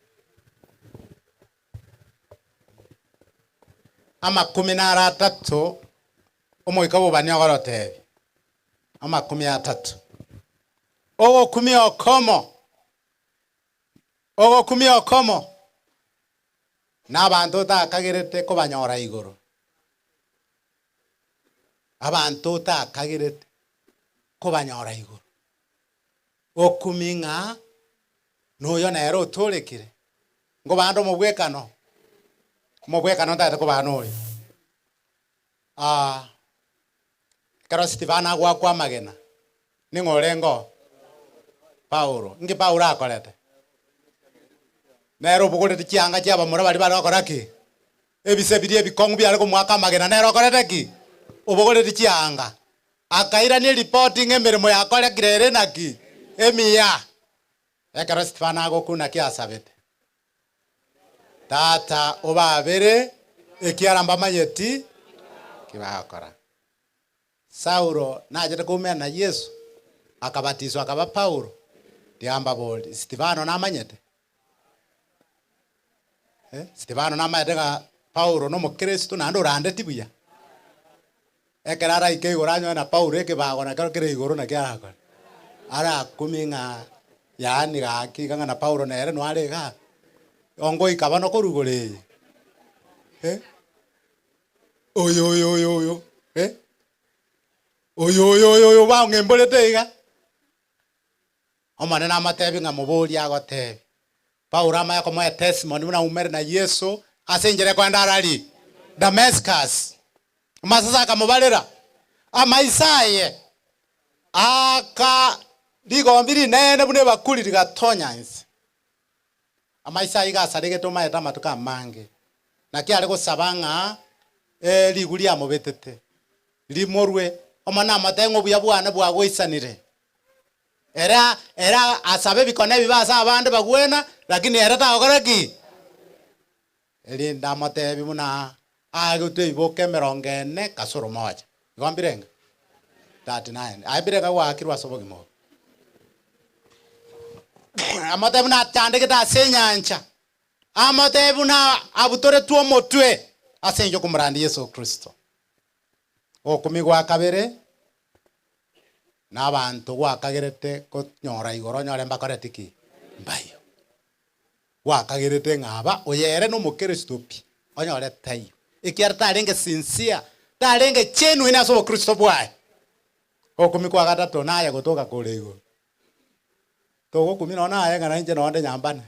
Ama 13 omoika bobani ogorotebi. Ama 13. Ogo 10 okomo. Ogo 10 okomo. N'abantu takagirete kobanyora igoro. Abantu takagirete kobanyora igoro. Okuminga noyo nero otorekire. Ngo bando mubwekano. Mubwekano tate kobanori. Karo Stefana kwa magena. Ningorengo. Paulo. Ngi Paulo akolete. Nero bugole tikianga cyaba muri bari bakora ki? Ebisebiri ebikongu byari ko mwaka magena nero akolete ki? Ubugole tikianga. Akaira ni reporting emirimo yakore kirere naki. Emiya. Karo Stefana gokuna kiasabete. Tata obabere ekiaramba manyeti kibakora. Saulo najete kumena Yesu akabatizwa akaba Paulo diamba boli Stefano namanyete. Stefano namanyete ga Paulo no mukristo nando rande tibuya. Ekerara ikegoranywa na Paulo ekebagona karo kire igoro na kyakora. Ara kuminga yani ga kiganga na Paulo nere no arega. Ongo ikabano korugore. Oyo. Oyo ba ngembolete iga. Omane na matebi nga mubuli agotebi. Paulo ama yako moya testimony muna umere na Yesu asenjere kwenda arali Damascus. Masasa akamubalira. Ama Isaye. Aka digombiri nene bune bakuli digatonyanse. Amaisa iga sarege to maeta matuka mange. Na kiale ko sabanga liguli amobetete. Limorwe omana amatengo buya bwana bwa goisanire. Era asabe bikone bibasa abande bagwena lakini era ta okoraki. Elinda matebi muna agute iboke merongene kasoro moja. Ngombirenga 39. Aibirega wakirwa sobogimo. Amatebuna tandeke asenyancha. Amatebuna abutore tuo motwe asenjo kumrandi Yesu Kristo. Okumigwa kabere n'abantu gwakagerete ko nyora igoro nyore mbakorete ki mbayo. Gwakagerete ngaba oyere no mukristo pi onyore tayo. Ikiarta arenge sincere tarenge chenu ina so Kristo bwae. Okumigwa gatatu naye gotoka kule igoro. Togo kumino na aya ngana nje nonde nyambane.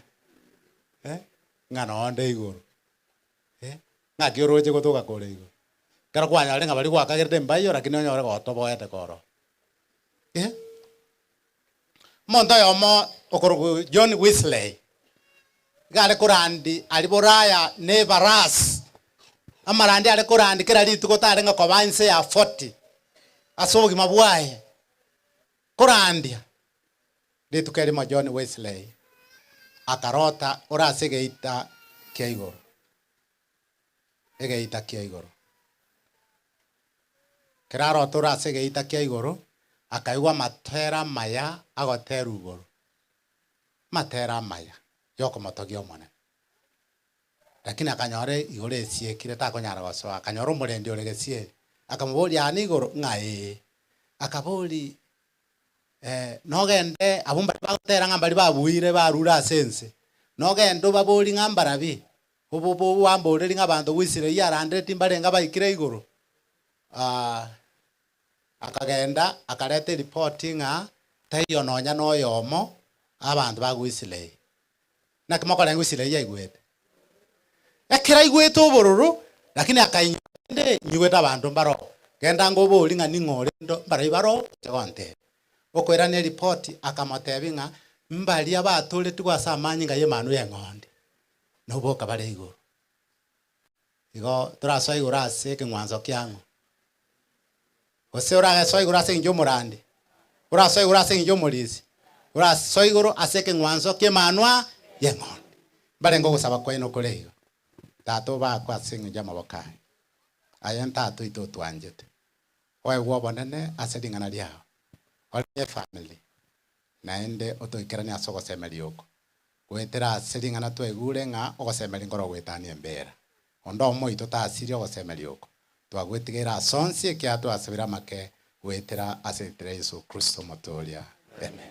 Ngana onde igoro. Ngakioroje gotoka kule igoro. Kara kwanya lenga bali gwakagerete mbayo lakini onyore gotoboete koro. Monto yomo okoro John Wesley. Gale kurandi aliboraya ne varas. Amarandi ale kurandi kira litu kotare nga kobanse ya 40. Asogi mabwaye. Kurandi. Litu kelimo John Wesley. Akarota ora segeita kiaigoro. Egeita kiaigoro. Kiraro tora segeita kiaigoro. Akaiwa matera maya agotera ugoro. Matera maya. Yoko motogio mone. Lakini akanyore igore sie kire ta konyara goso akanyoro murendi oregesie. Akamuboli ani igoro ngai. Akaboli nogende abumba bagotera ngambali babuire barura sense. Nogendo baboli ngambarabi. Obo wambole ng'abantu wisire yarande timbale ngabayikire igoro. Akagenda akarete reporting tayo nonya noyomo abantu bagwisile. Nakimokora ngwisile yaigwete. Ekira igwete obororo lakini akainyende nyigweta abantu mbaro. Genda ngobo linga ningore ndo barai baro tegonte. Okwera ne report akamotebinga mbali abatule tugasa amanyi nga ye manu yengonde. No boka bare igoro. Igo turaso igoro ase kingwanzo kyangu. Ose ora so igoro ase injo murande. Uraso igoro ase injo murizi. Uraso igoro ase kingwanzo ke manwa yengonde. Bare ngo gusaba kweno kureigo. Tato ba kwa singa jama bakai. Ayan tato ito twanjete. Oe wabonene ase dingana liao. Ole family. Naende oto ikerani asoko semeli yoko. Gwetera ase ngana twegure nga ogosemeli ngoro gwetani embera. Ondo mo ito ta asiri ogosemeli yoko. Twagwetigera sonsi kya twasabira make gwetera ase Yesu Kristo motolia. Amen.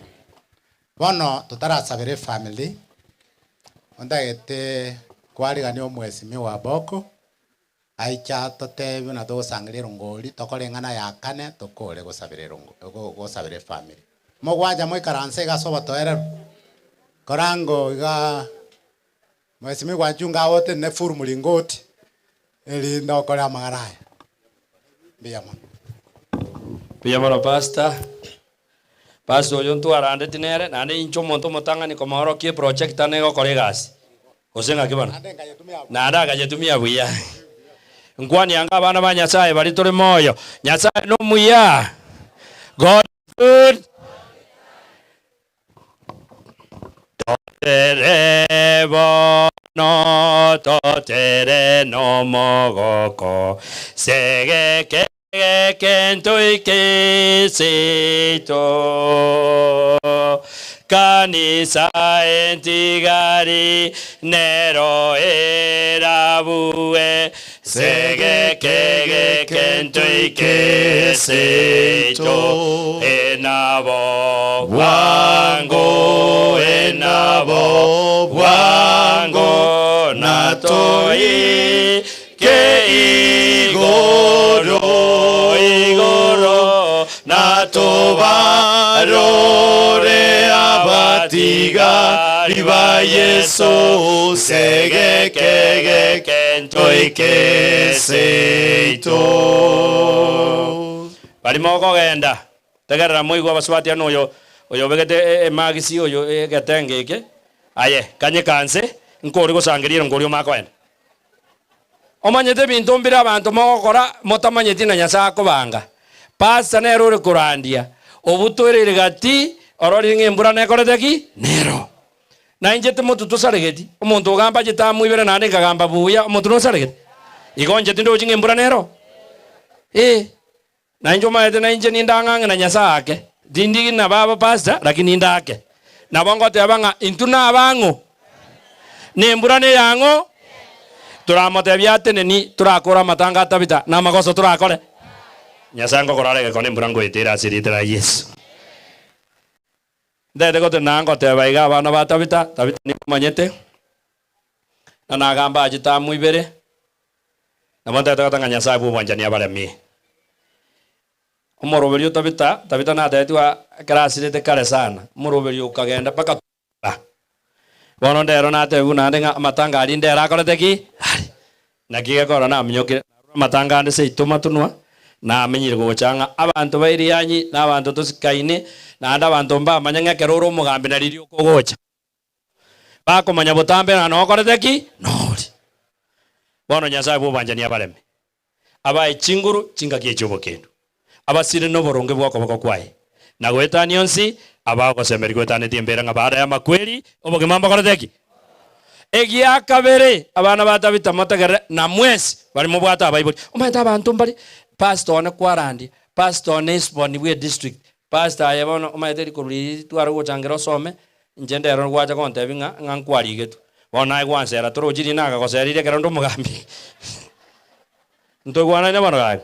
Bono tutarasabire family. Onda ete kwali gani omwesimi wa boko. Aicha totebi na dosangire ngoli tokolengana yakane tokole gosabire gosabire family. Mogwaja moi karanse ga soba toere korango ga mwesimi wajunga wote ne furmulingoti eli ndokole magaraya. Biyamana pastor yontu arande tinere nane incho monto motanga ni komoro ki project anego kolegasi. Osenga kibana. Nada gajetumia buya. Ngwani anga bana ba Nyasaye bali tole moyo. Nyasaye no muya. God good. Totere bono totere no mogoko. Sege ke kento ikesito. Kanisa entigari nero erabue sege kege kento ikeseito enabo wango natoi ke igoro natobarore abatiga riba Yesu sege kege kento ikeseito bali moko genda tegerera muigwa baswati anoyo oyo begete magisi oyo getengeke aye kanye kanse nkori gusangirira ngori makwenda omanyete bintu mbira abantu mogokora motamanyeti na Nyasaye akobanga pasta nero uri kurandia obutwerere gati orori ngembura nekorete ki nero na injete mutu tusaregeti omuntu ogamba jitamu ibere nande ngagamba buya omuntu no saregeti igonjete ndo ngembura nero na injo maete na inje nindangange na Nyasaye dindigi na baba pasta lakini ndake na bongo te abanga intuna abango nembura ne yango turamote byate neni turakora matanga tabita na magoso turakore Nyasaye ngokorare kone mburango itira asiritira Yesu ndede gote nango te baiga bana batabita ni manyete na nagamba ajita muibere na monta taka Nyasaye bubanja ni abale mi umoroberio tabita na tetwa krasirite kare sana umoroberio kagenda paka bono ndero na te buna ndenga matanga ali ndera akorete ki na kiga kora na mnyoke matanga ande se ituma tunwa na amenyire gochanga abantu bairi yanyi na abantu tosikaine na anda abantu mba manyanga keroro mugambe na lirio kogocha bako manya botambe na no korete ki nori bono Nyasaye bubanja ni abaleme aba ichinguru chinga kiechobo kendo abasire no boronge bwako bako kwae na gweta nionsi aba gosemeri gweta ne tiembera nga baada ya makweli oboge mamba korete ki egia kabere abana batabita matagere na mwezi bali mu bwata abayibuli omata abantu mbali pastor na kwarandi pastor nesboni we district pastor ayabona omayeteri kuri twara gochangero some njende ero gwacha konte binga ngankwari getu bona igwansera torojiri naga goserire kerondo mugambi ntogwana nyamano gae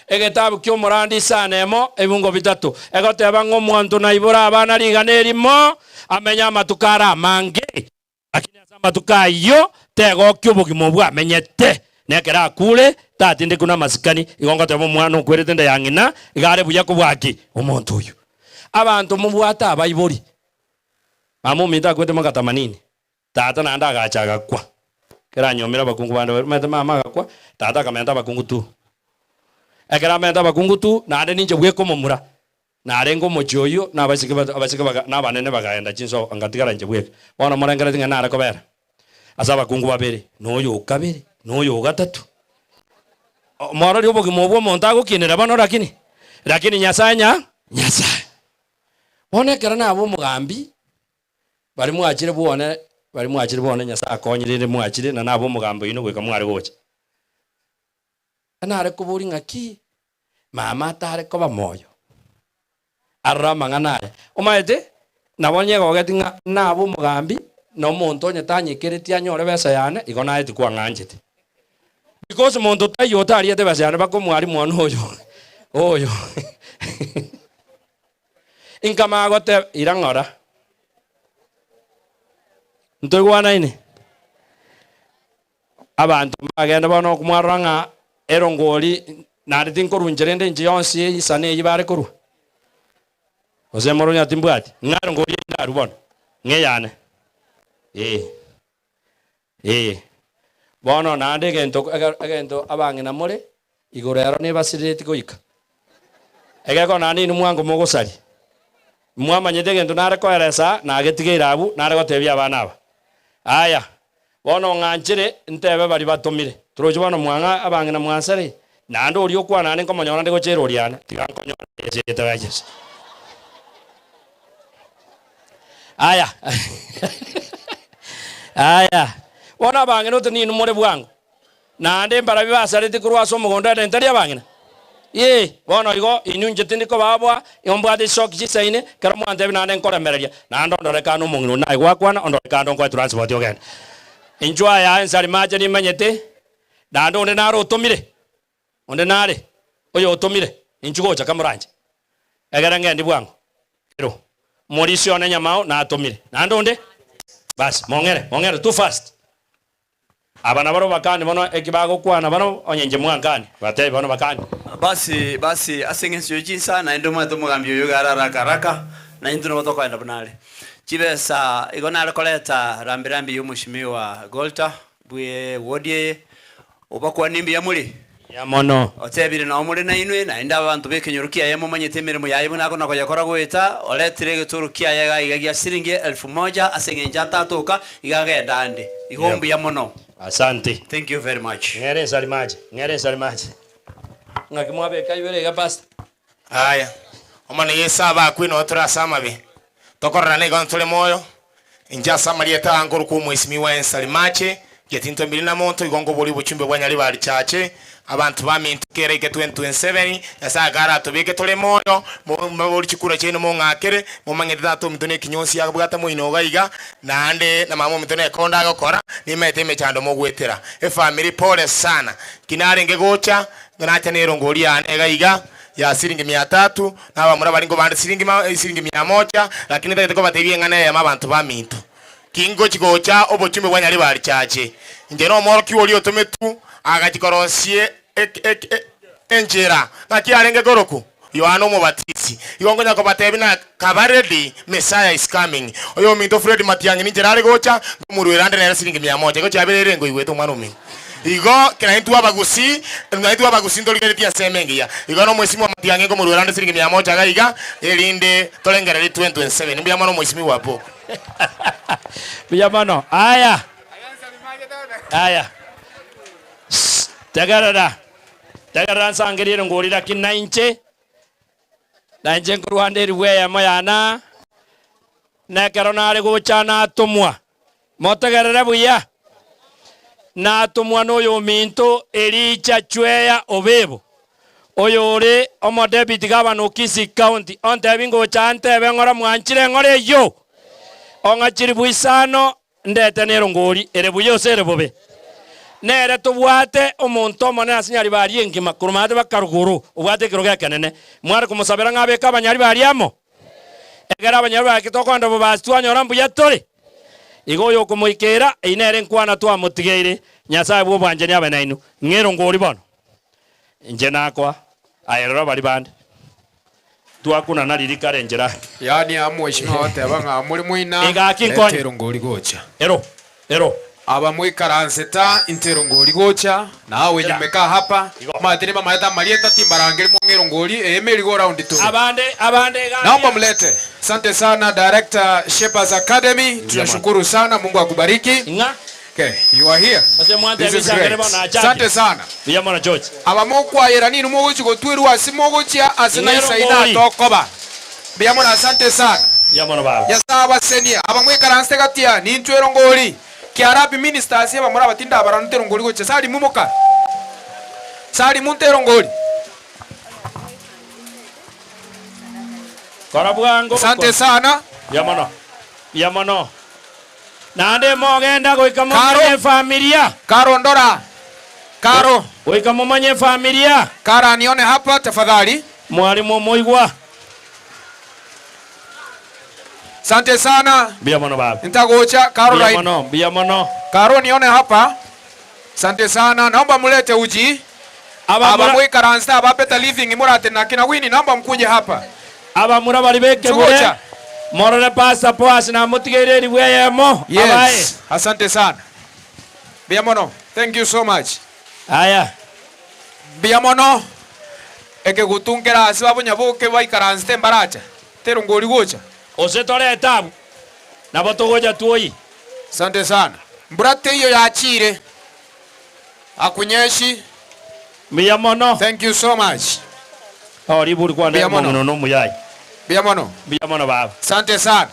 egetabu kyo murandi sanemo ebungo bitatu egoteba ngo mwantu na ibura abana liganerimo amenya matukara mange lakini asamba tukayo tego kyo bugimo bwa menyete nekera kule tatinde kuna masikani igongo tebo mwana ukwerete nda yangina igare buya kubwaki omuntu uyu abantu mubwata abayibori mamu mita kwete makata manini tata nanda agachaga kwa kera nyomera bakungu bande mata mama gakwa tata kamenda bakungu tu ekera menda bakungu tu na ande ninje bwe komomura na arengo mojoyo na abasike na banene bagaenda chinso angatigara nje bwe bona morengera tinga na rakobera asa bakungu babere noyo kabere noyo gatatu moro ryo bogi mobwo montago kinera bano lakini nyasanya one kera na abo mugambi bari mwachire bone nyasa akonyirire mwachire na nabo mugambo ino gweka mwari gocha ana are kuburi ngaki mama tare ko bamoyo arama nganaye umaete nabonye gogetinga nabo mugambi no muntu nyetanyikiriti anyore besa yane igona eti kwa nganjete because muntu tayo tari ete besa yane bakomwari mwana oyo inkama gote irangora ntogwana ine abantu bagenda bano kumwaranga erongoli nari tinkorunjerende nje yonsi isane yibare koru ozemoro nyatimbwati ngarongoli ndarubona ngeyane bono nande gento abangina mole igorero ne basireti goika egeko nani ni mwango mogosari mwamanyete gento nare koeresa na getigeira abu nare gotebia abana aba aya bono nganchire ntebe bari batomire turoje bono mwanga abangina mwansare nando ori okwana nane komonyona ndego chero oriana tigankonyona yete bajes aya bona bangina otini numore bwangu nande mbarabi basarete kurwaso mugonda ndentari abangina bono igo inunje tindiko babwa yombwade shock chisaine kera mwante binande nkoremereria nando ndoreka no mungino na igwakwana ondoreka ndo kwa transport yogen enjoy ya ensari maje ni manyete nando onde naro otomire onde nare oyo otomire inchugocha kamuranje egera ngendi bwangu ero morisio na nyamao na atomire nando onde bas mongere too fast abana baro bakani bono ekibago kwana bano onyenje mwankani bate bano bakani basi asengensi jinsa na ndo mwato mugambi yo gararaka na ndo no toka enda bunale chibesa igonale koleta rambirambi yo mushimiwa Golta bwe wodie obakwa nimbi ya muri ya mono otebire na omuri na inwe na enda abantu bekenyorukia yemo manyete mirimo yayibo nako nako yakora gweta oletire giturukia yaga igagia siringi 1000 asengenja tatoka igaga ndande igombi ya mono. Asante. Thank you very much. Ngere salimaje. Ngakimwabe kayibere ga pastor. Aya. Omane yesaba kwino otra samabe. Tokorana ne gontole moyo. Inja samarieta angoro ku mwesimiwa ensalimache. Getinto milina monto igongo boli buchumbe bwanyali bali chache. Abantu bamintukere ke 2027 yasagara tobike tole moyo mubuli chikura cheno mongakere mumangedda to mtone kinyonsi yakabwata moino gaiga nande na mama mtone konda gokora nimete mechando mogwetera family pole sana kinare ngegocha nganacha nero ngoli ane gaiga ya siringi 300 na bamura balingo bande siringi 100 lakini tateko batebye ngane ya mabantu bamintu kingo chikocha obochumbe bwanyali bali chache njeno moro kiwoli otometu agachikorosie enjera nakiarenge goroku Yohana Omubatizi igongonya ko batebina kabaredi Messiah is coming oyo minto Fred Matiangi ni jerare gocha ngumurwerande na siringi 100 go chabere ngo igweto mwana umi igo kinaitwa abagusi ndoligeretia semengia igo no mwesimu Matiangi ngo murwerande siringi 100 gaiga elinde tolengere 2027 mbya mwana mwesimu wapo Biyamano aya Tagarara sangiriro ngorira kinainche nkurwande riwe ya mayana na karonare gochana tumwa motagarara buya na tumwa no yo minto ericha chweya obebo oyore omo David Gavano Kisi County onte bingo chante bengora mwanchire ngore yo ongachiri buisano ndete nero ngori ere buyo sere bobe nere tubwate omuntu omone asinyari bari engima kurumate bakaruguru ubwate kiroga kanene mwari kumusabira ngabeka abanyari bariamo egera abanyari bakitokonda bubastwanyora mbuya tole igo yo kumuikera inere nkwana twa mutigeire nyasaye bwo bwanje ni abanainu ngero ngori bono nje nakwa ayero bari bande twakuna naliri karenjera yani amweshima wote abanga muri muina ega kinkonye ngori gocha ero abamwikaranseta intero ngoli gocha nawe nyumeka hapa matini mama yata malieta timbarangeli mwongero ngoli emeli go round 2 abande naomba mlete. Asante sana Director Shepherds Academy, tunashukuru sana, Mungu akubariki. Okay, you are here. This is great. Asante sana. Biyamona George. Abamokwa yera nini mugochi go twiru asimogochia asina isaida tokoba. Biyamona asante sana. Biyamona baba. Yasaba senia abamwikaranse gatia ni ntwero ngoli. Kiarabi ministers yaba muri abatinda abarantero ngoli goche sali mumoka. Sali muntero ngoli. Korabwango. Asante sana. Biyamona. Nande mogenda goika mumanye familia. Karo ndora. Karo. Goika mumanye familia. Kara nione hapa tafadhali. Mwalimu Moigwa. Asante sana. Biyamona baba. Nitagocha Karo right. Biyamona. Karo nione hapa. Asante sana. Naomba mulete uji. Abamwikaransa abapeta living murate na kina Winnie, naomba mkuje hapa. Abamura bali beke bure. Morale pasa poasi na mutigere weyemo. Yes. Asante sana. Biamono. Thank you so much. Aya. Biamono. Eke gutungera asibabu nyabuke baikaranste mbaracha. Tero ngoli gocha. Osetole tabu. Na botogoja tuoi. Asante sana. Mburate hiyo ya achire. Akunyeshi. Biamono. Thank you so much. Liburi kwa Biamono no muyai. Biamono baba. Asante sana.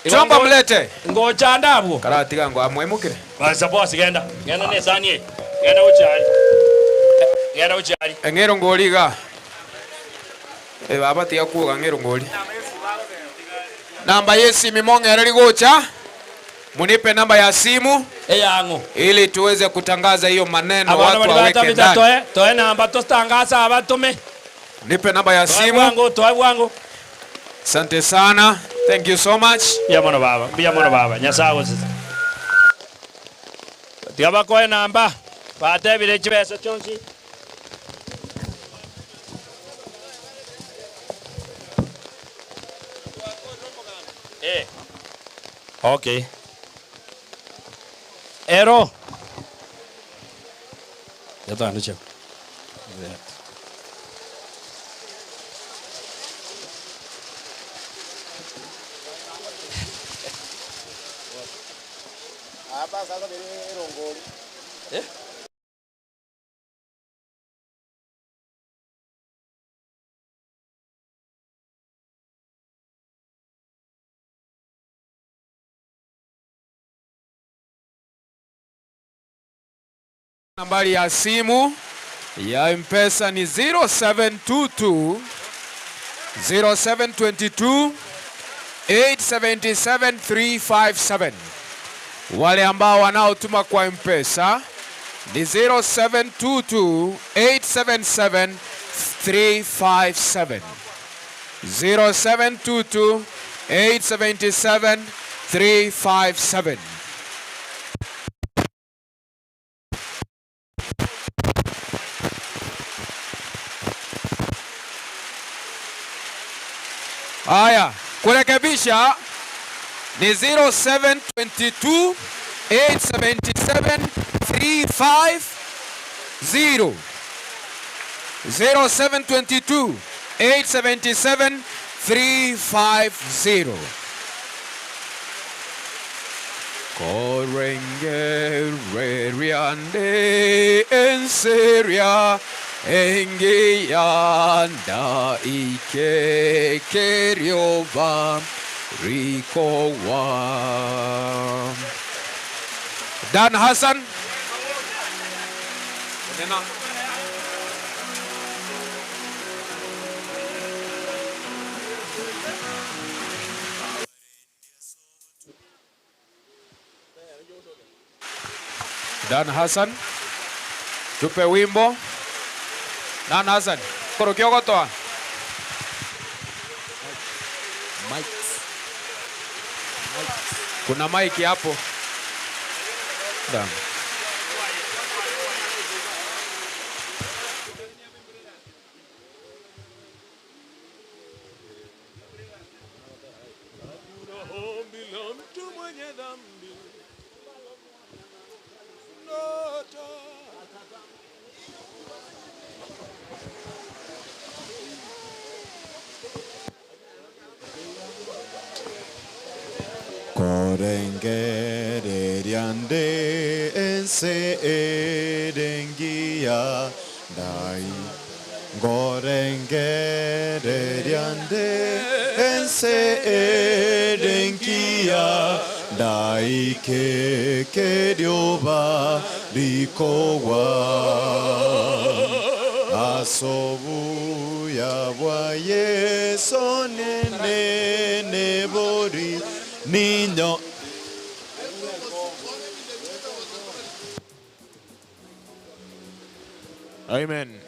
Tuomba mlete. Ngocha ndabwo. Karati gango amwemukire. Basa boss genda. Genda ne sanie. Genda uchari. Genda uchari. Engero ngoliga. Baba tia kuga ngero ngoli. Namba yesi mimongere ligocha. Munipe namba ya simu yangu ili tuweze kutangaza hiyo maneno watu waweke ndani. Toe namba tutangaza abatume. Nipe namba ya simu. Toe wangu. Asante sana. Thank you so much. Biyamona baba. Nyasawo sasa. Tiaba koe namba. Pate bile chibesa chonsi. Okay. Ero. Ya ta nicho. Apa sasa bere rongoli. Nambari ya simu ya M-Pesa ni 0722 0722 877 357. Wale ambao wanaotuma kwa M-Pesa ni 0722 877 357. 0722 877 357. Haya, kurekebisha ni 0722 877 350. 0722 877 350. Korenge reriande enseria engeyanda ike kerioba rikowa. Dan Hassan. Dan Hassan, tupe wimbo. Dan Hassan, korokio gotoa. Kuna mic hapo. Dan. Gorengereriande ense erengia dai. Gorengereriande ense erengia dai ke kerioba rikowa. Asobu ya bwa Yesu nene nebori niño. Amen.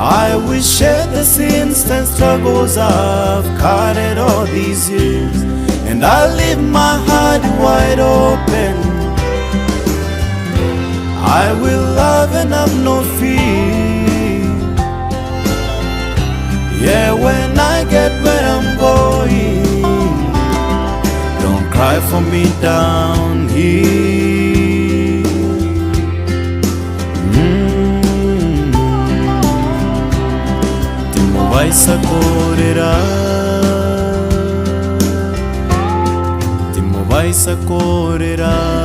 I will share the sins and struggles I've carried all these years, and I'll leave my heart wide open. I will love and have no fear. Yeah, when I get where I'm going, don't cry for me down here. Vaisa correrá, Timo vaisa correrá.